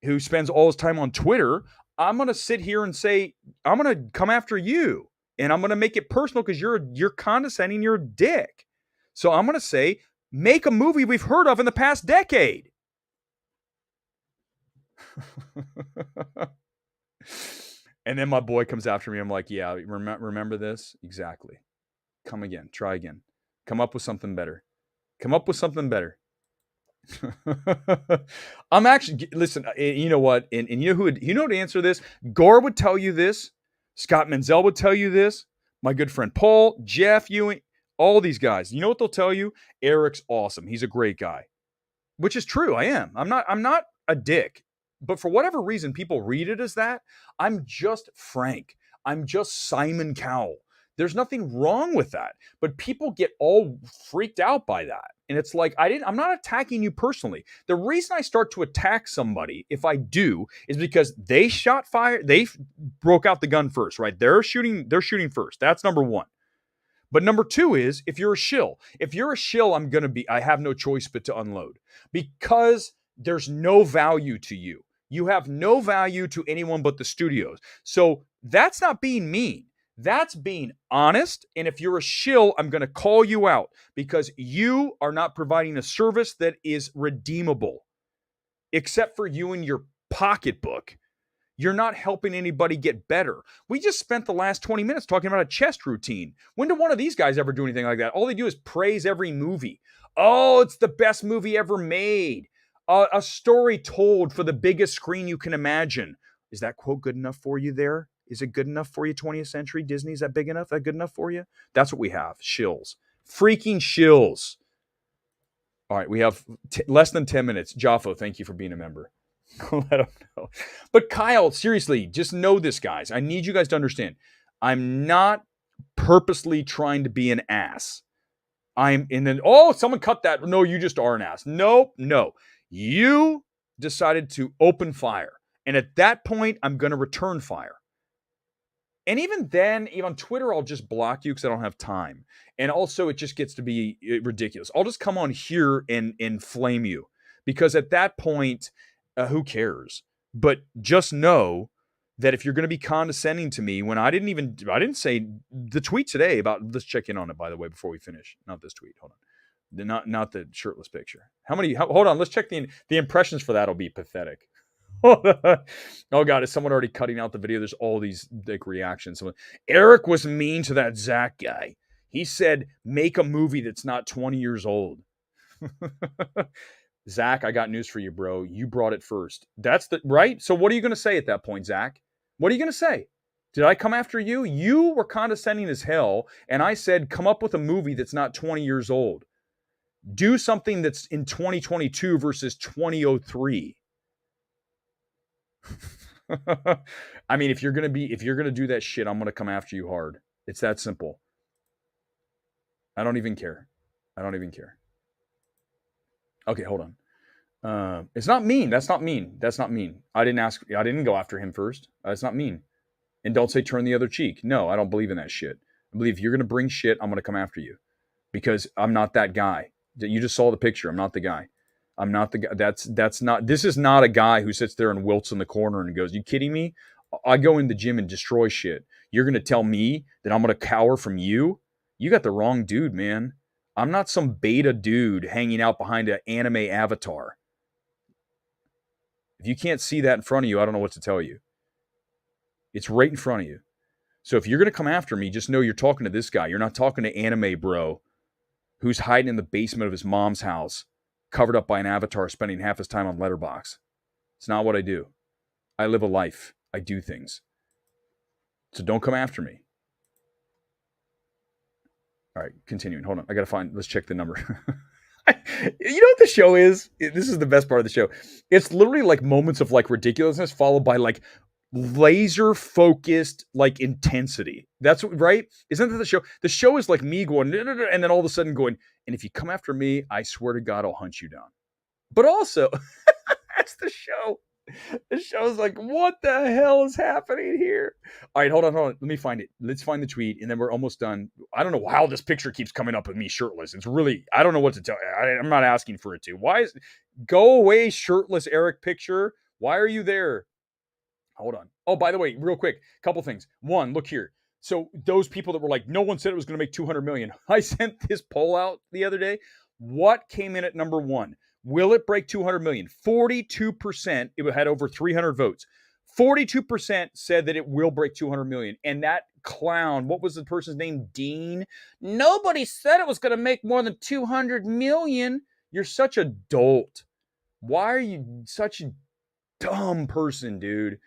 who spends all his time on Twitter, I'm going to sit here and say, I'm going to come after you. And I'm going to make it personal because you're condescending, you're a dick. So I'm going to say, make a movie we've heard of in the past decade. And then my boy comes after me. I'm like, yeah, remember this? Exactly. Come again. Try again. Come up with something better. Come up with something better. I'm actually, listen, you know what? And you know who to answer this? Gore would tell you this. Scott Menzel would tell you this. My good friend Paul, Jeff Ewing, all these guys. You know what they'll tell you? Erick's awesome. He's a great guy. Which is true. I am. I'm not a dick. But for whatever reason, people read it as that. I'm just Frank. I'm just Simon Cowell. There's nothing wrong with that. But people get all freaked out by that. And it's like, I'm not attacking you personally. The reason I start to attack somebody, if I do, is because they shot fire. They broke out the gun first, right? They're shooting first. That's number one. But number two is, if you're a shill, I have no choice but to unload because there's no value to you. You have no value to anyone but the studios. So that's not being mean. That's being honest. And if you're a shill, I'm going to call you out because you are not providing a service that is redeemable, except for you and your pocketbook. You're not helping anybody get better. We just spent the last 20 minutes talking about a chest routine. When did one of these guys ever do anything like that? All they do is praise every movie. Oh, it's the best movie ever made. A story told for the biggest screen you can imagine. Is that quote good enough for you there? Is it good enough for you, 20th century Disney? Is that big enough? That good enough for you? That's what we have. Shills. Freaking shills. All right, we have less than 10 minutes. Jaffo, thank you for being a member. Let them know. But Kyle, seriously, just know this, guys. I need you guys to understand. I'm not purposely trying to be an ass. Someone cut that. No, you just are an ass. No. You decided to open fire. And at that point, I'm going to return fire. And even then, even on Twitter, I'll just block you because I don't have time. And also, it just gets to be ridiculous. I'll just come on here and flame you. Because at that point, who cares? But just know that if you're going to be condescending to me when I didn't say the tweet today about, let's check in on it, by the way, before we finish. Not this tweet. Hold on. Not the shirtless picture. Hold on. Let's check the impressions for that will be pathetic. Oh God, is someone already cutting out the video? There's all these like reactions. Eric was mean to that Zach guy. He said, make a movie that's not 20 years old. Zach, I got news for you, bro. You brought it first. That's right? So what are you going to say at that point, Zach? What are you going to say? Did I come after you? You were condescending as hell, and I said, come up with a movie that's not 20 years old. Do something that's in 2022 versus 2003. I mean, if you're going to do that shit, I'm going to come after you hard. It's that simple. I don't even care. Okay, hold on. It's not mean. That's not mean. I didn't go after him first. That's not mean. And don't say turn the other cheek. No, I don't believe in that shit. I believe if you're going to bring shit, I'm going to come after you because I'm not that guy. You just saw the picture. I'm not the guy. I'm not the guy. This is not a guy who sits there and wilts in the corner and goes, you kidding me? I go in the gym and destroy shit. You're going to tell me that I'm going to cower from you? You got the wrong dude, man. I'm not some beta dude hanging out behind an anime avatar. If you can't see that in front of you, I don't know what to tell you. It's right in front of you. So if you're going to come after me, just know you're talking to this guy. You're not talking to anime bro. who's hiding in the basement of his mom's house, covered up by an avatar, spending half his time on Letterboxd. It's not what I do. I live a life. I do things. So don't come after me. All right, continuing. Hold on. I got to find, let's check the number. You know what the show is? This is the best part of the show. It's literally like moments of like ridiculousness followed by like laser focused like intensity. That's right. Isn't that the show? The show is like me going, and then all of a sudden going, and if you come after me, I swear to God, I'll hunt you down. But also, that's the show. The show's like, what the hell is happening here? All right, hold on. Let me find it. Let's find the tweet, and then we're almost done. I don't know how this picture keeps coming up with me shirtless. It's really, I don't know what to tell you. I'm not asking for it to. Why is, go away, shirtless Erick picture. Why are you there? Hold on. Oh, by the way, real quick, couple things. One, look here. So those people that were like, no one said it was going to make 200 million. I sent this poll out the other day. What came in at number one? Will it break 200 million? 42%, it had over 300 votes. 42% said that it will break 200 million. And that clown, what was the person's name? Dean? Nobody said it was going to make more than 200 million. You're such a dolt. Why are you such a dumb person, dude?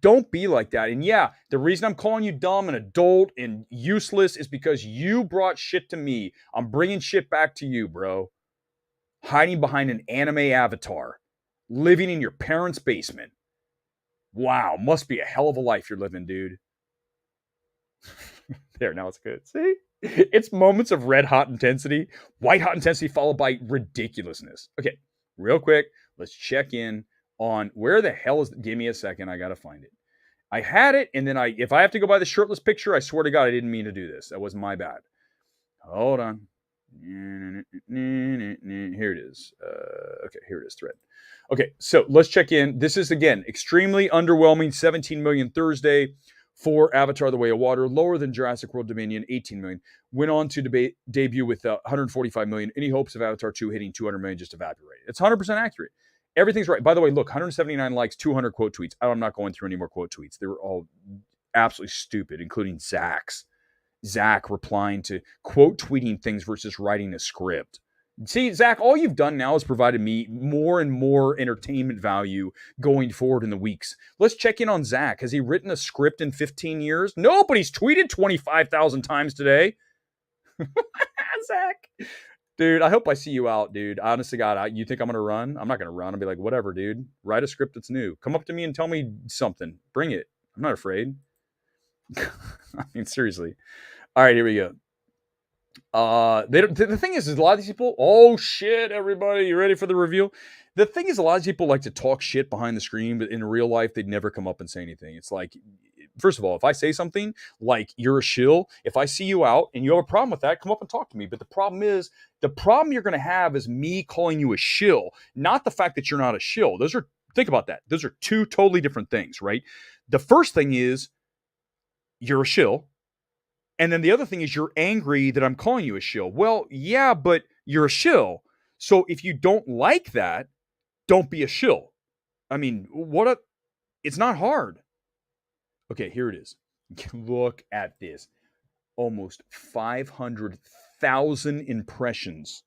Don't be like that. And yeah, the reason I'm calling you dumb and adult and useless is because you brought shit to me. I'm bringing shit back to you, bro. Hiding behind an anime avatar, living in your parents' basement. Wow, must be a hell of a life you're living, dude. There, now it's good. See? It's moments of red hot intensity, white hot intensity followed by ridiculousness. Okay, real quick, let's check in on where the hell is, give me a second, I gotta find it. I had it, and then if I have to go by the shirtless picture, I swear to God, I didn't mean to do this. That was my bad. Hold on. Here it is. Okay, here it is, thread. Okay, so let's check in. This is, again, extremely underwhelming. 17 million Thursday for Avatar The Way of Water, lower than Jurassic World Dominion, 18 million. Went on to debut with 145 million. Any hopes of Avatar 2 hitting 200 million just evaporated. It's 100% accurate. Everything's right. By the way, look, 179 likes, 200 quote tweets. I'm not going through any more quote tweets. They were all absolutely stupid, including Zach's. Zach replying to quote tweeting things versus writing a script. See, Zach, all you've done now is provided me more and more entertainment value going forward in the weeks. Let's check in on Zach. Has he written a script in 15 years? No, but he's tweeted 25,000 times today. Zach. Dude, I hope I see you out, dude. Honest to God, you think I'm going to run? I'm not going to run. I'll be like, whatever, dude. Write a script that's new. Come up to me and tell me something. Bring it. I'm not afraid. I mean, seriously. All right, here we go. The thing is a lot of these people, oh shit, everybody, you ready for the reveal? The thing is, a lot of people like to talk shit behind the screen, but in real life, they'd never come up and say anything. It's like, first of all, if I say something like you're a shill, if I see you out and you have a problem with that, come up and talk to me. But the problem you're going to have is me calling you a shill, not the fact that you're not a shill. Think about that. Those are two totally different things, right? The first thing is you're a shill. And then the other thing is you're angry that I'm calling you a shill. Well, yeah, but you're a shill. So if you don't like that, don't be a shill. I mean, it's not hard. Okay, here it is. Look at this. Almost 500,000 impressions.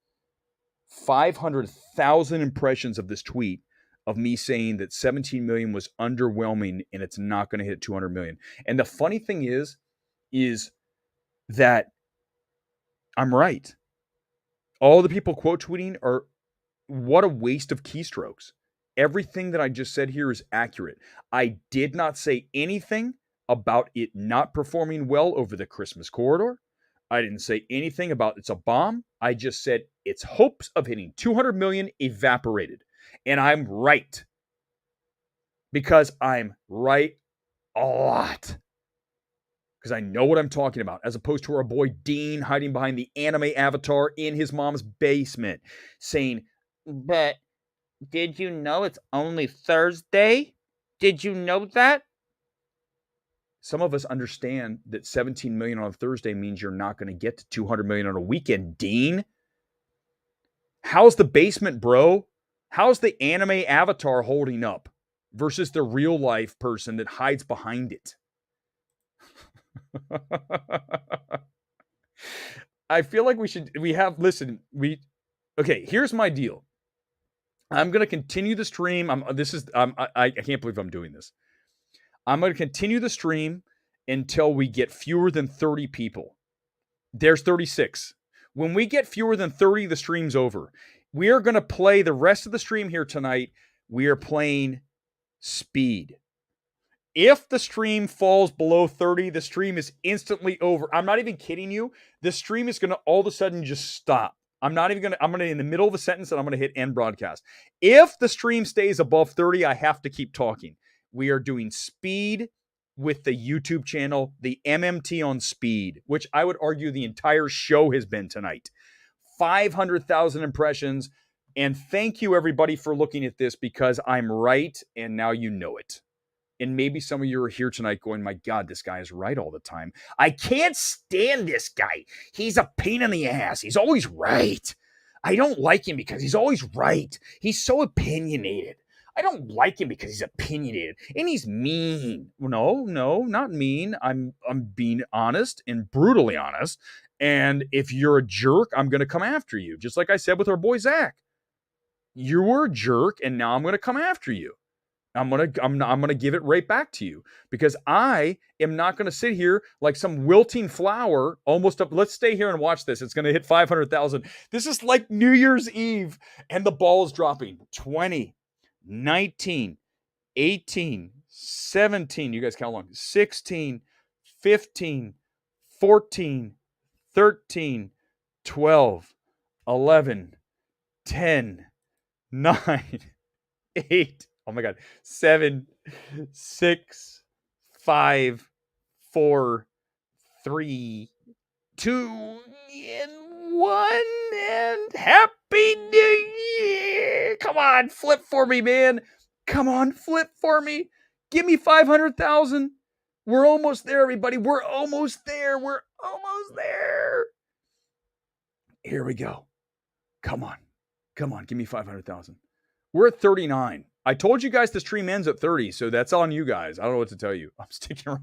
500,000 impressions of this tweet of me saying that 17 million was underwhelming and it's not going to hit 200 million. And the funny thing is that I'm right. All the people quote tweeting are, what a waste of keystrokes. Everything that I just said here is accurate. I did not say anything about it not performing well over the Christmas corridor. I didn't say anything about it's a bomb. I just said its hopes of hitting 200 million evaporated. And I'm right. Because I'm right a lot. Because I know what I'm talking about, as opposed to our boy Dean hiding behind the anime avatar in his mom's basement, saying, but did you know it's only Thursday? Did you know that? Some of us understand that 17 million on a Thursday means you're not going to get to 200 million on a weekend, Dean. How's the basement, bro? How's the anime avatar holding up versus the real life person that hides behind it? I feel like okay, here's my deal. I'm going to continue the stream. I can't believe I'm doing this. I'm going to continue the stream until we get fewer than 30 people. There's 36. When we get fewer than 30, the stream's over. We are going to play the rest of the stream here tonight. We are playing speed. If the stream falls below 30, the stream is instantly over. I'm not even kidding you. The stream is going to all of a sudden just stop. I'm going to, in the middle of a sentence, and I'm going to hit end broadcast. If the stream stays above 30, I have to keep talking. We are doing speed with the YouTube channel, the MMT on speed, which I would argue the entire show has been tonight. 500,000 impressions. And thank you, everybody, for looking at this, because I'm right, and now you know it. And maybe some of you are here tonight going, my God, this guy is right all the time. I can't stand this guy. He's a pain in the ass. He's always right. I don't like him because he's always right. He's so opinionated. I don't like him because he's opinionated. And he's mean. No, not mean. I'm being honest and brutally honest. And if you're a jerk, I'm going to come after you. Just like I said with our boy Zach. You were a jerk, and now I'm going to come after you. I'm gonna give it right back to you, because I am not gonna sit here like some wilting flower almost up. Let's stay here and watch this. It's gonna hit 500,000. This is like New Year's Eve, and the ball is dropping. 20, 19, 18, 17. You guys count along. 16, 15, 14, 13, 12, 11, 10, 9, 8. Oh my God. 7, 6, 5, 4, 3, 2, and 1. And Happy New Year. Come on, flip for me, man. Come on, flip for me. Give me 500,000. We're almost there, everybody. We're almost there. We're almost there. Here we go. Come on. Come on. Give me 500,000. We're at 39. I told you guys the stream ends at 30, so that's on you guys. I don't know what to tell you. I'm sticking around.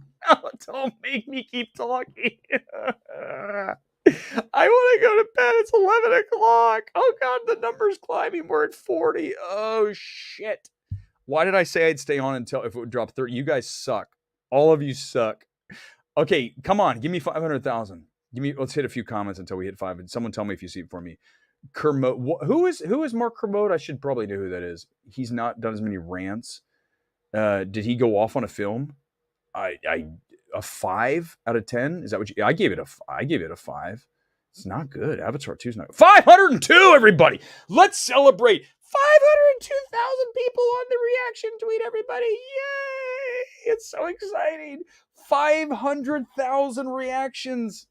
Don't make me keep talking. I want to go to bed. It's 11 o'clock. Oh, God, the number's climbing. We're at 40. Oh, shit. Why did I say I'd stay on until if it would drop 30? You guys suck. All of you suck. Okay, come on. Give me 500,000. Let's hit a few comments until we hit 5. And someone tell me if you see it for me. Kermode. Who is Mark Kermode? I should probably know who that is. He's not done as many rants. Did he go off on a film? A 5 out of 10? Is that what you? I gave it a 5. It's not good. Avatar 2 is not good. 502, everybody. Let's celebrate. 502,000 people on the reaction tweet, everybody. Yay! It's so exciting. 500,000 reactions.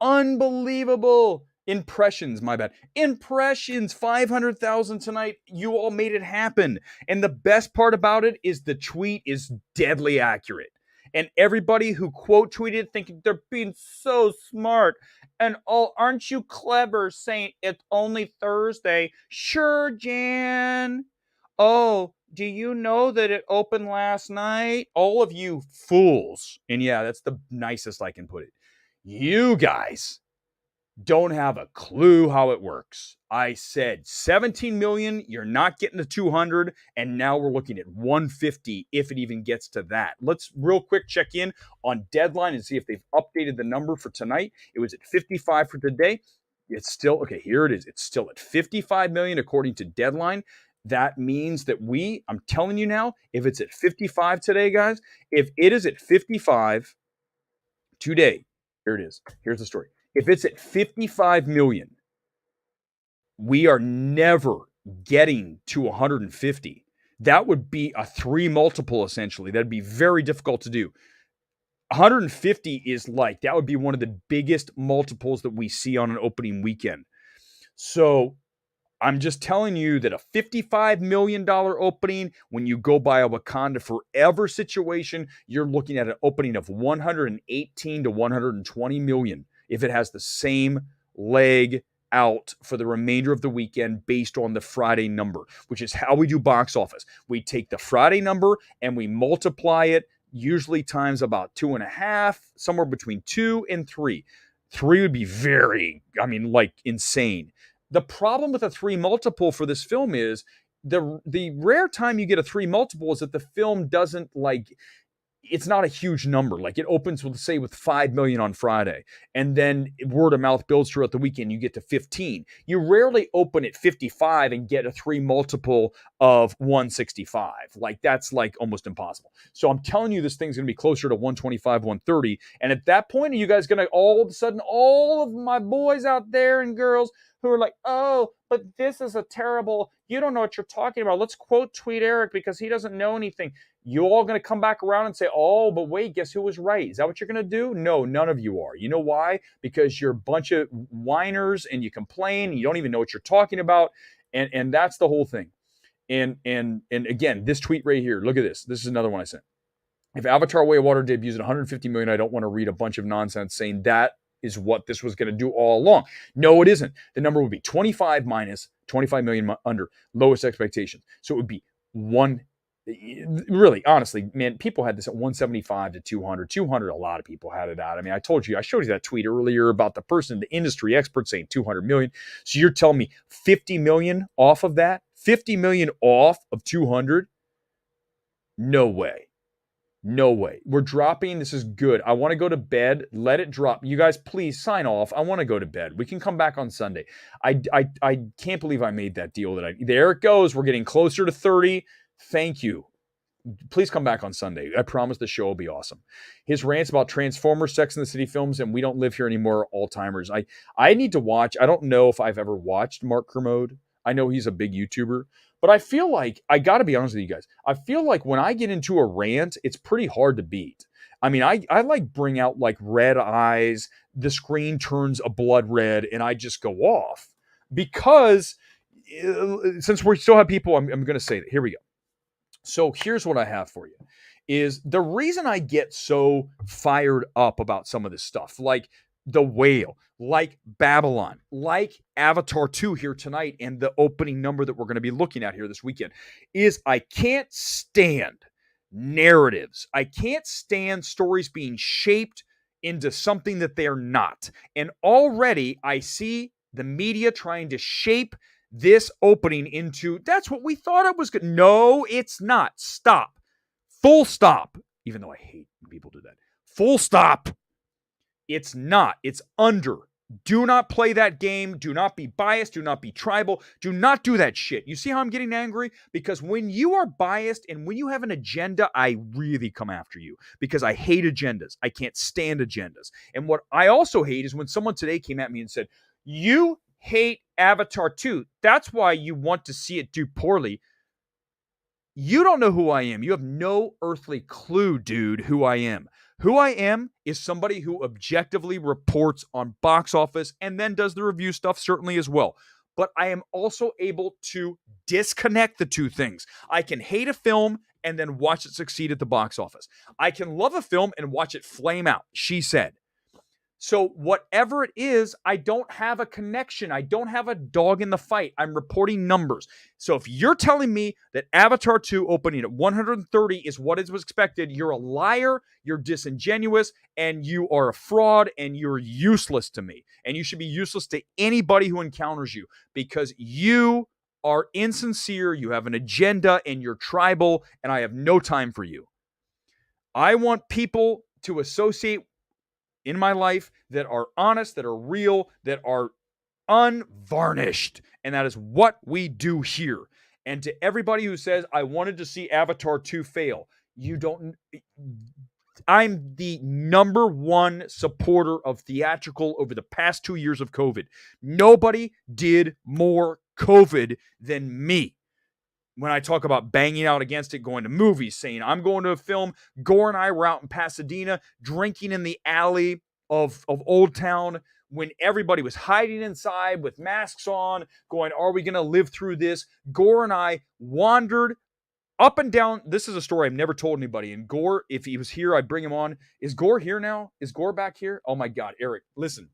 Unbelievable. Impressions, my bad. Impressions, 500,000 tonight. You all made it happen. And the best part about it is the tweet is deadly accurate. And everybody who quote tweeted thinking they're being so smart. And aren't you clever saying it's only Thursday? Sure, Jan. Oh, do you know that it opened last night? All of you fools. And yeah, that's the nicest I can put it. You guys don't have a clue how it works. I said 17 million, you're not getting to 200, and now we're looking at 150 if it even gets to that. Let's real quick check in on Deadline and see if they've updated the number for tonight. It was at 55 for today. It's still, okay, here it is. It's still at 55 million according to Deadline. That means that I'm telling you now, if it's at 55 today, guys, if it is at 55 today, here it is. Here's the story. If it's at 55 million, we are never getting to 150. That would be a 3 multiple, essentially. That'd be very difficult to do. 150 is like, that would be one of the biggest multiples that we see on an opening weekend. So I'm just telling you that a $55 million opening, when you go by a Wakanda Forever situation, you're looking at an opening of 118 to 120 million. If it has the same leg out for the remainder of the weekend based on the Friday number, which is how we do box office. We take the Friday number and we multiply it, usually times about 2.5, somewhere between 2 and 3. 3 would be very, I mean, like insane. The problem with a 3 multiple for this film is the rare time you get a 3 multiple is that the film doesn't like, it's not a huge number. Like it opens with, say, with 5 million on Friday, and then word of mouth builds throughout the weekend. You get to 15. You rarely open at 55 and get a 3 multiple of 165. Like that's like almost impossible. So I'm telling you, this thing's going to be closer to 125, 130. And at that point, are you guys going to all of a sudden, all of my boys out there and girls who are like, oh, but this is a terrible, you don't know what you're talking about. Let's quote tweet Erick because he doesn't know anything. You all going to come back around and say, oh, but wait, guess who was right? Is that what you're going to do? No, none of you are. You know why? Because you're a bunch of whiners and you complain and you don't even know what you're talking about. And that's the whole thing. And again, this tweet right here, look at this. This is another one I sent. If Avatar Way of Water debuts at 150 million, I don't want to read a bunch of nonsense saying that is what this was going to do all along. No, it isn't. The number would be 25 minus 25 million under lowest expectations. So it would be one. Really, honestly, man, people had this at 175 to 200. 200, a lot of people had it out. I mean, I showed you that tweet earlier about the person, the industry expert saying 200 million. So you're telling me 50 million off of that? 50 million off of 200? No way. No way. We're dropping. This is good. I want to go to bed. Let it drop. You guys, please sign off. I want to go to bed. We can come back on Sunday. I can't believe I made that deal. There it goes. We're getting closer to 30. Thank you. Please come back on Sunday. I promise the show will be awesome. His rants about Transformers, Sex and the City films, and We Don't Live Here Anymore, all-timers. I need to watch. I don't know if I've ever watched Mark Kermode. I know he's a big YouTuber. But I feel like, I got to be honest with you guys, I feel like when I get into a rant, it's pretty hard to beat. I mean, I like bring out like red eyes, the screen turns a blood red, and I just go off. Because since we still have people, I'm going to say that. Here we go. So here's what I have for you. Is the reason I get so fired up about some of this stuff, like The Whale, like Babylon, like Avatar 2 here tonight, and the opening number that we're going to be looking at here this weekend, is I can't stand narratives. I can't stand stories being shaped into something that they're not. And already I see the media trying to shape this opening into, that's what we thought it was good. No, it's not. Stop. Full stop. Even though I hate when people do that. Full stop. It's not. It's under. Do not play that game. Do not be biased. Do not be tribal. Do not do that shit. You see how I'm getting angry? Because when you are biased and when you have an agenda, I really come after you because I hate agendas. I can't stand agendas. And what I also hate is when someone today came at me and said, you hate Avatar 2. That's why you want to see it do poorly. You don't know who I am. You have no earthly clue, dude, who I am. Who I am is somebody who objectively reports on box office and then does the review stuff certainly as well. But I am also able to disconnect the two things. I can hate a film and then watch it succeed at the box office. I can love a film and watch it flame out, she said. So whatever it is, I don't have a connection. I don't have a dog in the fight. I'm reporting numbers. So if you're telling me that Avatar 2 opening at 130 is what is expected, you're a liar, you're disingenuous, and you are a fraud, and you're useless to me. And you should be useless to anybody who encounters you because you are insincere, you have an agenda, and you're tribal, and I have no time for you. I want people to associate in my life that are honest, that are real, that are unvarnished. And that is what we do here. And to everybody who says, I wanted to see Avatar 2 fail, you don't. I'm the number one supporter of theatrical over the past 2 years of COVID. Nobody did more COVID than me. When I talk about banging out against it, going to movies, saying I'm going to a film. Gore and I were out in Pasadena drinking in the alley of Old Town when everybody was hiding inside with masks on, going, are we going to live through this? Gore and I wandered up and down. This is a story I've never told anybody. And Gore, if he was here, I'd bring him on. Is Gore here now? Is Gore back here? Oh my God, Erick, listen.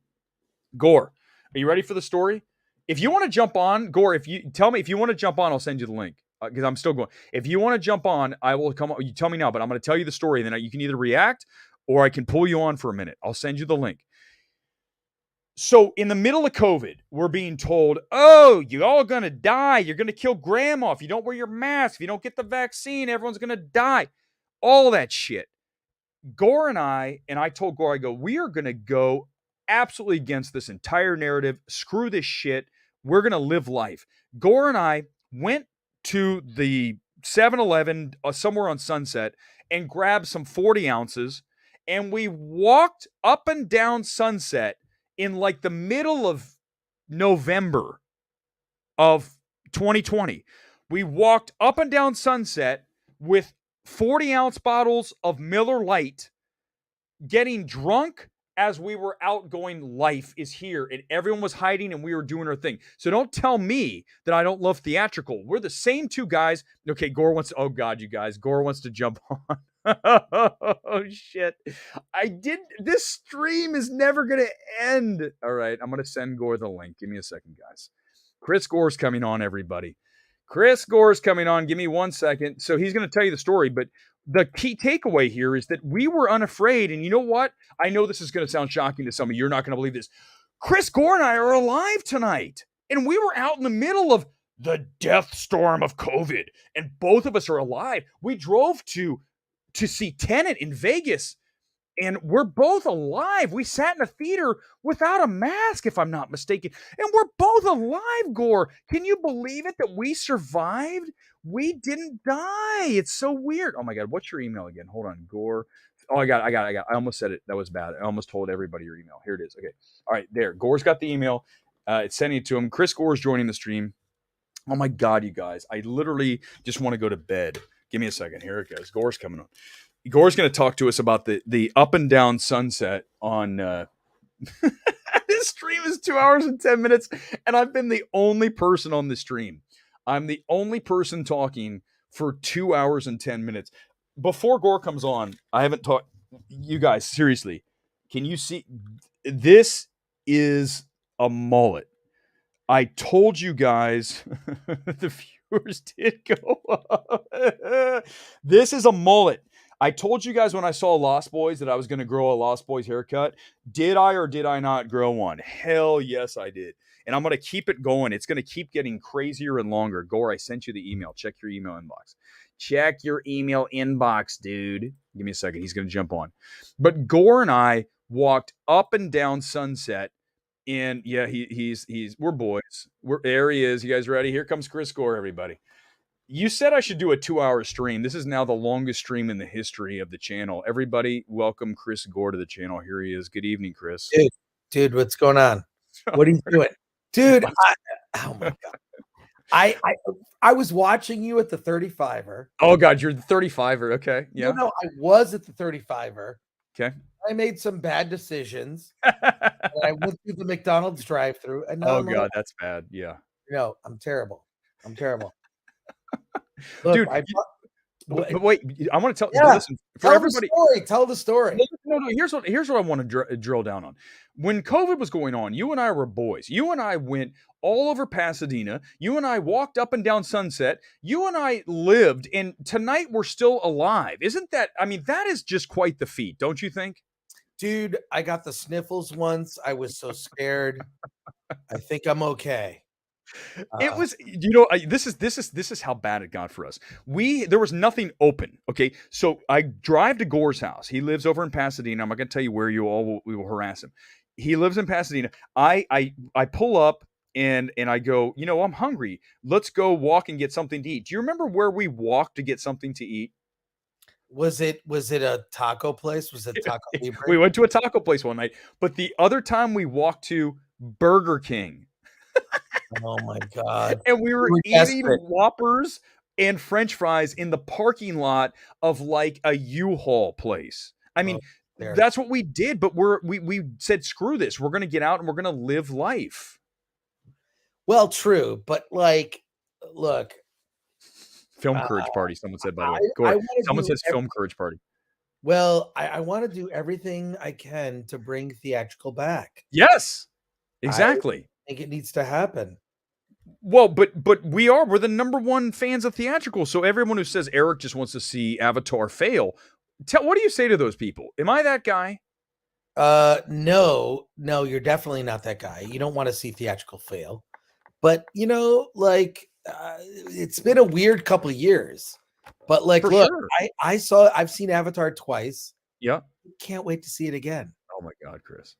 Gore, are you ready for the story? If you want to jump on, Gore, if you tell me if you want to jump on, I'll send you the link. Because I'm still going. If you want to jump on, I will come. You tell me now, but I'm going to tell you the story. And then you can either react or I can pull you on for a minute. I'll send you the link. So in the middle of COVID, we're being told, oh, you're all going to die. You're going to kill grandma. If you don't wear your mask, if you don't get the vaccine, everyone's going to die. All that shit. Gore and I told Gore, I go, we are going to go absolutely against this entire narrative. Screw this shit. We're going to live life. Gore and I went to the 7-Eleven somewhere on Sunset and grabbed some 40 ounces. And we walked up and down Sunset in like the middle of November of 2020. We walked up and down Sunset with 40-ounce bottles of Miller Lite, getting drunk as we were out going, life is here, and everyone was hiding and we were doing our thing. So don't tell me that I don't love theatrical. We're the same two guys. Okay, Gore wants to, oh God, you guys, Gore wants to jump on. Oh shit. This stream is never going to end. All right, I'm going to send Gore the link. Give me a second, guys. Chris Gore's coming on, everybody. Chris Gore's coming on. Give me 1 second. So he's going to tell you the story, but the key takeaway here is that we were unafraid. And you know what? I know this is going to sound shocking to some of you. You're not going to believe this. Chris Gore and I are alive tonight. And we were out in the middle of the death storm of COVID. And both of us are alive. We drove to see Tenet in Vegas. And we're both alive. We sat in a theater without a mask, if I'm not mistaken. And we're both alive, Gore. Can you believe it that we survived? We didn't die. It's so weird. Oh my God. What's your email again? Hold on. Gore. Oh, I got it. I almost said it. That was bad. I almost told everybody your email. Here it is. Okay. All right. There. Gore's got the email. It's sending it to him. Chris Gore's joining the stream. Oh my God, you guys. I literally just want to go to bed. Give me a second. Here it goes. Gore's coming on. Gore's going to talk to us about the up and down Sunset on this stream is 2 hours and 10 minutes, and I've been the only person on the stream. I'm the only person talking for 2 hours and 10 minutes. Before Gore comes on, I haven't talked. You guys, seriously, can you see? This is a mullet. I told you guys, the viewers did go up. This is a mullet. I told you guys when I saw Lost Boys that I was going to grow a Lost Boys haircut. Did I or did I not grow one? Hell yes, I did. And I'm going to keep it going. It's going to keep getting crazier and longer. Gore, I sent you the email. Check your email inbox. Check your email inbox, dude. Give me a second. He's going to jump on. But Gore and I walked up and down Sunset. And yeah, we're boys. There he is. You guys ready? Here comes Chris Gore, everybody. You said I should do a 2-hour stream. This is now the longest stream in the history of the channel. Everybody, welcome Chris Gore to the channel. Here he is. Good evening, Chris. Dude, what's going on? What are you doing? Dude, oh my God. I was watching you at the 35er. Oh God, you're the 35er. Okay. Yeah. No, I was at the 35er. Okay. I made some bad decisions. And I went through the McDonald's drive-through. And oh God, that's bad. Yeah. No, I'm terrible. Look, dude, but wait, I want to tell. Yeah, listen, for everybody, tell the story. No. Here's what I want to drill down on. When COVID was going on, you and I were boys. You and I went all over Pasadena. You and I walked up and down Sunset. You and I lived, and tonight we're still alive. Isn't that? I mean, that is just quite the feat, don't you think? Dude, I got the sniffles once. I was so scared. I think I'm okay. It was, this is how bad it got for us. There was nothing open. Okay. So I drive to Gore's house. He lives over in Pasadena. I'm not going to tell you where we will harass him. He lives in Pasadena. I pull up and I go, I'm hungry. Let's go walk and get something to eat. Do you remember where we walked to get something to eat? Was it a taco place? Was it Taco Libre? We went to a taco place one night, but the other time we walked to Burger King. Oh my God. And we were eating Whoppers and French fries in the parking lot of like a U-Haul place. I mean, that's what we did, but we said, screw this. We're going to get out and we're going to live life. Well, true. But like, look. Film Courage Party, someone said, by the way. Someone says Film Courage Party. Well, I want to do everything I can to bring theatrical back. Yes, exactly. I think it needs to happen. Well, but we're the number one fans of theatrical. So everyone who says Erick just wants to see Avatar fail, what do you say to those people? Am I that guy? No, you're definitely not that guy. You don't want to see theatrical fail. But it's been a weird couple of years. But look, sure. I've seen Avatar twice. Yeah. Can't wait to see it again. Oh my God, Chris.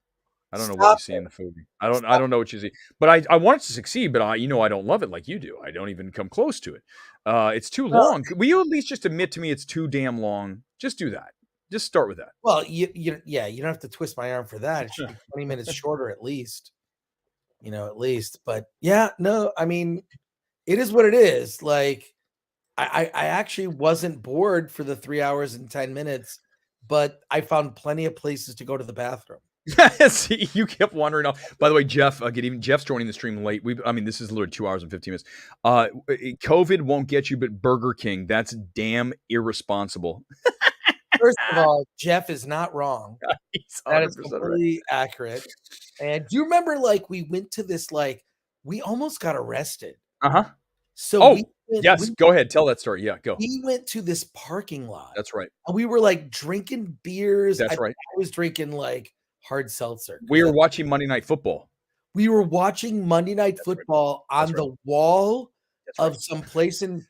I don't know what you see in the movie. I don't know what you see. But I want it to succeed, but I don't love it like you do. I don't even come close to it. It's too long. Will you at least just admit to me it's too damn long? Just do that. Just start with that. Well, you don't have to twist my arm for that. It should be 20 minutes shorter at least. At least. But yeah, no, I mean, it is what it is. Like, I actually wasn't bored for the 3 hours and 10 minutes, but I found plenty of places to go to the bathroom. See, you kept wandering off. By the way, Jeff, Jeff's joining the stream late. This is literally 2 hours and 15 minutes. COVID won't get you, but Burger King, that's damn irresponsible. First of all, Jeff is not wrong. That is completely accurate. And do you remember, we went to this, we almost got arrested. So yes, go ahead. Tell that story. Yeah, go. We went to this parking lot. That's right. And we were drinking beers. That's right. I was drinking hard seltzer. We were watching Monday Night Football. We were watching Monday Night Football on the wall of some place in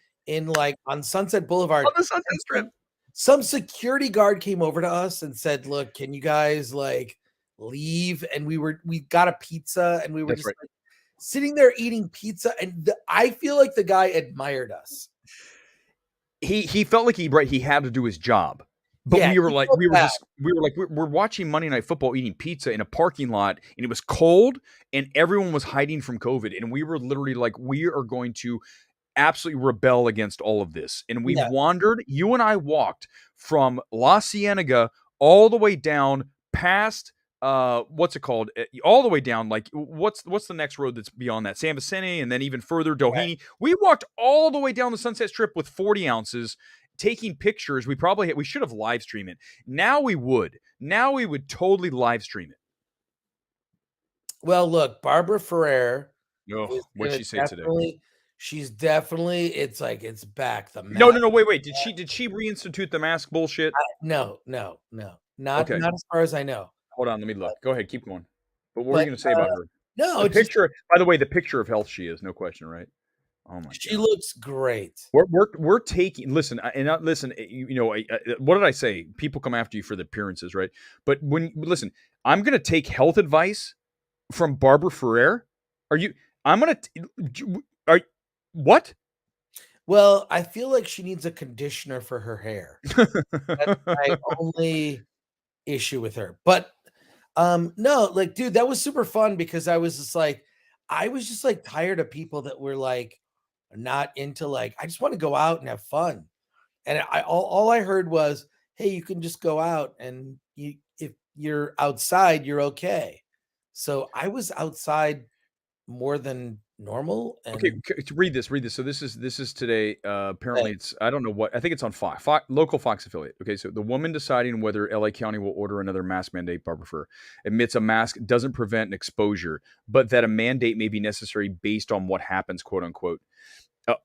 on Sunset Boulevard. On the Sunset Strip. Some security guard came over to us and said, "Look, can you guys leave?" And we got a pizza and we were sitting there eating pizza. And I feel like the guy admired us. He felt like he had to do his job. But we were watching Monday Night Football eating pizza in a parking lot, and it was cold and everyone was hiding from COVID. And we were literally we are going to absolutely rebel against all of this. And we wandered, you and I walked from La Cienega all the way down past what's it called? All the way down, what's the next road that's beyond that? San Vicente, and then even further, Doheny. Right. We walked all the way down the Sunset Strip with 40 ounces, taking pictures. We should have live streamed it. Now we would totally live stream it. Well, look, Barbara Ferrer. What'd she say today? She's definitely, it's back. The mask. No, wait. Did she reinstitute the mask bullshit? No. Not as far as I know. Hold on, let me look. Go ahead, keep going. But what are you going to say about her? No, the picture. By the way, the picture of health she is, no question, right? Oh my God. She looks great. We're taking. Listen. What did I say? People come after you for the appearances, right? But listen, I'm going to take health advice from Barbara Ferrer. What? Well, I feel like she needs a conditioner for her hair. That's my only issue with her. But no, dude, that was super fun because I was just tired of people that were not into I just want to go out and have fun. And all I heard was, hey, you can just go out and if you're outside, you're okay. So I was outside more than normal. Okay, read this. So this is today. Apparently, it's I don't know what. I think it's on Fox, local Fox affiliate. Okay, so the woman deciding whether LA County will order another mask mandate, Barbara Ferrer, admits a mask doesn't prevent an exposure, but that a mandate may be necessary based on what happens, quote unquote.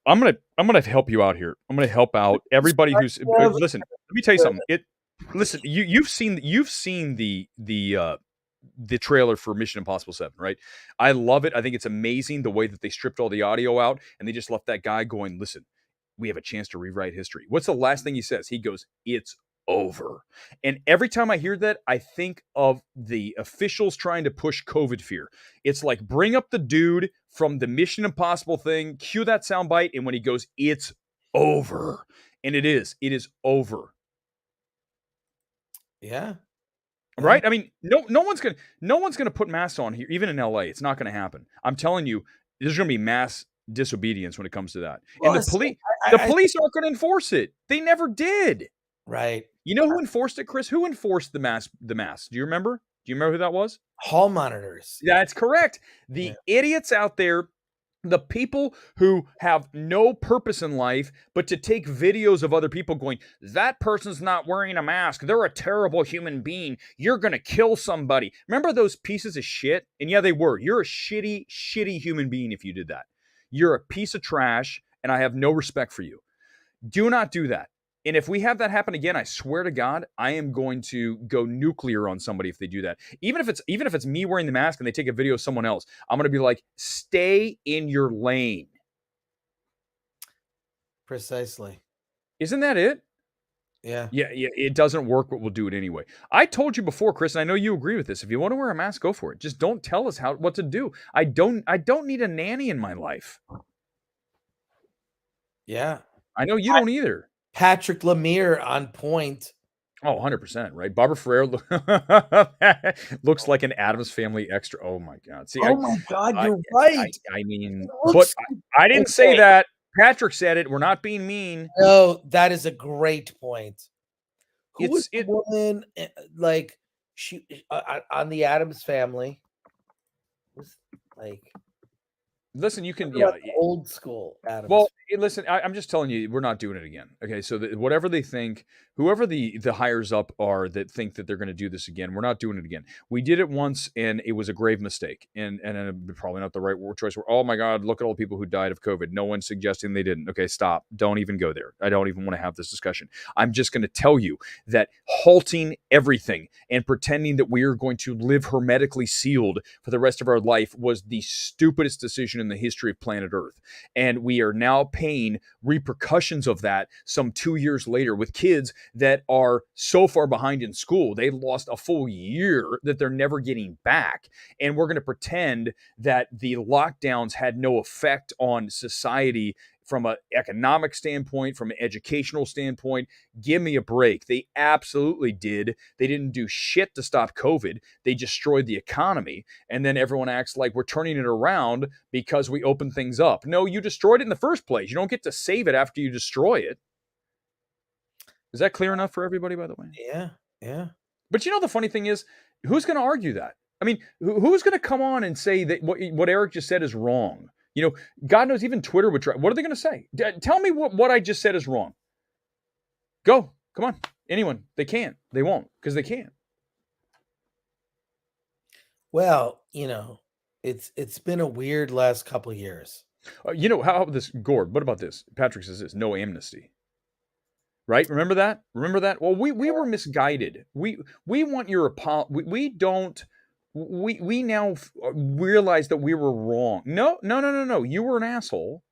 I'm gonna help you out here. I'm gonna help out everybody who's listen. Let me tell you something. Listen. You've seen the trailer for Mission Impossible 7, right? I love it. I think it's amazing the way that they stripped all the audio out and they just left that guy going, listen, we have a chance to rewrite history. What's the last thing he says? He goes, it's over. And every time I hear that, I think of the officials trying to push COVID fear. It's bring up the dude from the Mission Impossible thing, cue that soundbite, and when he goes, it's over. And it is over. Yeah. Right? I mean, no one's gonna put masks on here, even in LA. It's not gonna happen. I'm telling you, there's gonna be mass disobedience when it comes to that. Well, and the police aren't gonna enforce it. They never did. Right. You know who enforced it, Chris? Who enforced the mask? Do you remember? Do you remember who that was? Hall monitors. That's correct. The idiots out there, the people who have no purpose in life but to take videos of other people going, that person's not wearing a mask. They're a terrible human being. You're going to kill somebody. Remember those pieces of shit? And yeah, they were. You're a shitty, shitty human being if you did that. You're a piece of trash, and I have no respect for you. Do not do that. And if we have that happen again, I swear to God, I am going to go nuclear on somebody if they do that. Even if it's me wearing the mask and they take a video of someone else, I'm going to be like, stay in your lane. Precisely. Isn't that it? Yeah. Yeah, it doesn't work, but we'll do it anyway. I told you before, Chris, and I know you agree with this. If you want to wear a mask, go for it. Just don't tell us what to do. I don't need a nanny in my life. Yeah. I know you don't either. Patrick Lemire on point. Oh, 100%, right? Barbara Ferrer looks like an Addams Family extra. Oh my God. See, my God, you're right. I mean, but I didn't say that. Patrick said it. We're not being mean. No, that is a great point. Who was the It's woman like she on the Addams Family? Was like Listen, you can old school Addams. Well, listen, I'm just telling you, we're not doing it again. Okay, so whatever they think, whoever the hires up are that think that they're going to do this again, we're not doing it again. We did it once, and it was a grave mistake, and probably not the right word choice. Oh my God, look at all the people who died of COVID. No one's suggesting they didn't. Okay, stop. Don't even go there. I don't even want to have this discussion. I'm just going to tell you that halting everything and pretending that we are going to live hermetically sealed for the rest of our life was the stupidest decision in the history of planet Earth, and we are now paying repercussions of that some 2 years later with kids that are so far behind in school. They lost a full year that they're never getting back. And we're going to pretend that the lockdowns had no effect on society from an economic standpoint, from an educational standpoint. Give me a break. They absolutely did. They didn't do shit to stop COVID. They destroyed the economy. And then everyone acts like we're turning it around because we opened things up. No, you destroyed it in the first place. You don't get to save it after you destroy it. Is that clear enough for everybody, by the way? Yeah, yeah. But the funny thing is, who's going to argue that? I mean, who's going to come on and say that what Erick just said is wrong? God knows even Twitter would try. What are they going to say? Tell me what I just said is wrong. Go. Come on. Anyone. They can't. They won't because they can't. Well, it's been a weird last couple of years. How about this, Gore? What about this? Patrick says this, no amnesty. Right? Remember that? Well, we were misguided. We want your apology. We don't. We now realize that we were wrong. No. You were an asshole,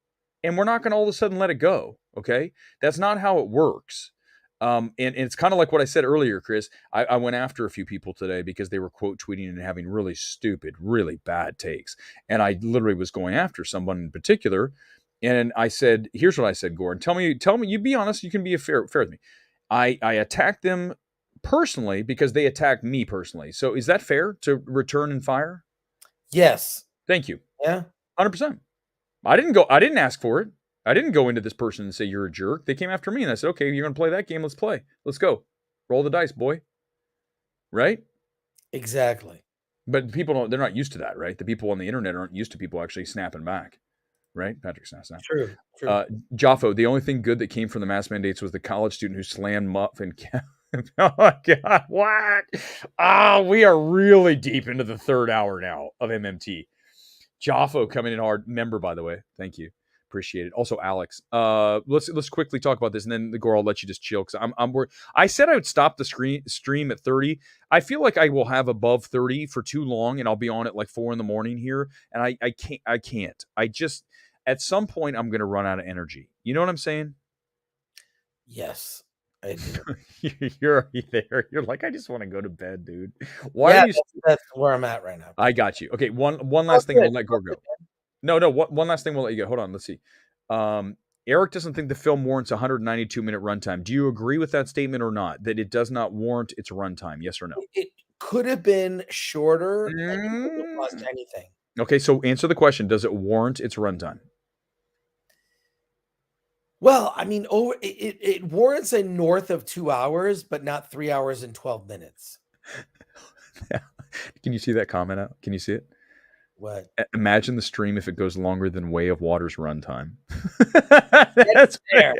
and we're not going to all of a sudden let it go. Okay, that's not how it works. And it's kind of like what I said earlier, Chris. I went after a few people today because they were quote tweeting and having really stupid, really bad takes, and I literally was going after someone in particular. And I said, "Here's what I said, Gordon. Tell me. You be honest. You can be fair with me. I attacked them personally because they attacked me personally. So is that fair to return and fire?" Yes. Thank you. Yeah. 100%. I didn't ask for it. I didn't go into this person and say you're a jerk. They came after me and I said, okay, you're going to play that game. Let's play. Let's go. Roll the dice, boy. Right? Exactly. But they're not used to that, right? The people on the internet aren't used to people actually snapping back. Right? Patrick snap. True. Joffo, the only thing good that came from the mask mandates was the college student who slammed Muff and oh my God, what? We are really deep into the third hour now of MMT. Joffo coming in hard. Member, by the way. Thank you. Appreciate it. Also, Alex. Let's quickly talk about this, and then Gore, I'll let you just chill because I said I would stop the stream at 30. I feel like I will have above 30 for too long, and I'll be on at like 4 a.m. here, and I can't. I just at some point I'm going to run out of energy. You know what I'm saying? Yes. I do. You're already there. You're like, I just want to go to bed, dude. Why are you? That's where I'm at right now. I got you. Okay, one last thing. We'll let Gore go. No. One last thing. We'll let you go. Hold on. Let's see. Erick doesn't think the film warrants a 192-minute runtime. Do you agree with that statement or not? That it does not warrant its runtime? Yes or no? It could have been shorter. And it wouldn't cost anything. Okay, so answer the question. Does it warrant its runtime? Well, I mean, it warrants a north of 2 hours, but not 3 hours and 12 minutes. Can you see that comment out? Can you see it? What? Imagine the stream if it goes longer than Way of Water's runtime. That's fair.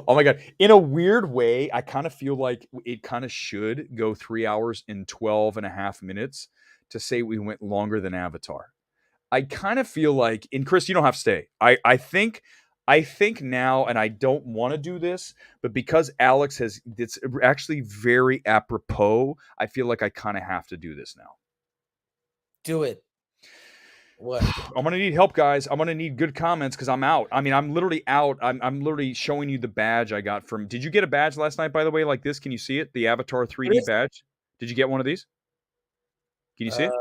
Oh my God. In a weird way, I kind of feel like it kind of should go 3 hours and 12 and a half minutes to say we went longer than Avatar. I kind of feel like, and Chris, you don't have to stay. I think I think now, and I don't want to do this, but because Alex it's actually very apropos, I feel like I kind of have to do this now. Do it. What? I'm gonna need help, guys. I'm gonna need good comments because I'm out. I mean, I'm literally out. I'm literally showing you the badge I got from. Did you get a badge last night, by the way? Like this? Can you see it? The Avatar 3D badge. Did you get one of these? Can you see it?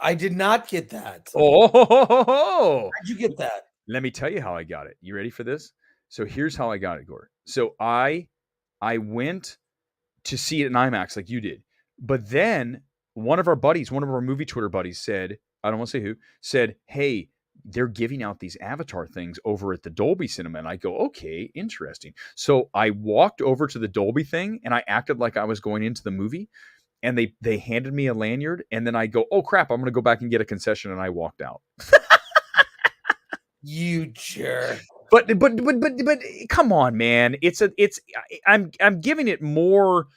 I did not get that. Oh, how'd you get that? Let me tell you how I got it. You ready for this? So here's how I got it, Gore. So I went to see it in IMAX like you did, but then one of our movie Twitter buddies said, I don't want to say who, said, "Hey, they're giving out these Avatar things over at the Dolby Cinema." And I go, "Okay, interesting." So I walked over to the Dolby thing and I acted like I was going into the movie. And they handed me a lanyard, and then I go, "Oh crap, I'm going to go back and get a concession," and I walked out. You jerk. But come on, man. I'm giving it more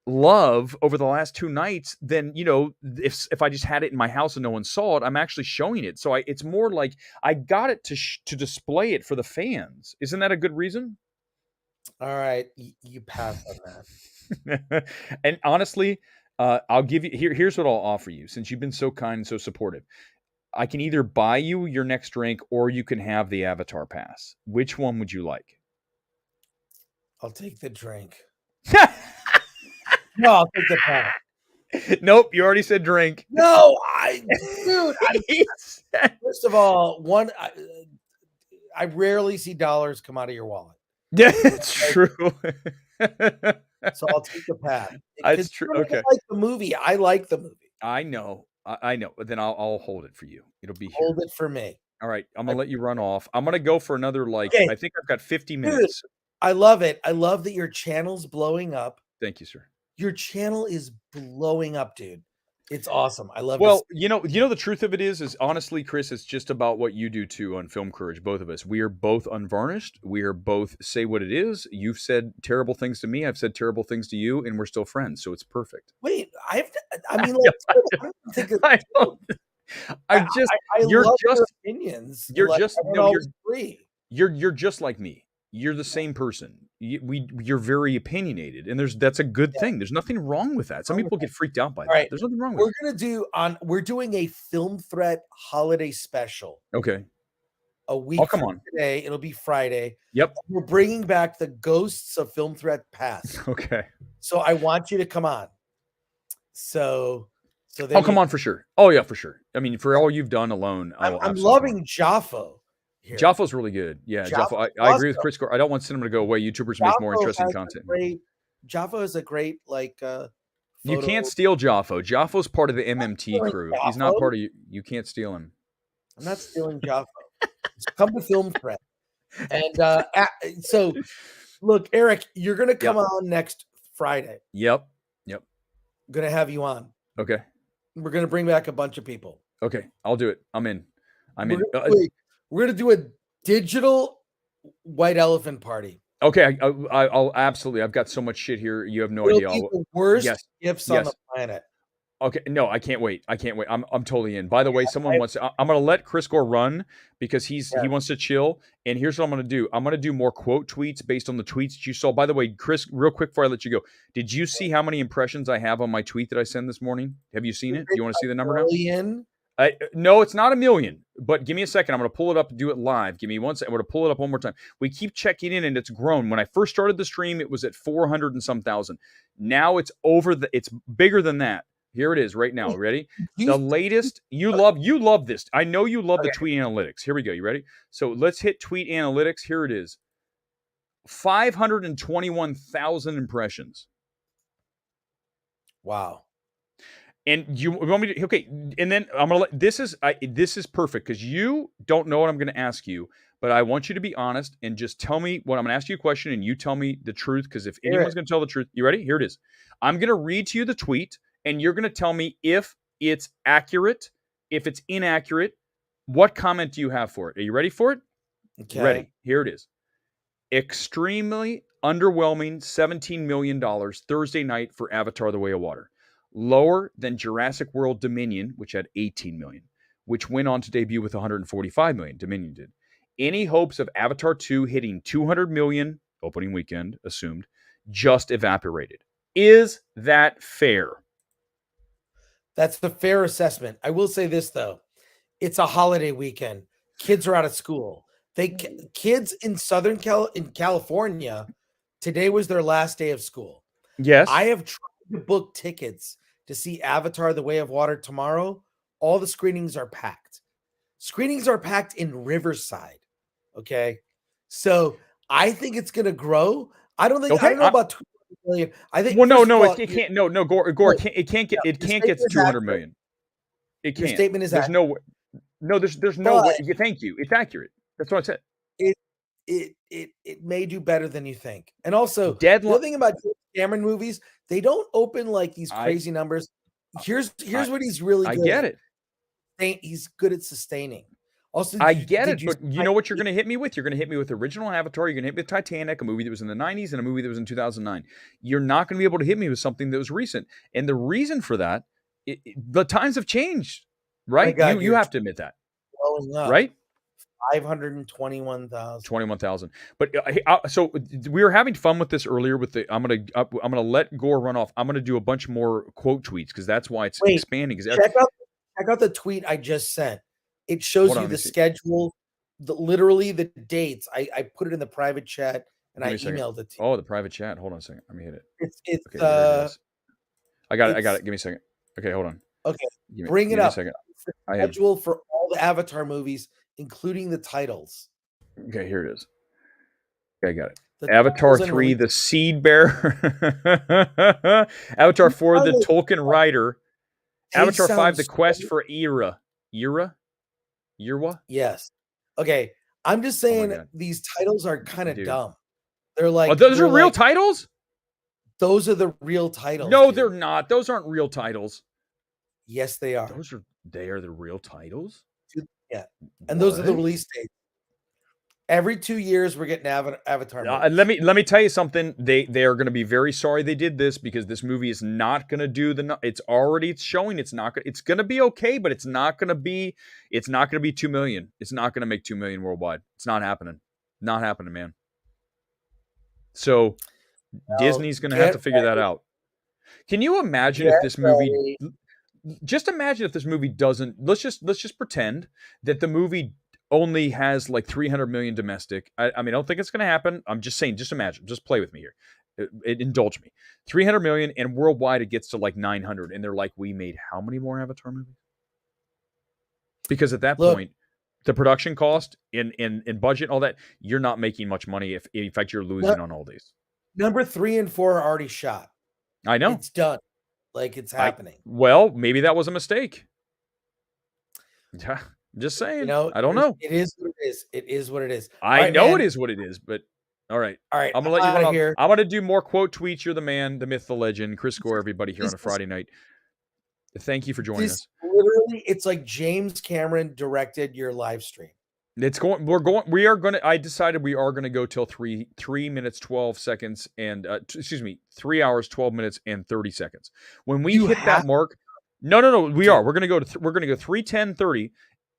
love over the last 2 nights than, if I just had it in my house and no one saw it. I'm actually showing it. So it's more like I got it to display it for the fans. Isn't that a good reason? All right, you pass on that. And honestly, I'll give you here's what I'll offer you, since you've been so kind and so supportive. I can either buy you your next drink or you can have the Avatar pass. Which one would you like? I'll take the drink. No, I'll take the pass. Nope, you already said drink. No, first of all, I rarely see dollars come out of your wallet. Yeah, it's true. So I'll take the pass. That's true. Okay. I like the movie. I like the movie. I know. I know. But then I'll hold it for you. It'll be here. Hold it for me. All right. I'm going to let you run off. I'm going to go for another, I think I've got 50 minutes. Dude, I love it. I love that your channel's blowing up. Thank you, sir. Your channel is blowing up, dude. It's awesome. I love it. Well, the truth of it is honestly, Chris, it's just about what you do too on Film Courage, both of us. We are both unvarnished. We are both say what it is. You've said terrible things to me. I've said terrible things to you, and we're still friends. So it's perfect. Wait, I mean, you're love just your opinions. You're just like me. You're the same person. You're very opinionated, and that's a good thing. There's nothing wrong with that. Some people get freaked out by that. Right. There's nothing wrong with it. We're doing a Film Threat holiday special. Okay. A week from today. It'll be Friday. Yep. We're bringing back the Ghosts of Film Threat Past. Okay. So I want you to come on. I'll come on for sure. Oh yeah, for sure. I mean, for all you've done alone, I'm loving Jaffo. Jaffo's really good. Yeah, Jaffo. I agree with Chris Gore. I don't want cinema to go away. YouTubers make more interesting content. Jaffo is a great You can't steal Jaffo. Jaffo's part of the MMT crew. Jaffo? He's not part of you. You can't steal him. I'm not stealing Jaffo. Come to Film Threat. And so, look, Eric, you're going to come on next Friday. Yep. I'm going to have you on. Okay. We're going to bring back a bunch of people. Okay. I'll do it. I'm in. We're going to do a digital white elephant party. Okay. I'll absolutely. I've got so much shit here. You have no idea. The worst gifts on the planet. Okay. No, I can't wait. I'm totally in. By the way, someone wants to, I'm going to let Chris Gore run because he wants to chill. And here's what I'm going to do. I'm going to do more quote tweets based on the tweets that you saw. By the way, Chris, real quick before I let you go, did you see how many impressions I have on my tweet that I sent this morning? Have you seen it? Do you want to see the number now? No, it's not 1 million, but give me a second. I'm going to pull it up and do it live. Give me 1 second. I'm going to pull it up one more time. We keep checking in and it's grown. When I first started the stream, it was at 400 and some thousand. Now it's it's bigger than that. Here it is right now. Ready? The latest. You love this. I know you love the tweet analytics. Here we go. You ready? So let's hit tweet analytics. Here it is. 521,000 impressions. Wow. And you want me to, okay, and then I'm going to let, this is perfect because you don't know what I'm going to ask you, but I want you to be honest and just tell me what I'm going to ask you a question and you tell me the truth because if anyone's going to tell the truth, you ready? Here it is. I'm going to read to you the tweet and you're going to tell me if it's accurate, if it's inaccurate, what comment do you have for it? Are you ready for it? Okay. Ready. Here it is. Extremely underwhelming $17 million Thursday night for Avatar: The Way of Water. Lower than Jurassic World: Dominion, which had 18 million, which went on to debut with 145 million. Dominion did. any hopes of Avatar 2 hitting 200 million opening weekend, assumed, just evaporated. Is that fair? That's the fair assessment. I will say this, though. It's a holiday weekend. Kids are out of school. Kids in in California, today was their last day of school. Yes. I have tried to book tickets to see Avatar: The Way of Water tomorrow. All the screenings are packed. Screenings are packed in Riverside. Okay. So I think it's going to grow. I don't know about 200 million. I think, well, no, it can't. No, Gore, it can't get to 200 million. It can't. Your statement is there's accurate. no way. No, there's no way. Thank you. It's accurate. That's what I said. It may do better than you think. And also, the other thing about Cameron movies, they don't open like these crazy numbers. Here's what he's really good at. I get it. He's good at sustaining. Also, I get it, but you know what you're going to hit me with? You're going to hit me with original Avatar. You're going to hit me with Titanic, a movie that was in the 90s, and a movie that was in 2009. You're not going to be able to hit me with something that was recent. And the reason for that, the times have changed, right? God, you have to admit that, right? 521,000. 21,000. But so we were having fun with this earlier. With the I'm gonna let Gore run off. I'm gonna do a bunch more quote tweets because that's why it's expanding. Check out the tweet I just sent. It shows you the schedule, literally the dates. I put it in the private chat and I emailed it to you. Oh, the private chat. Hold on a second. Let me hit it. It's okay, there it is. I got it. Give me a second. Okay, hold on. Okay, bring it up. A second. Schedule for all the Avatar movies, including the titles. Okay, here it is. Okay, I got it. Avatar 3, the Seed Bearer. Avatar 4, the Tolkien Rider. Avatar 5, the Quest for Ira. Irwa? Yes. Okay. I'm just saying these titles are kind of dumb. They're like, those are real titles? Those are the real titles. No, they're not. Those aren't real titles. Yes, they are. They are the real titles? Yeah. And those are the release dates. Every 2 years, we're getting Avatar. Let me tell you something. They are going to be very sorry they did this because this movie is not going to do it's showing it's not. It's going to be okay, but it's not going to be 2 million. It's not going to make 2 million worldwide. It's not happening. Not happening, man. So Disney's going to have to figure that out. Can you imagine if this movie? Just imagine if this movie doesn't. Let's just pretend that the movie only has like 300 million domestic. I mean, I don't think it's going to happen. I'm just saying, just imagine, just play with me here. Indulge me. 300 million, and worldwide it gets to like 900. And they're like, we made how many more Avatar movies? Because at that point, the production cost and budget, all that, you're not making much money. If in fact, you're losing on all these. Number 3 and 4 are already shot. I know. It's done. Like it's happening. Well, maybe that was a mistake. Yeah. Just saying. I don't know. It is what it is. It is what it is. I know it is what it is, but all right. All right. I'm going to let you here. I'm going to do more quote tweets. You're the man, the myth, the legend. Chris Gore, everybody here on a Friday night. Thank you for joining us. Literally, it's like James Cameron directed your live stream. I decided we are going to go till 3 minutes, 12 seconds and 3 hours, 12 minutes and 30 seconds. When we hit that mark, no, we are. We're going to go 3:10:30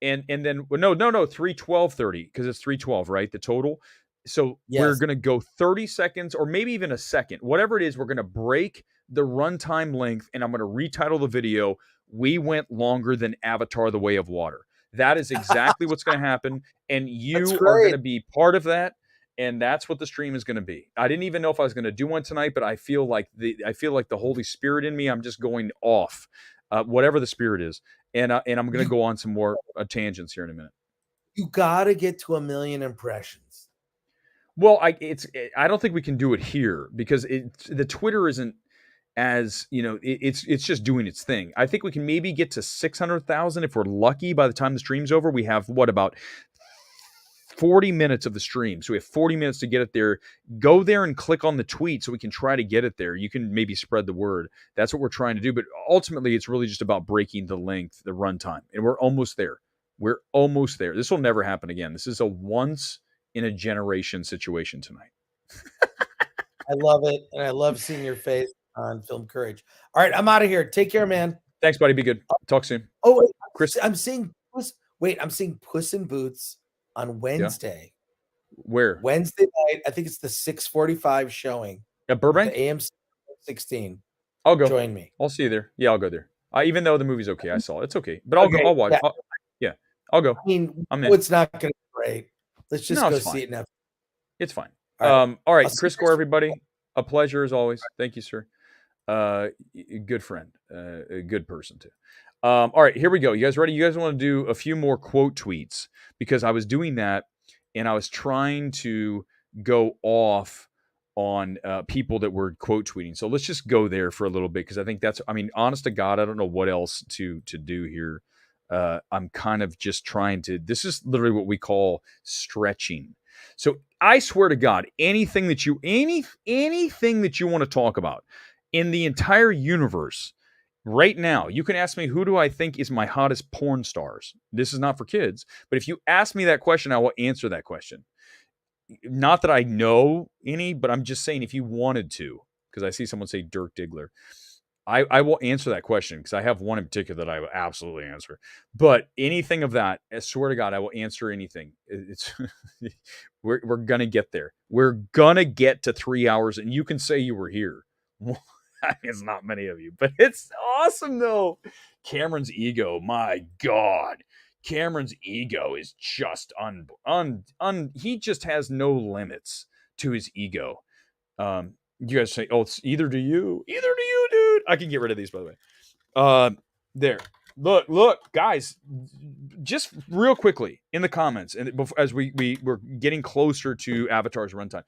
and then 3:12:30 because it's 3:12, right? The total. So we're going to go 30 seconds or maybe even a second, whatever it is. We're going to break the runtime length and I'm going to retitle the video. We went longer than Avatar: The Way of Water. That is exactly what's going to happen. And you are going to be part of that. And that's what the stream is going to be. I didn't even know if I was going to do one tonight, but I feel like the Holy Spirit in me. I'm just going off, whatever the Spirit is. And I'm going to go on some more tangents here in a minute. You got to get to 1 million impressions. Well, I don't think we can do it here because the Twitter isn't as, it's just doing its thing. I think we can maybe get to 600,000 if we're lucky. By the time the stream's over, we have about 40 minutes of the stream. So we have 40 minutes to get it there. Go there and click on the tweet so we can try to get it there. You can maybe spread the word. That's what we're trying to do. But ultimately, it's really just about breaking the length, the runtime. And we're almost there. We're almost there. This will never happen again. This is a once in a generation situation tonight. I love it. And I love seeing your face on Film Courage. All right, I'm out of here. Take care, man. Thanks, buddy. Be good. Talk soon. Oh, wait, Chris. I'm seeing Puss in Boots on Wednesday. Where? Wednesday night, I think it's the 6:45 showing At Burbank? the AMC 16. I'll go. Join me. I'll see you there. Yeah, I'll go there. Even though the movie's okay, I saw it. It's okay, but I'll go. Okay, I'll watch. yeah. I'll go. I mean, I'm in. it's not going to be great. Let's just go see it now. It's fine. All right. Chris Gore, everybody. A pleasure as always. Thank you, sir. Good friend. A good person too. All right, here we go. You guys ready? You guys want to do a few more quote tweets, because I was doing that and I was trying to go off on people that were quote tweeting. So let's just go there for a little bit, because I think that's, I mean, honest to God, I don't know what else to do here. I'm kind of just trying to, this is literally what we call stretching. So I swear to God, anything that you want to talk about in the entire universe right now, you can ask me, who do I think is my hottest porn stars? This is not for kids, but if you ask me that question, I will answer that question. Not that I know any, but I'm just saying if you wanted to, because I see someone say Dirk Diggler. I will answer that question, because I have one in particular that I will absolutely answer. But anything of that, I swear to God, I will answer anything. It's we're gonna get there. We're gonna get to 3 hours, and you can say you were here. It's not many of you, but it's awesome though. Cameron's ego, my God. Cameron's ego is just he just has no limits to his ego. You guys say, oh, it's either do you, dude. I can get rid of these, by the way. There. Look, guys, just real quickly in the comments, and as we're getting closer to Avatar's runtime,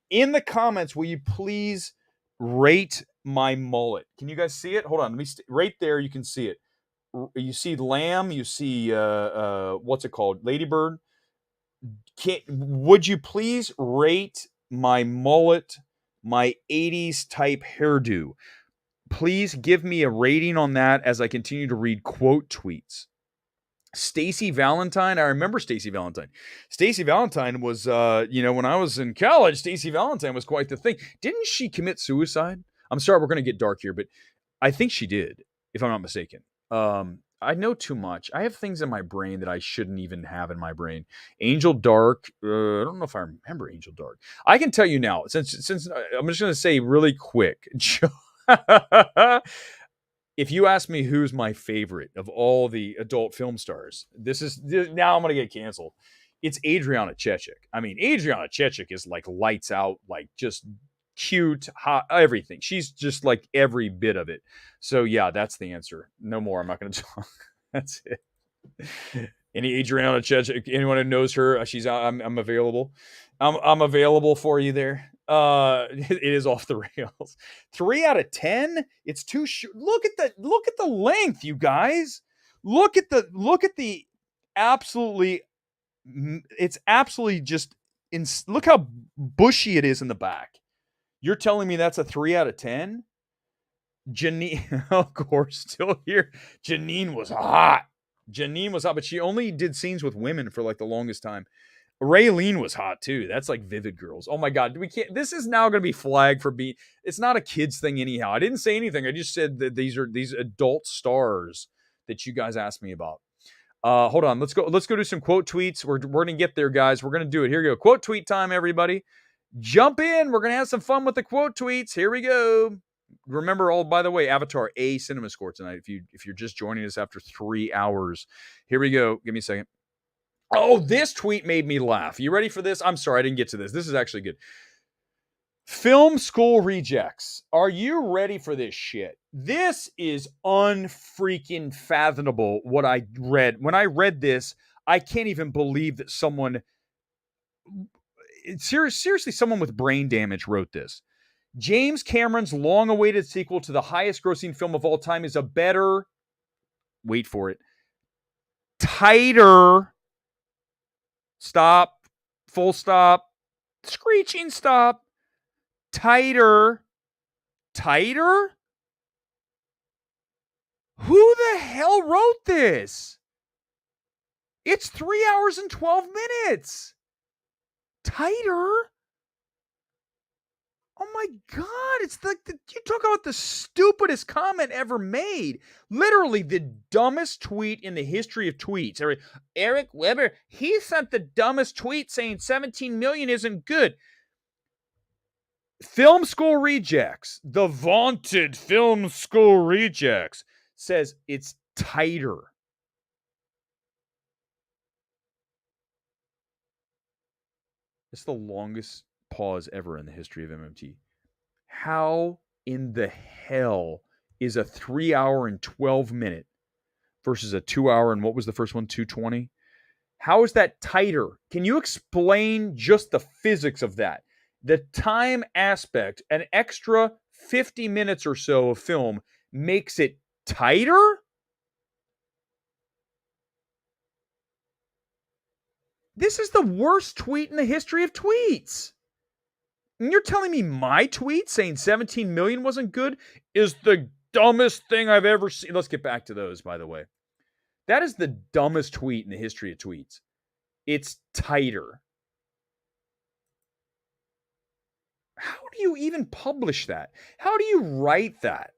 in the comments, will you please rate my mullet? Can you guys see it? Hold on, let me right there. You can see it. You see lamb. You see what's it called? Ladybird. Would you please rate my mullet, my 80s type hairdo? Please give me a rating on that as I continue to read quote tweets. Stacy Valentine. I remember Stacy Valentine. Stacy Valentine was, when I was in college, Stacy Valentine was quite the thing. Didn't she commit suicide? I'm sorry, we're going to get dark here, but I think she did, if I'm not mistaken. I know too much. I have things in my brain that I shouldn't even have in my brain. Angel Dark. I don't know if I remember Angel Dark. I can tell you now, since I'm just going to say really quick. If you ask me who's my favorite of all the adult film stars, now I'm going to get canceled. It's Adriana Chechik. I mean, Adriana Chechik is like lights out, like just cute, hot, everything. She's just like every bit of it. So yeah, that's the answer. No more. I'm not going to talk. That's it. Any Adriana Chechik, anyone who knows her, she's out. I'm available. I'm available for you there. It is off the rails. 3 out of 10. It's too short. Look at the length, you guys. Look at the absolutely. It's absolutely just. Look how bushy it is in the back. You're telling me that's a 3 out of 10? Janine, of course, still here. Janine was hot, but she only did scenes with women for like the longest time. Raylene was hot too. That's like Vivid Girls. Oh my God, we can't. This is now going to be flagged for being. It's not a kids thing anyhow. I didn't say anything. I just said that these are these adult stars that you guys asked me about. Hold on. Let's go do some quote tweets. We're going to get there, guys. We're going to do it. Here we go. Quote tweet time, everybody. Jump in. We're going to have some fun with the quote tweets. Here we go. Remember, by the way, Avatar A Cinema Score tonight. If you're just joining us after 3 hours, here we go. Give me a second. Oh, this tweet made me laugh. You ready for this? I'm sorry, I didn't get to this. This is actually good. Film school rejects. Are you ready for this shit? This is unfreaking fathomable what I read. When I read this, I can't even believe that someone, seriously, someone with brain damage wrote this. James Cameron's long-awaited sequel to the highest-grossing film of all time is a better, wait for it, tighter, stop, full stop, screeching stop, tighter. Who the hell wrote this? It's 3 hours and 12 minutes. Tighter? Oh my God, it's like you talk about the stupidest comment ever made. Literally the dumbest tweet in the history of tweets. Eric Weber, he sent the dumbest tweet saying 17 million isn't good. Film School Rejects, the vaunted Film School Rejects, says it's tighter. It's the longest pause ever in the history of MMT. How in the hell is a 3 hour and 12 minute versus a 2 hour and what was the first one, 2:20? How is that tighter? Can you explain just the physics of that? The time aspect, an extra 50 minutes or so of film makes it tighter? This is the worst tweet in the history of tweets. And you're telling me my tweet saying 17 million wasn't good is the dumbest thing I've ever seen. Let's get back to those, by the way. That is the dumbest tweet in the history of tweets. It's tighter. How do you even publish that? How do you write that?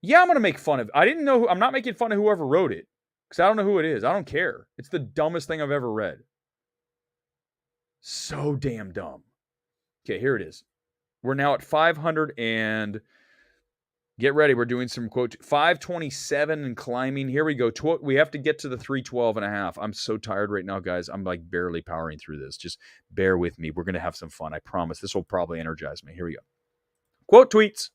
Yeah, I'm going to make fun of it. I'm not making fun of whoever wrote it because I don't know who it is. I don't care. It's the dumbest thing I've ever read. So damn dumb. Okay, here it is. We're now at 500 and get ready. We're doing some quote 527 and climbing. Here we go. We have to get to the 312 and a half. I'm so tired right now, guys. I'm like barely powering through this. Just bear with me. We're going to have some fun. I promise. This will probably energize me. Here we go. Quote tweets.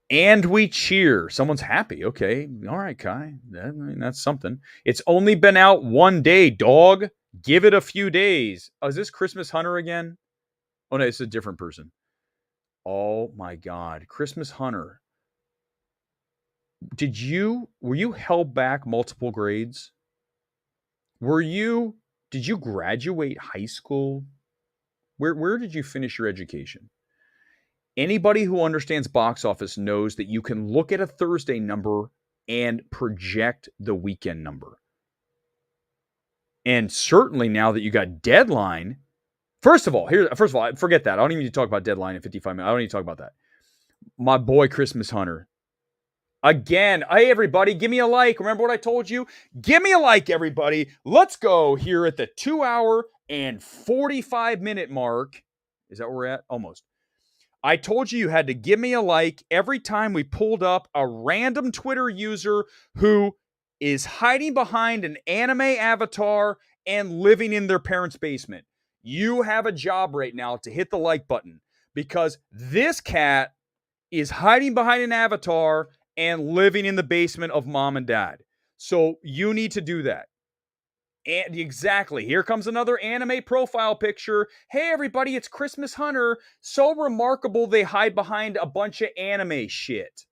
And we cheer. Someone's happy. Okay. All right, Kai. That's something. It's only been out 1 day, dog. Give it a few days. Oh, is this Christmas Hunter again? Oh, no, it's a different person. Oh, my God. Christmas Hunter. Were you held back multiple grades? Did you graduate high school? Where did you finish your education? Anybody who understands box office knows that you can look at a Thursday number and project the weekend number. And certainly now that you got Deadline, first of all, forget that. I don't even need to talk about Deadline in 55 minutes. I don't need to talk about that. My boy, Christmas Hunter. Again, hey, everybody, give me a like. Remember what I told you? Give me a like, everybody. Let's go here at the 2 hour and 45 minute mark. Is that where we're at? Almost. I told you had to give me a like every time we pulled up a random Twitter user who is hiding behind an anime avatar and living in their parents' basement. You have a job right now to hit the like button because this cat is hiding behind an avatar and living in the basement of mom and dad. So you need to do that. And exactly. Here comes another anime profile picture. Hey, everybody, it's Christmas Hunter. So remarkable they hide behind a bunch of anime shit.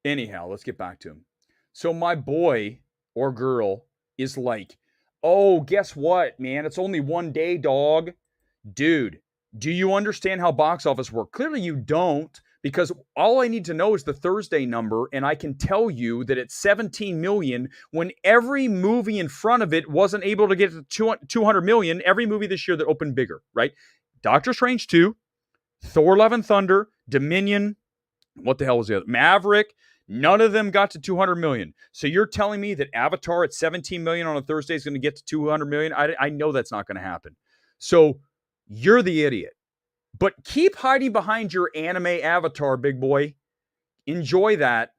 Anyhow, let's get back to him. So my boy or girl is like, oh, guess what, man? It's only 1 day, dog. Dude, do you understand how box office works? Clearly you don't, because all I need to know is the Thursday number, and I can tell you that it's 17 million when every movie in front of it wasn't able to get to 200 million. Every movie this year that opened bigger, right? Doctor Strange 2, Thor Love and Thunder, Dominion, what the hell was the other? Maverick. None of them got to 200 million. So you're telling me that Avatar at 17 million on a Thursday is going to get to 200 million? I know that's not going to happen. So you're the idiot. But keep hiding behind your anime avatar, big boy. Enjoy that.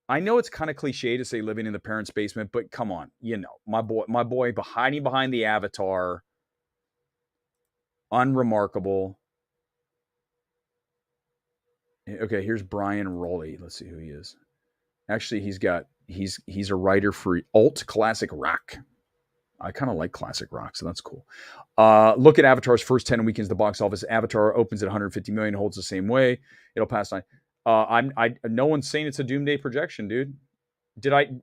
I know it's kind of cliche to say living in the parents' basement, but come on, you know, my boy hiding behind the avatar. Unremarkable. Okay, here's Brian Rowley. Let's see who he is. Actually, he's a writer for alt classic rock. I kind of like classic rock, so that's cool. Look at Avatar's first 10 weekends at the box office. Avatar opens at 150 million, holds the same way. It'll pass 9. No one's saying it's a doomsday projection, dude.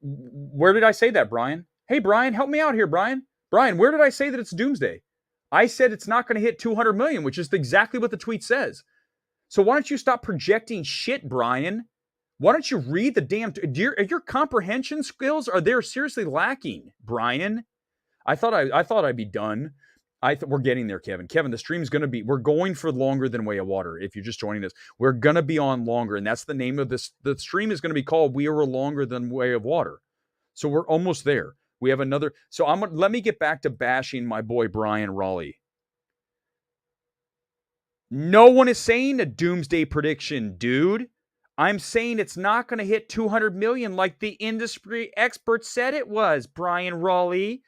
Where did I say that, Brian? Hey, Brian, help me out here, Brian. Brian, where did I say that it's doomsday? I said it's not going to hit 200 million, which is exactly what the tweet says. So why don't you stop projecting shit, Brian? Why don't you read the damn... Your comprehension skills, are they seriously lacking, Brian? I thought I'd be done. We're getting there, Kevin. Kevin, the stream's going to be, we're going for longer than Way of Water. If you're just joining us, we're going to be on longer. And that's the name of this. The stream is going to be called We Are Longer Than Way of Water. So we're almost there. We have another. So let me get back to bashing my boy, Brian Raleigh. No one is saying a doomsday prediction, dude. I'm saying it's not going to hit 200 million like the industry experts said it was, Brian Raleigh.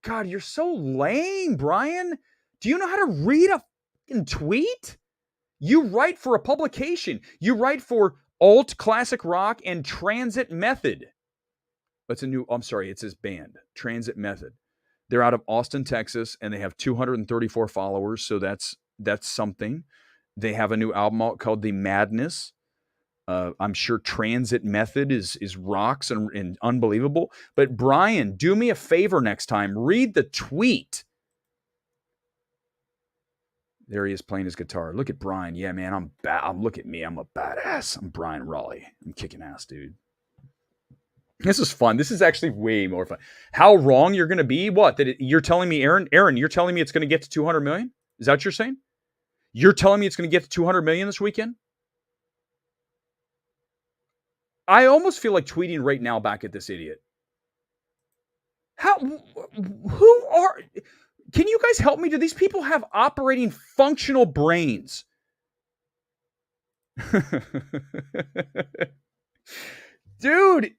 God, you're so lame, Brian. Do you know how to read a fucking tweet? You write for a publication. You write for Alt Classic Rock and Transit Method. It's his band, Transit Method. They're out of Austin, Texas, and they have 234 followers, so that's something. They have a new album out called The Madness. I'm sure Transit Method is rocks and unbelievable. But Brian, do me a favor next time. Read the tweet. There he is playing his guitar. Look at Brian. Yeah, man, look at me. I'm a badass. I'm Brian Raleigh. I'm kicking ass, dude. This is fun. This is actually way more fun. How wrong you're going to be? What? You're telling me, Aaron, you're telling me it's going to get to 200 million? Is that what you're saying? You're telling me it's going to get to 200 million this weekend? I almost feel like tweeting right now back at this idiot. Can you guys help me? Do these people have operating functional brains? Dude,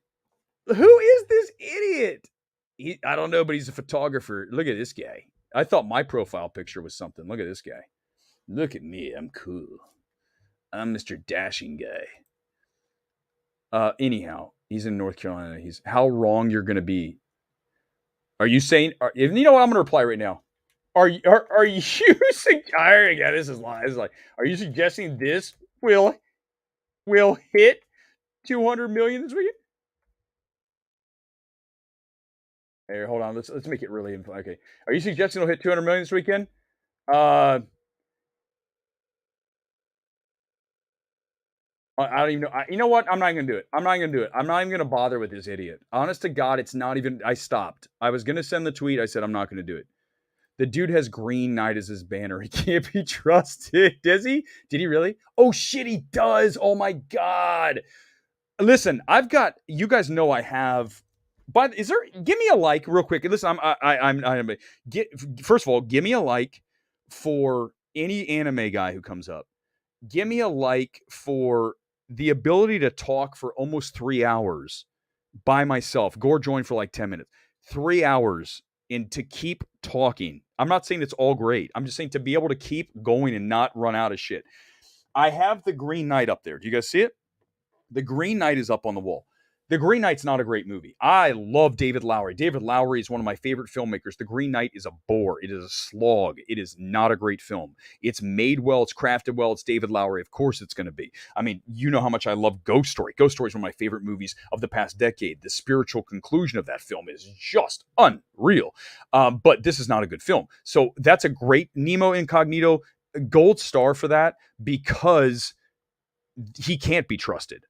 who is this idiot? I don't know, but he's a photographer. Look at this guy. I thought my profile picture was something. Look at this guy. Look at me. I'm cool. I'm Mr. Dashing guy. Anyhow, he's in North Carolina. He's how wrong you're going to be. Are you saying? You know what? I'm going to reply right now. Are you? Yeah, this is like. Are you suggesting this will hit 200 million this weekend? Hey, hold on. Let's make it really okay. Are you suggesting it'll hit 200 million this weekend? I don't even know. You know what? I'm not going to do it. I'm not even going to bother with this idiot. Honest to God, it's not even. I stopped. I was going to send the tweet. I said, I'm not going to do it. The dude has Green Knight as his banner. He can't be trusted. Does he? Did he really? Oh, shit, he does. Oh, my God. Listen, you guys know I have. But give me a like real quick. Listen, first of all, give me a like for any anime guy who comes up. Give me a like for the ability to talk for almost 3 hours by myself. Gore joined for like 10 minutes. 3 hours and to keep talking. I'm not saying it's all great. I'm just saying to be able to keep going and not run out of shit. I have the Green Knight up there. Do you guys see it? The Green Knight is up on the wall. The Green Knight's not a great movie. I love David Lowery. David Lowery is one of my favorite filmmakers. The Green Knight is a bore. It is a slog. It is not a great film. It's made well. It's crafted well. It's David Lowery. Of course it's going to be. I mean, you know how much I love Ghost Story. Ghost Story is one of my favorite movies of the past decade. The spiritual conclusion of that film is just unreal. But this is not a good film. So that's a great Nemo Incognito gold star for that because he can't be trusted.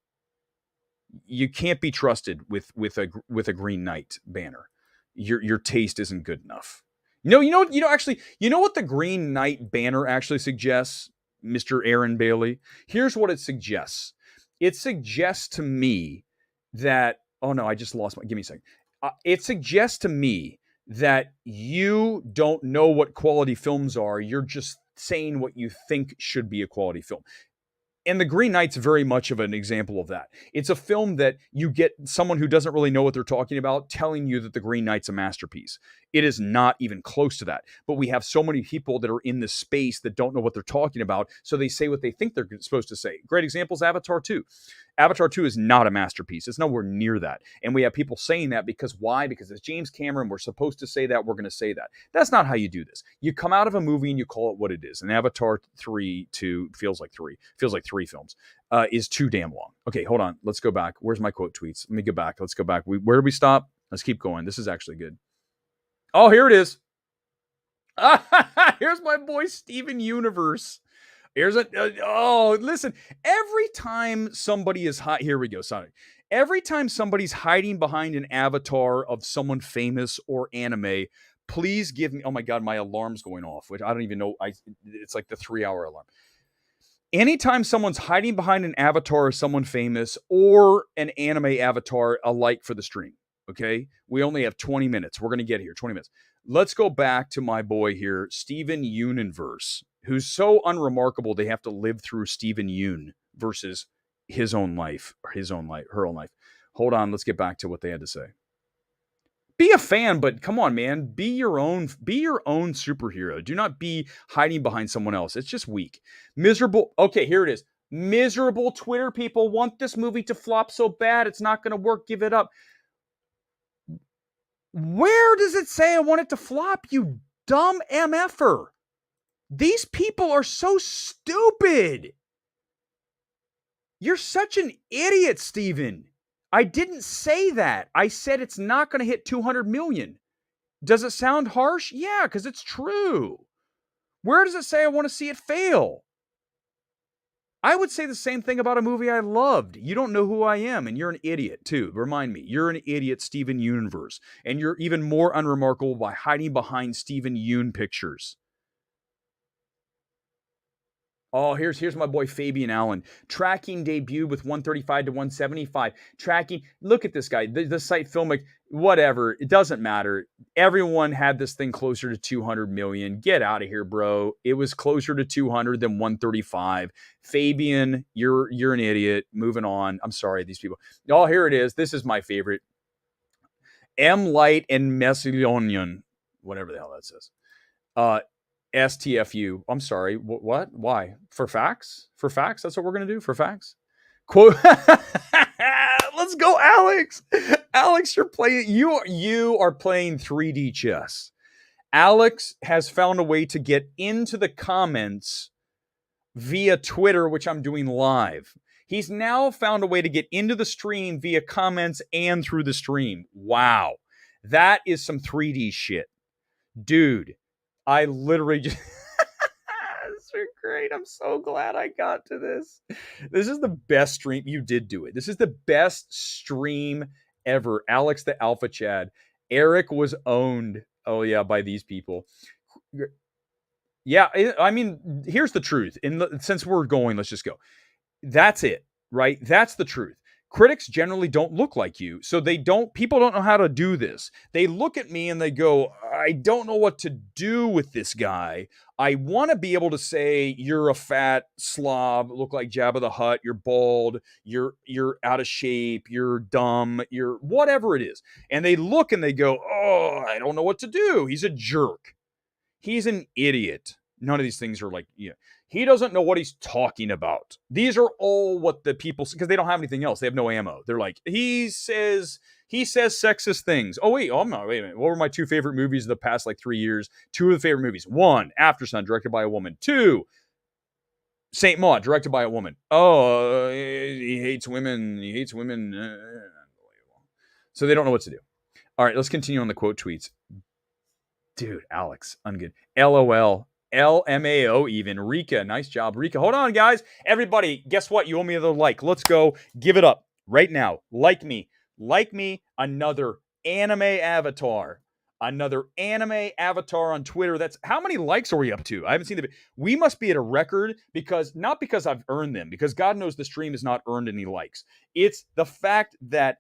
You can't be trusted with a Green Knight banner. Your taste isn't good enough. You know what the Green Knight banner actually suggests, Mr. Aaron Bailey? Here's what it suggests. It suggests to me that give me a second. It suggests to me that you don't know what quality films are. You're just saying what you think should be a quality film. And The Green Knight's very much of an example of that. It's a film that you get someone who doesn't really know what they're talking about telling you that The Green Knight's a masterpiece. It is not even close to that. But we have so many people that are in this space that don't know what they're talking about, so they say what they think they're supposed to say. Great example is Avatar 2. Avatar 2 is not a masterpiece. It's nowhere near that. And we have people saying that because why? Because it's James Cameron. We're supposed to say that. We're going to say that. That's not how you do this. You come out of a movie and you call it what it is. And Avatar 3 feels like three films, is too damn long. Okay, hold on. Let's go back. Where's my quote tweets? Let me go back. Let's go back. Where did we stop? Let's keep going. This is actually good. Oh, here it is. Here's my boy Steven Universe. Here's a listen. Every time somebody is here we go. Sorry. Every time somebody's hiding behind an avatar of someone famous or anime, please give me. Oh my god, my alarm's going off, which I don't even know. It's like the 3-hour alarm. Anytime someone's hiding behind an avatar of someone famous or an anime avatar, a like for the stream. Okay, we only have 20 minutes. We're gonna get here. 20 minutes. Let's go back to my boy here, Steven Universe, who's so unremarkable they have to live through Steven Yoon versus his own life, or her own life. Hold on, let's get back to what they had to say. Be a fan, but come on, man. Be your own superhero. Do not be hiding behind someone else. It's just weak. Miserable. Okay, here it is. Miserable Twitter people want this movie to flop so bad it's not going to work. Give it up. Where does it say I want it to flop, you dumb MFer? These people are so stupid. You're such an idiot, Steven. I didn't say that. I said it's not going to hit 200 million. Does it sound harsh? Yeah, because it's true. Where does it say I want to see it fail? I would say the same thing about a movie I loved. You don't know who I am, and you're an idiot, too. Remind me, you're an idiot, Steven Universe. And you're even more unremarkable by hiding behind Steven Yoon pictures. Oh, here's my boy Fabian Allen. Tracking debuted with 135 to 175. Tracking, look at this guy. The site filmic, whatever. It doesn't matter. Everyone had this thing closer to 200 million. Get out of here, bro. It was closer to 200 than 135. Fabian, you're an idiot. Moving on. I'm sorry, these people. Oh, here it is. This is my favorite. M. Light and Messillonian. Whatever the hell that says. STFU. I'm sorry. What? Why? For facts? For facts? That's what we're going to do? For facts? Quote. Let's go, Alex. Alex, you're playing. You are playing 3D chess. Alex has found a way to get into the comments via Twitter, which I'm doing live. He's now found a way to get into the stream via comments and through the stream. Wow. That is some 3D shit. Dude. I literally just... This is great. I'm so glad I got to this. This is the best stream. You did do it. This is the best stream ever. Alex the Alpha Chad. Erick was owned. Oh, yeah, by these people. Yeah, I mean, here's the truth. Since we're going, let's just go. That's it, right? That's the truth. Critics generally don't look like you. So people don't know how to do this. They look at me and they go, I don't know what to do with this guy. I want to be able to say, you're a fat slob, look like Jabba the Hutt, you're bald, you're out of shape, you're dumb, you're whatever it is. And they look and they go, oh, I don't know what to do. He's a jerk. He's an idiot. None of these things are like, yeah. He doesn't know what he's talking about. These are all what the people, because they don't have anything else. They have no ammo. They're like, he says sexist things. Oh, wait a minute. What were my two favorite movies of the past 3 years? Two of the favorite movies. 1, After Sun, directed by a woman. 2, Saint Maud, directed by a woman. Oh, he hates women. He hates women. So they don't know what to do. All right, let's continue on the quote tweets. Dude, Alex, ungood. LOL. LMAO even. Rika, nice job. Rika, hold on, guys. Everybody, guess what? You owe me another like. Let's go. Give it up right now. Like me. Like me. Another anime avatar. Another anime avatar on Twitter. That's how many likes are we up to? I haven't seen we must be at a record not because I've earned them, because God knows the stream has not earned any likes. It's the fact that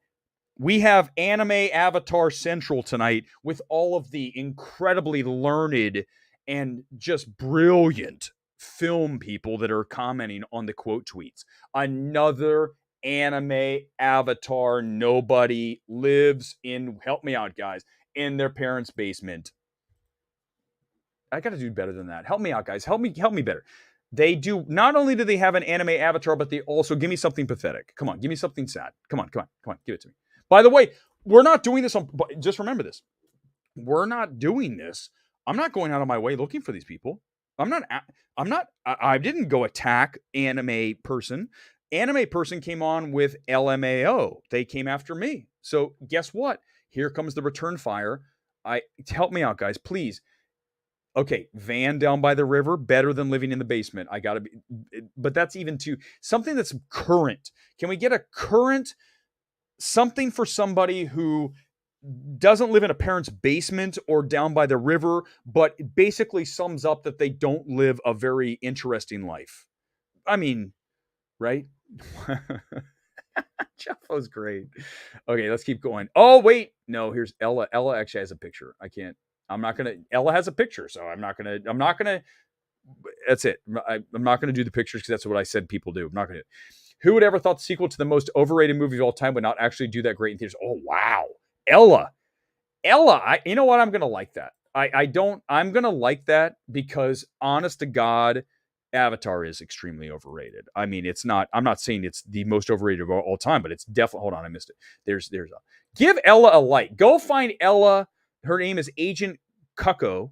we have Anime Avatar Central tonight with all of the incredibly learned and just brilliant film people that are commenting on the quote tweets. Another anime avatar nobody lives in, help me out, guys, in their parents' basement. I got to do better than that. Help me out, guys. Help me better. They do, not only do they have an anime avatar, but they also give me something pathetic. Come on, give me something sad. Come on, give it to me. By the way, we're not doing this just remember this. We're not doing this. I'm not going out of my way looking for these people. I didn't go attack anime person. Anime person came on with LMAO. They came after me. So guess what? Here comes the return fire. Help me out, guys, please. Okay, van down by the river, better than living in the basement. I gotta be, but that's even too something that's current. Can we get a current something for somebody who doesn't live in a parent's basement or down by the river, but basically sums up that they don't live a very interesting life? I mean, right? Jaffo's great. Okay, let's keep going. Oh, wait. No, here's Ella. Ella actually has a picture. Ella has a picture, so I'm not gonna, that's it. I'm not gonna do the pictures because that's what I said people do. I'm not gonna. Who would ever thought the sequel to the most overrated movie of all time would not actually do that great in theaters? Oh, wow. Ella. You know what? I'm gonna like that. I'm gonna like that because honest to God, Avatar is extremely overrated. I mean, it's not, I'm not saying it's the most overrated of all time, but it's definitely, hold on, I missed it. Give Ella a like. Go find Ella. Her name is Agent Cucco,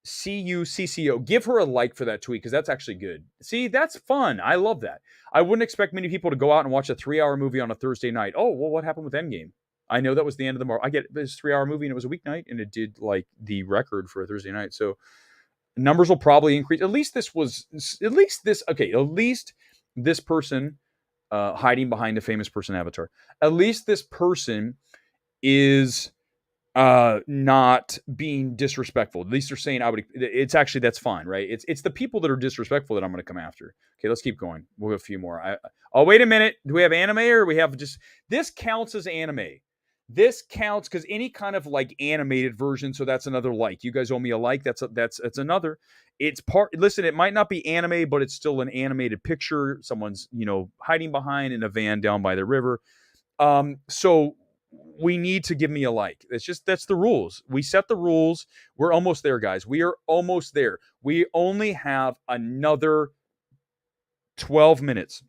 Cucco. Give her a like for that tweet because that's actually good. See, that's fun. I love that. I wouldn't expect many people to go out and watch a 3-hour movie on a Thursday night. Oh, well, what happened with Endgame? I know that was the end of the Marvel. I get it. It's a 3-hour movie and it was a weeknight and it did like the record for a Thursday night. So numbers will probably increase. At least this person hiding behind a famous person avatar. At least this person is not being disrespectful. At least they're saying it's actually, that's fine, right? It's the people that are disrespectful that I'm going to come after. Okay, let's keep going. We'll have a few more. Oh, wait a minute. Do we have anime or we have just, this counts as anime? This counts because any kind of like animated version. So that's another like. You guys owe me a like. That's another. It's part. Listen, it might not be anime, but it's still an animated picture. Someone's hiding behind in a van down by the river. So we need to give me a like. That's the rules. We set the rules. We're almost there, guys. We are almost there. We only have another 12 minutes.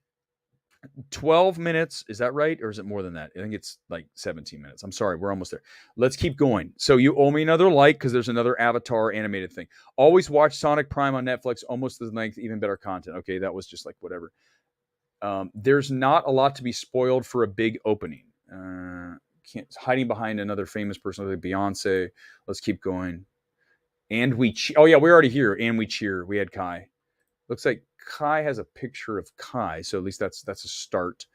12 minutes. Is that right? Or is it more than that? I think it's like 17 minutes. I'm sorry. We're almost there. Let's keep going. So you owe me another like because there's another Avatar animated thing. Always watch Sonic Prime on Netflix. Almost the length, even better content. Okay, that was just like whatever. There's not a lot to be spoiled for a big opening. Hiding behind another famous person like Beyonce. Let's keep going. And oh yeah, we're already here. And we cheer. We had Kai. Looks like Kai has a picture of Kai, so at least that's a start.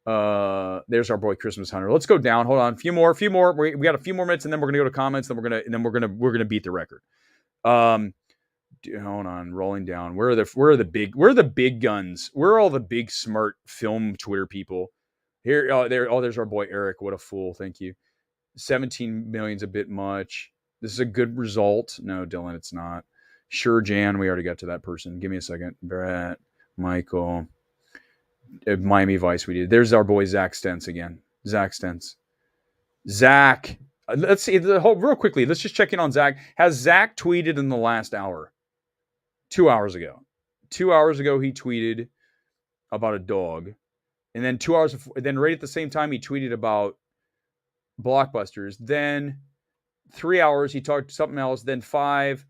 There's our boy Christmas Hunter. Let's go down. Hold on, a few more. We got a few more minutes, and then we're gonna go to comments. Then we're gonna beat the record. Hold on, rolling down. Where are the big guns? Where are all the big smart film Twitter people? Here, there's our boy Erick. What a fool! Thank you. 17 million's a bit much. This is a good result. No, Dylan, it's not. Sure, Jan, we already got to that person. Give me a second. Brett, Michael, Miami Vice, we did. There's our boy Zach Stentz again. Zach Stentz. Zach, let's see, real quickly, let's just check in on Zach. Has Zach tweeted in the last hour? 2 hours ago. 2 hours ago, he tweeted about a dog. And then 2 hours before, then right at the same time, he tweeted about blockbusters. Then 3 hours, he talked something else. Then 5,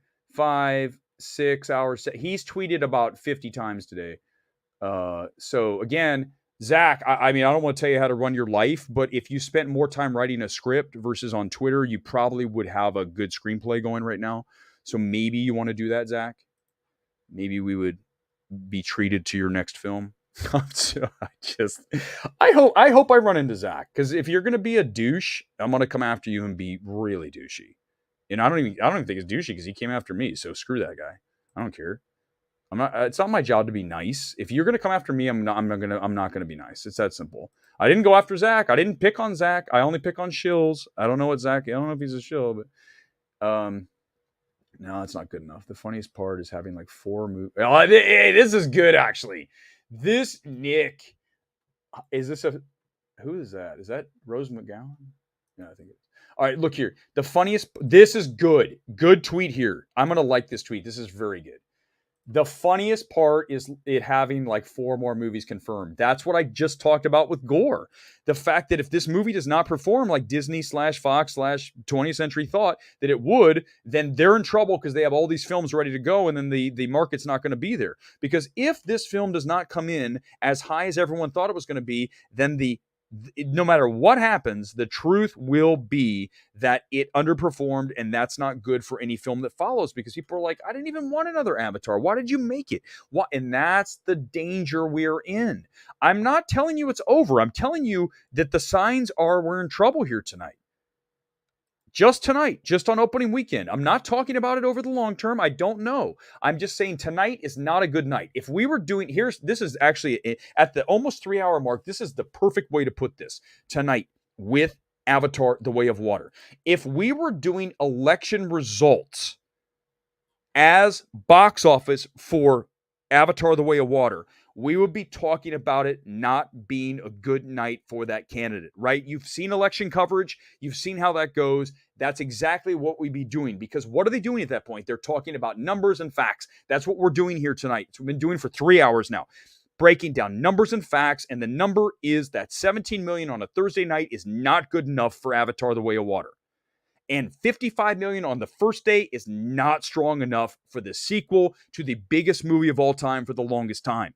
6 hours. He's tweeted about 50 times today. So again, Zach, I mean, I don't want to tell you how to run your life, but if you spent more time writing a script versus on Twitter, you probably would have a good screenplay going right now. So maybe you want to do that, Zach. Maybe we would be treated to your next film. I hope I run into Zach, because if you're going to be a douche, I'm going to come after you and be really douchey. And I don't even think it's douchey because he came after me. So screw that guy. I don't care. It's not my job to be nice. If you're going to come after me, I'm not going to be nice. It's that simple. I didn't go after Zach. I didn't pick on Zach. I only pick on shills. I don't know if he's a shill, but no, that's not good enough. The funniest part is having like 4 movies. Oh, hey, this is good actually. This Nick, who is that? Is that Rose McGowan? Yeah, I think it is. All right, look here. This is good. Good tweet here. I'm going to like this tweet. This is very good. The funniest part is it having like 4 more movies confirmed. That's what I just talked about with Gore. The fact that if this movie does not perform like Disney / Fox / 20th Century thought that it would, then they're in trouble because they have all these films ready to go, and then the market's not going to be there. Because if this film does not come in as high as everyone thought it was going to be, then the no matter what happens, the truth will be that it underperformed, and that's not good for any film that follows, because people are like, I didn't even want another Avatar. Why did you make it? What? And that's the danger we're in. I'm not telling you it's over. I'm telling you that the signs are we're in trouble here tonight. Just tonight, just on opening weekend. I'm not talking about it over the long term. I don't know. I'm just saying tonight is not a good night. If we were doing, this is actually at the almost 3 hour mark, this is the perfect way to put this tonight with Avatar: The Way of Water. If we were doing election results as box office for Avatar: The Way of Water, we would be talking about it not being a good night for that candidate, right? You've seen election coverage. You've seen how that goes. That's exactly what we'd be doing, because what are they doing at that point? They're talking about numbers and facts. That's what we're doing here tonight. It's what we've been doing for 3 hours now, breaking down numbers and facts. And the number is that 17 million on a Thursday night is not good enough for Avatar: The Way of Water. And 55 million on the first day is not strong enough for the sequel to the biggest movie of all time for the longest time.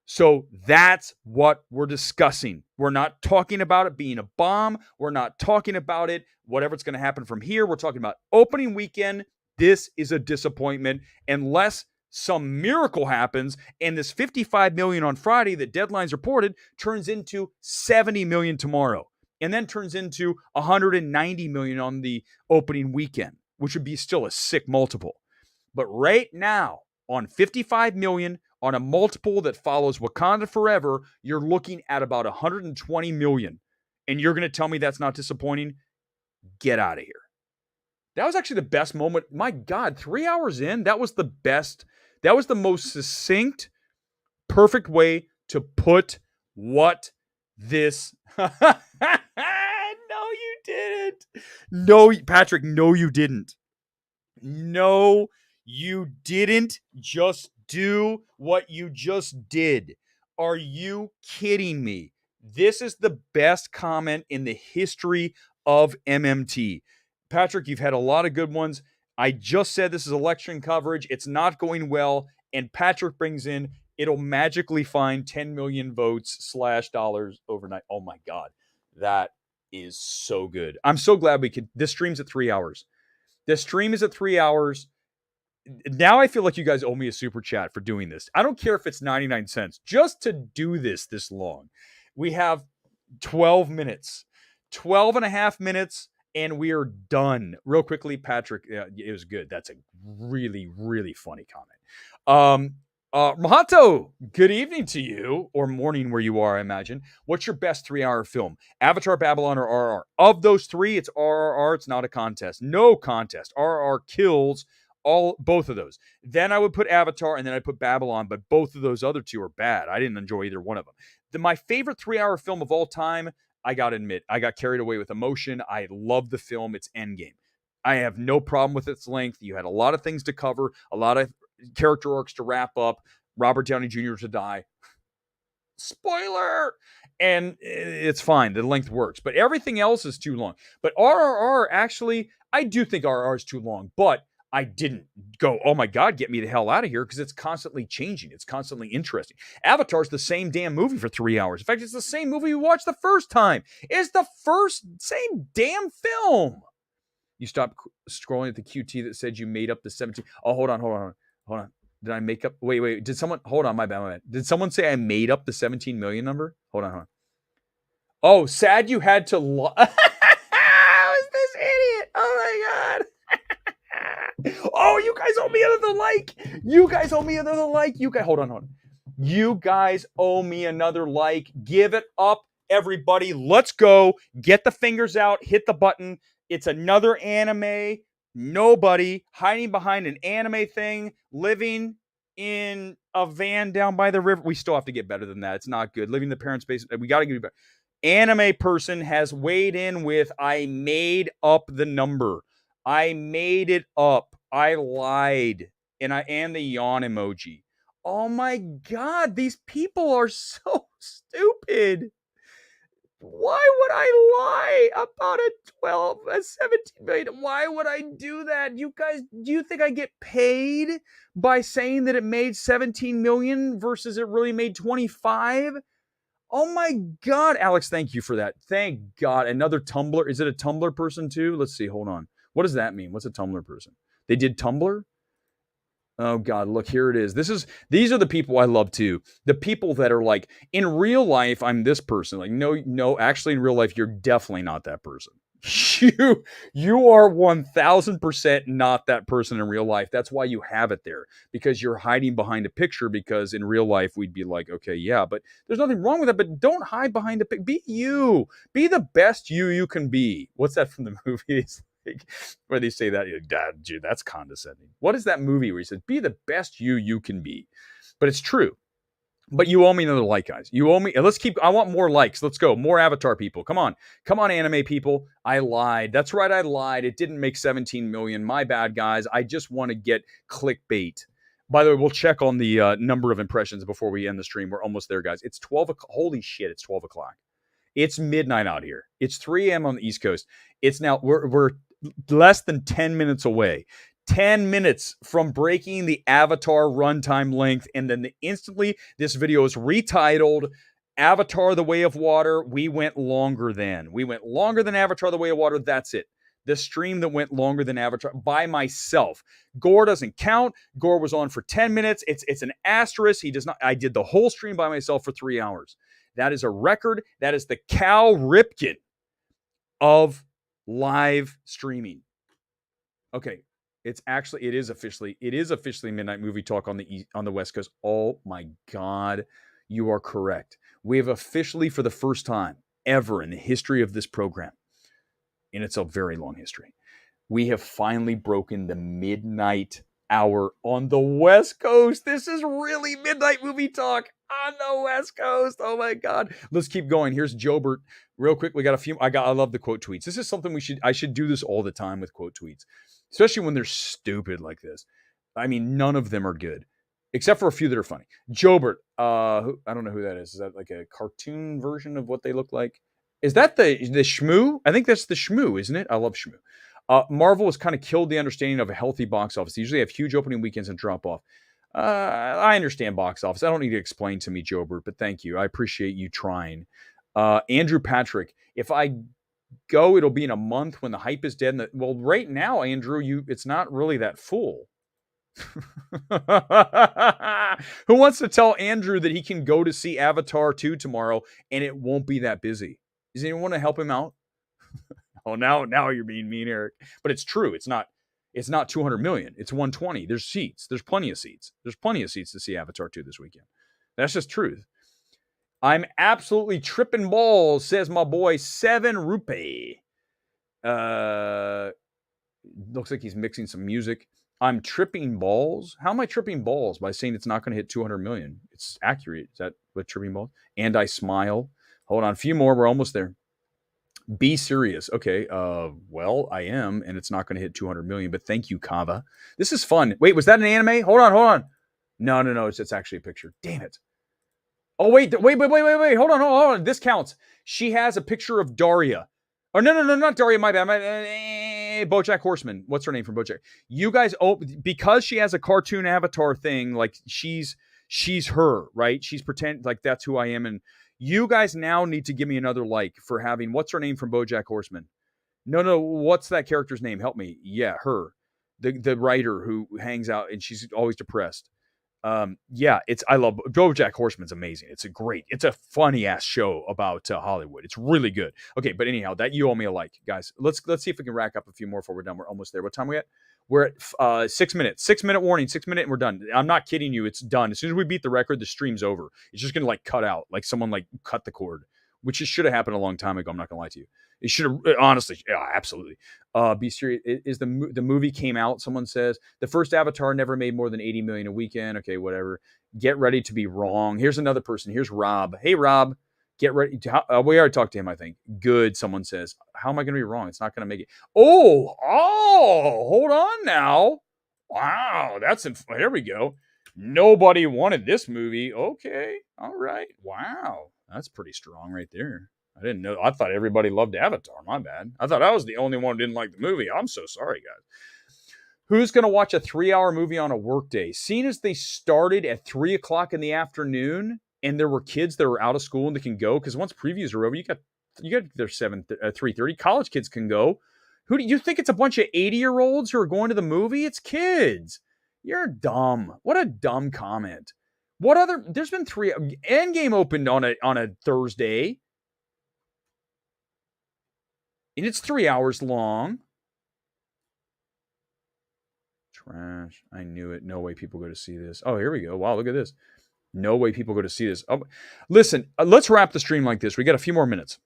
So that's what we're discussing. We're not talking about it being a bomb. We're not talking about it, whatever's going to happen from here. We're talking about opening weekend. This is a disappointment unless some miracle happens and this 55 million on Friday that Deadline's reported turns into 70 million tomorrow, and then turns into 190 million on the opening weekend, which would be still a sick multiple. But right now, on 55 million, on a multiple that follows Wakanda Forever, you're looking at about 120 million. And you're going to tell me that's not disappointing? Get out of here. That was actually the best moment. My God, 3 hours in, that was the best. That was the most succinct, perfect way to put what this... No, you didn't. No, Patrick, no, you didn't. No, you didn't just do what you just did. Are you kidding me? This is the best comment in the history of MMT. Patrick, you've had a lot of good ones. I just said this is election coverage. It's not going well. And Patrick brings in, it'll magically find 10 million votes / dollars overnight. Oh my God. That is so good. I'm so glad this stream's at 3 hours. This stream is at 3 hours. Now I feel like you guys owe me a super chat for doing this. I don't care if it's 99 cents just to do this long. We have 12 minutes, 12 and a half minutes, and we are done. Real quickly, Patrick, it was good. That's a really, really funny comment. Mahato, good evening to you, or morning where you are, I imagine. What's your best 3 hour film? Avatar, Babylon, or RRR? Of those three, it's RRR. It's not a contest. No contest. RRR kills both of those. Then I would put Avatar, and then I put Babylon, but both of those other two are bad. I didn't enjoy either one of them. My favorite 3 hour film of all time, I got to admit, I got carried away with emotion. I love the film. It's Endgame. I have no problem with its length. You had a lot of things to cover, a lot of character arcs to wrap up, Robert Downey Jr. to die. Spoiler! And it's fine. The length works. But everything else is too long. But RRR, actually, I do think RRR is too long. But I didn't go, oh my God, get me the hell out of here, because it's constantly changing. It's constantly interesting. Avatar's the same damn movie for 3 hours. In fact, it's the same movie you watched the first time. It's the same damn film. You stopped scrolling at the QT that said you made up the 17. Oh, hold on. Did I make up? Wait. Did someone, hold on, my bad. Did someone say I made up the 17 million number? Hold on. Oh, sad you had to Who's this idiot? Oh my God. Oh, you guys owe me another like. Hold on. You guys owe me another like. Give it up, everybody. Let's go. Get the fingers out. Hit the button. It's another anime. Nobody hiding behind an anime thing, living in a van down by the river. We still have to get better than that. It's not good. Living in the parents' basement. We got to get better. Anime person has weighed in with, I made up the number. I made it up. I lied. And the yawn emoji. Oh my God, these people are so stupid. Why would I lie about a 17 million? Why would I do that? You guys, do you think I get paid by saying that it made 17 million versus it really made 25? Oh my God, Alex, thank you for that. Thank God. Another Tumblr. Is it a Tumblr person too? Let's see. Hold on. What does that mean? What's a Tumblr person? They did Tumblr? Oh God, look, here it is. These are the people I love too. The people that are like, in real life, I'm this person. Like, no, actually in real life, you're definitely not that person. You are 1000% not that person in real life. That's why you have it there, because you're hiding behind a picture, because in real life we'd be like, okay, yeah, but there's nothing wrong with that, but don't hide behind a picture. Be you. Be the best you can be. What's that from the movies? Like, where they say that, Dad, dude, that's condescending. What is that movie where he says, be the best you can be? But it's true. But you owe me another like, guys. You owe me. Let's keep. I want more likes. Let's go. More Avatar people. Come on, anime people. I lied. That's right. I lied. It didn't make 17 million. My bad, guys. I just want to get clickbait. By the way, we'll check on the number of impressions before we end the stream. We're almost there, guys. It's 12 o'clock. Holy shit! It's 12 o'clock. It's midnight out here. It's 3 a.m. on the East Coast. It's now. We're less than 10 minutes away. 10 minutes from breaking the Avatar runtime length, and then instantly this video is retitled Avatar The Way of Water. We went longer than Avatar The Way of Water. That's it. The stream that went longer than Avatar by myself. Gore doesn't count. Gore was on for 10 minutes. It's an asterisk. He does not. I did the whole stream by myself for 3 hours. That is a record. That is the Cal Ripken of live streaming. Okay. It is officially Midnight Movie Talk on the West Coast. Oh my God, you are correct. We have officially, for the first time ever in the history of this program, and it's a very long history, we have finally broken the midnight hour on the West Coast. This is really Midnight Movie Talk on the West Coast. Oh my God. Let's keep going. Here's Jobert. Real quick, we got a few. I love the quote tweets. This is something I should do this all the time with quote tweets, especially when they're stupid like this. I mean, none of them are good, except for a few that are funny. Jobert, I don't know who that is. Is that like a cartoon version of what they look like? Is that the Shmoo? I think that's the Shmoo, isn't it? I love Shmoo. Marvel has kind of killed the understanding of a healthy box office. They usually have huge opening weekends and drop off. I understand box office. I don't need to explain to me, Jobert, but thank you. I appreciate you trying. Andrew Patrick, if I go, it'll be in a month when the hype is dead. Well, right now, Andrew, it's not really that full. Who wants to tell Andrew that he can go to see Avatar 2 tomorrow and it won't be that busy? Does anyone want to help him out? Oh, now you're being mean, Eric. But it's true. It's not 200 million. It's 120. There's seats. There's plenty of seats. There's plenty of seats to see Avatar 2 this weekend. That's just truth. I'm absolutely tripping balls, says my boy 7 Rupee. Looks like he's mixing some music. I'm tripping balls. How am I tripping balls? By saying it's not going to hit 200 million. It's accurate. Is that what tripping balls? And I smile. Hold on. A few more. We're almost there. Be serious. Okay. Well, I am, and it's not going to hit 200 million, but thank you, Kava. This is fun. Wait, was that an anime? Hold on. No. It's actually a picture. Damn it. Oh, wait. Hold on. This counts. She has a picture of Daria. Oh, no, not Daria. My bad. BoJack Horseman. What's her name from BoJack? You guys, because she has a cartoon avatar thing, like she's her, right? She's pretend like that's who I am. And you guys now need to give me another like for having, what's her name from BoJack Horseman? No. What's that character's name? Help me. Yeah, her. The writer who hangs out and she's always depressed. I love BoJack Horseman's amazing. It's a funny ass show about Hollywood. It's really good. Okay, but anyhow, that you owe me a like, guys. Let's see if we can rack up a few more before we're done. We're almost there. What time are we at? We're at 6 minutes. 6 minute warning. 6 minute and we're done. I'm not kidding you. It's done. As soon as we beat the record, the stream's over. It's just gonna cut out, like someone cut the cord, which should have happened a long time ago. I'm not gonna lie to you. It should have, honestly, yeah, absolutely. Be serious. Is the movie came out? Someone says the first Avatar never made more than 80 million a weekend. Okay, whatever. Get ready to be wrong. Here's another person. Here's Rob. Hey, Rob. Get ready. We already talked to him, I think. Good. Someone says, how am I going to be wrong? It's not going to make it. Oh, hold on now. Wow, here we go. Nobody wanted this movie. Okay, all right. Wow, that's pretty strong right there. I didn't know. I thought everybody loved Avatar. My bad. I thought I was the only one who didn't like the movie. I'm so sorry, guys. Who's going to watch a 3-hour movie on a work day? Seeing as they started at 3 o'clock in the afternoon and there were kids that were out of school and they can go, because once previews are over, you got their 3:30. College kids can go. Who do you think it's a bunch of 80-year-olds who are going to the movie? It's kids. You're dumb. What a dumb comment. What other? There's been 3. Endgame opened on a Thursday, and it's 3 hours long. Trash. I knew it. No way people go to see this. Oh, here we go. Wow, look at this. No way people go to see this. Oh, listen, let's wrap the stream like this. We got a few more minutes.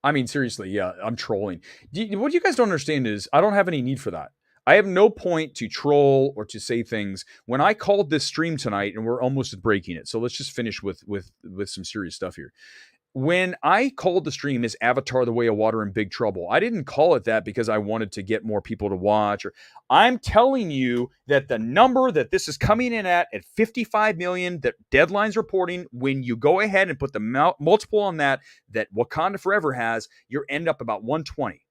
I mean, seriously, yeah, I'm trolling. What you guys don't understand is I don't have any need for that. I have no point to troll or to say things. When I called this stream tonight, and we're almost breaking it, so let's just finish with some serious stuff here. When I called the stream as Avatar: The Way of Water in Big Trouble, I didn't call it that because I wanted to get more people to watch. Or I'm telling you that the number that this is coming in at 55 million, that Deadline's reporting, when you go ahead and put the multiple on that Wakanda Forever has, you end up about 120.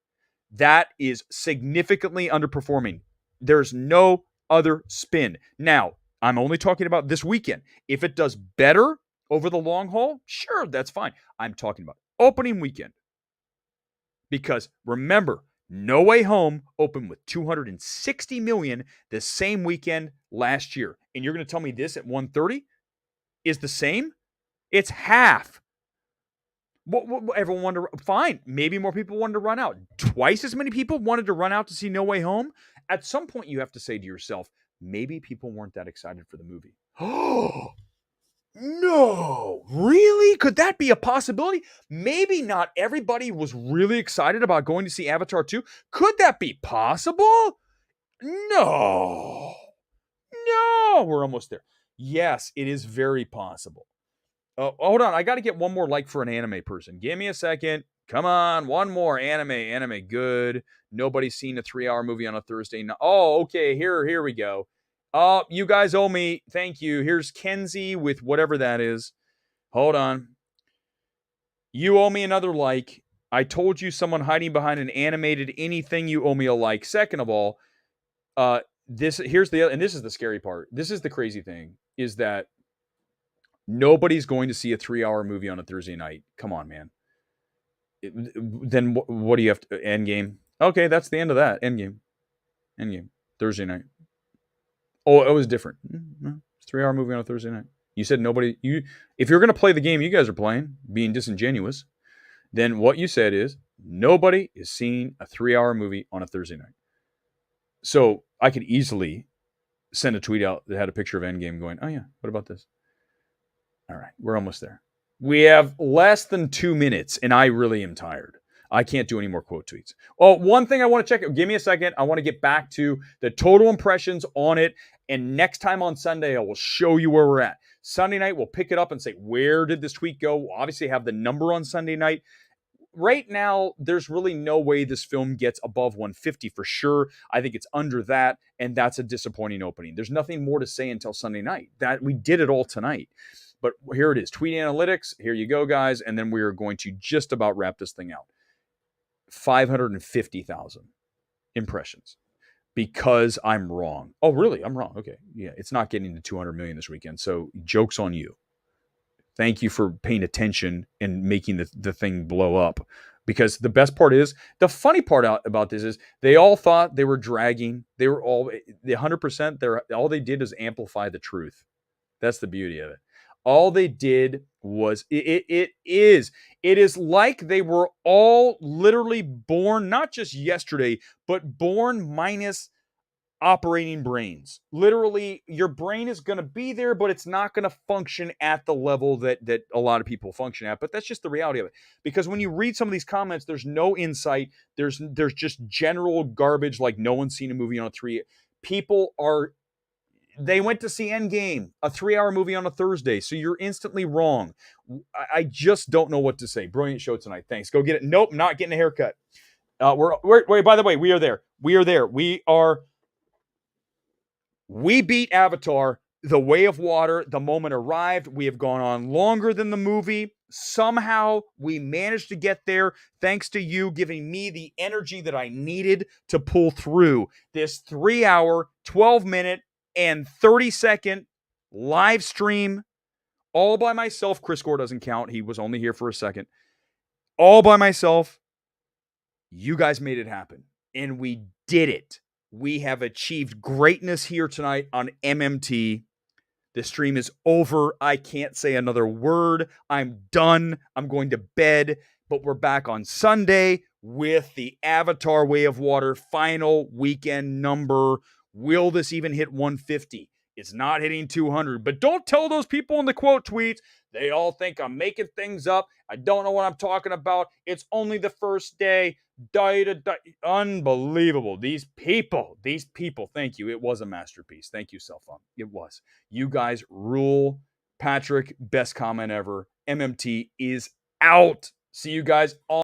That is significantly underperforming. There's no other spin. Now, I'm only talking about this weekend. If it does better over the long haul, sure, that's fine. I'm talking about opening weekend. Because remember, No Way Home opened with 260 million the same weekend last year. And you're going to tell me this at 130 is the same? It's half. What everyone wanted to, fine. Maybe more people wanted to run out. Twice as many people wanted to run out to see No Way Home. At some point, you have to say to yourself, maybe people weren't that excited for the movie. Oh, no, really? Could that be a possibility? Maybe not everybody was really excited about going to see Avatar 2. Could that be possible? No. We're almost there. Yes, it is very possible. Hold on. I got to get one more like for an anime person. Give me a second. Come on. One more. Anime. Good. Nobody's seen a 3-hour movie on a Thursday night. Oh, okay. Here we go. You guys owe me. Thank you. Here's Kenzie with whatever that is. Hold on. You owe me another like. I told you someone hiding behind an animated anything, you owe me a like. Second of all, this is the scary part. This is the crazy thing, is that nobody's going to see a 3-hour movie on a Thursday night. Come on, man. Then what do you have to... Endgame. Okay, that's the end of that. Endgame. Thursday night. Oh, it was different. It's a 3-hour movie on a Thursday night. You said nobody... If you're going to play the game you guys are playing, being disingenuous, then what you said is nobody is seeing a 3-hour movie on a Thursday night. So I could easily send a tweet out that had a picture of Endgame going, oh yeah, what about this? All right, we're almost there. We have less than 2 minutes, and I really am tired. I can't do any more quote tweets. Oh, one thing I want to check. Give me a second. I want to get back to the total impressions on it, and next time on Sunday, I will show you where we're at. Sunday night, we'll pick it up and say, where did this tweet go? We'll obviously have the number on Sunday night. Right now, there's really no way this film gets above 150 for sure. I think it's under that, and that's a disappointing opening. There's nothing more to say until Sunday night. That we did it all tonight. But here it is. Tweet analytics. Here you go, guys. And then we are going to just about wrap this thing out. 550,000 impressions because I'm wrong. Oh, really? I'm wrong. Okay. Yeah, it's not getting to 200 million this weekend. So joke's on you. Thank you for paying attention and making the thing blow up. Because the best part is, the funny part about this is they all thought they were dragging. They were all, the 100%, all they did is amplify the truth. That's the beauty of it. All they did was, it is like they were all literally born, not just yesterday, but born minus operating brains. Literally, your brain is going to be there, but it's not going to function at the level that a lot of people function at. But that's just the reality of it. Because when you read some of these comments, there's no insight. There's just general garbage, like no one's seen a movie on a 3. They went to see Endgame, a 3-hour movie on a Thursday. So you're instantly wrong. I just don't know what to say. Brilliant show tonight. Thanks. Go get it. Nope, not getting a haircut. Wait, by the way, we are there. We beat Avatar, The Way of Water. The moment arrived. We have gone on longer than the movie. Somehow we managed to get there thanks to you giving me the energy that I needed to pull through this 3-hour, 12-minute, and 30-second live stream all by myself. Chris Gore doesn't count. He was only here for a second. All by myself. You guys made it happen. And we did it. We have achieved greatness here tonight on MMT. The stream is over. I can't say another word. I'm done. I'm going to bed. But we're back on Sunday with the Avatar Way of Water final weekend number. Will this even hit 150? It's not hitting 200. But don't tell those people in the quote tweets. They all think I'm making things up. I don't know what I'm talking about. It's only the first day. Unbelievable. These people. Thank you. It was a masterpiece. Thank you, Cell Phone. It was. You guys rule. Patrick, best comment ever. MMT is out. See you guys on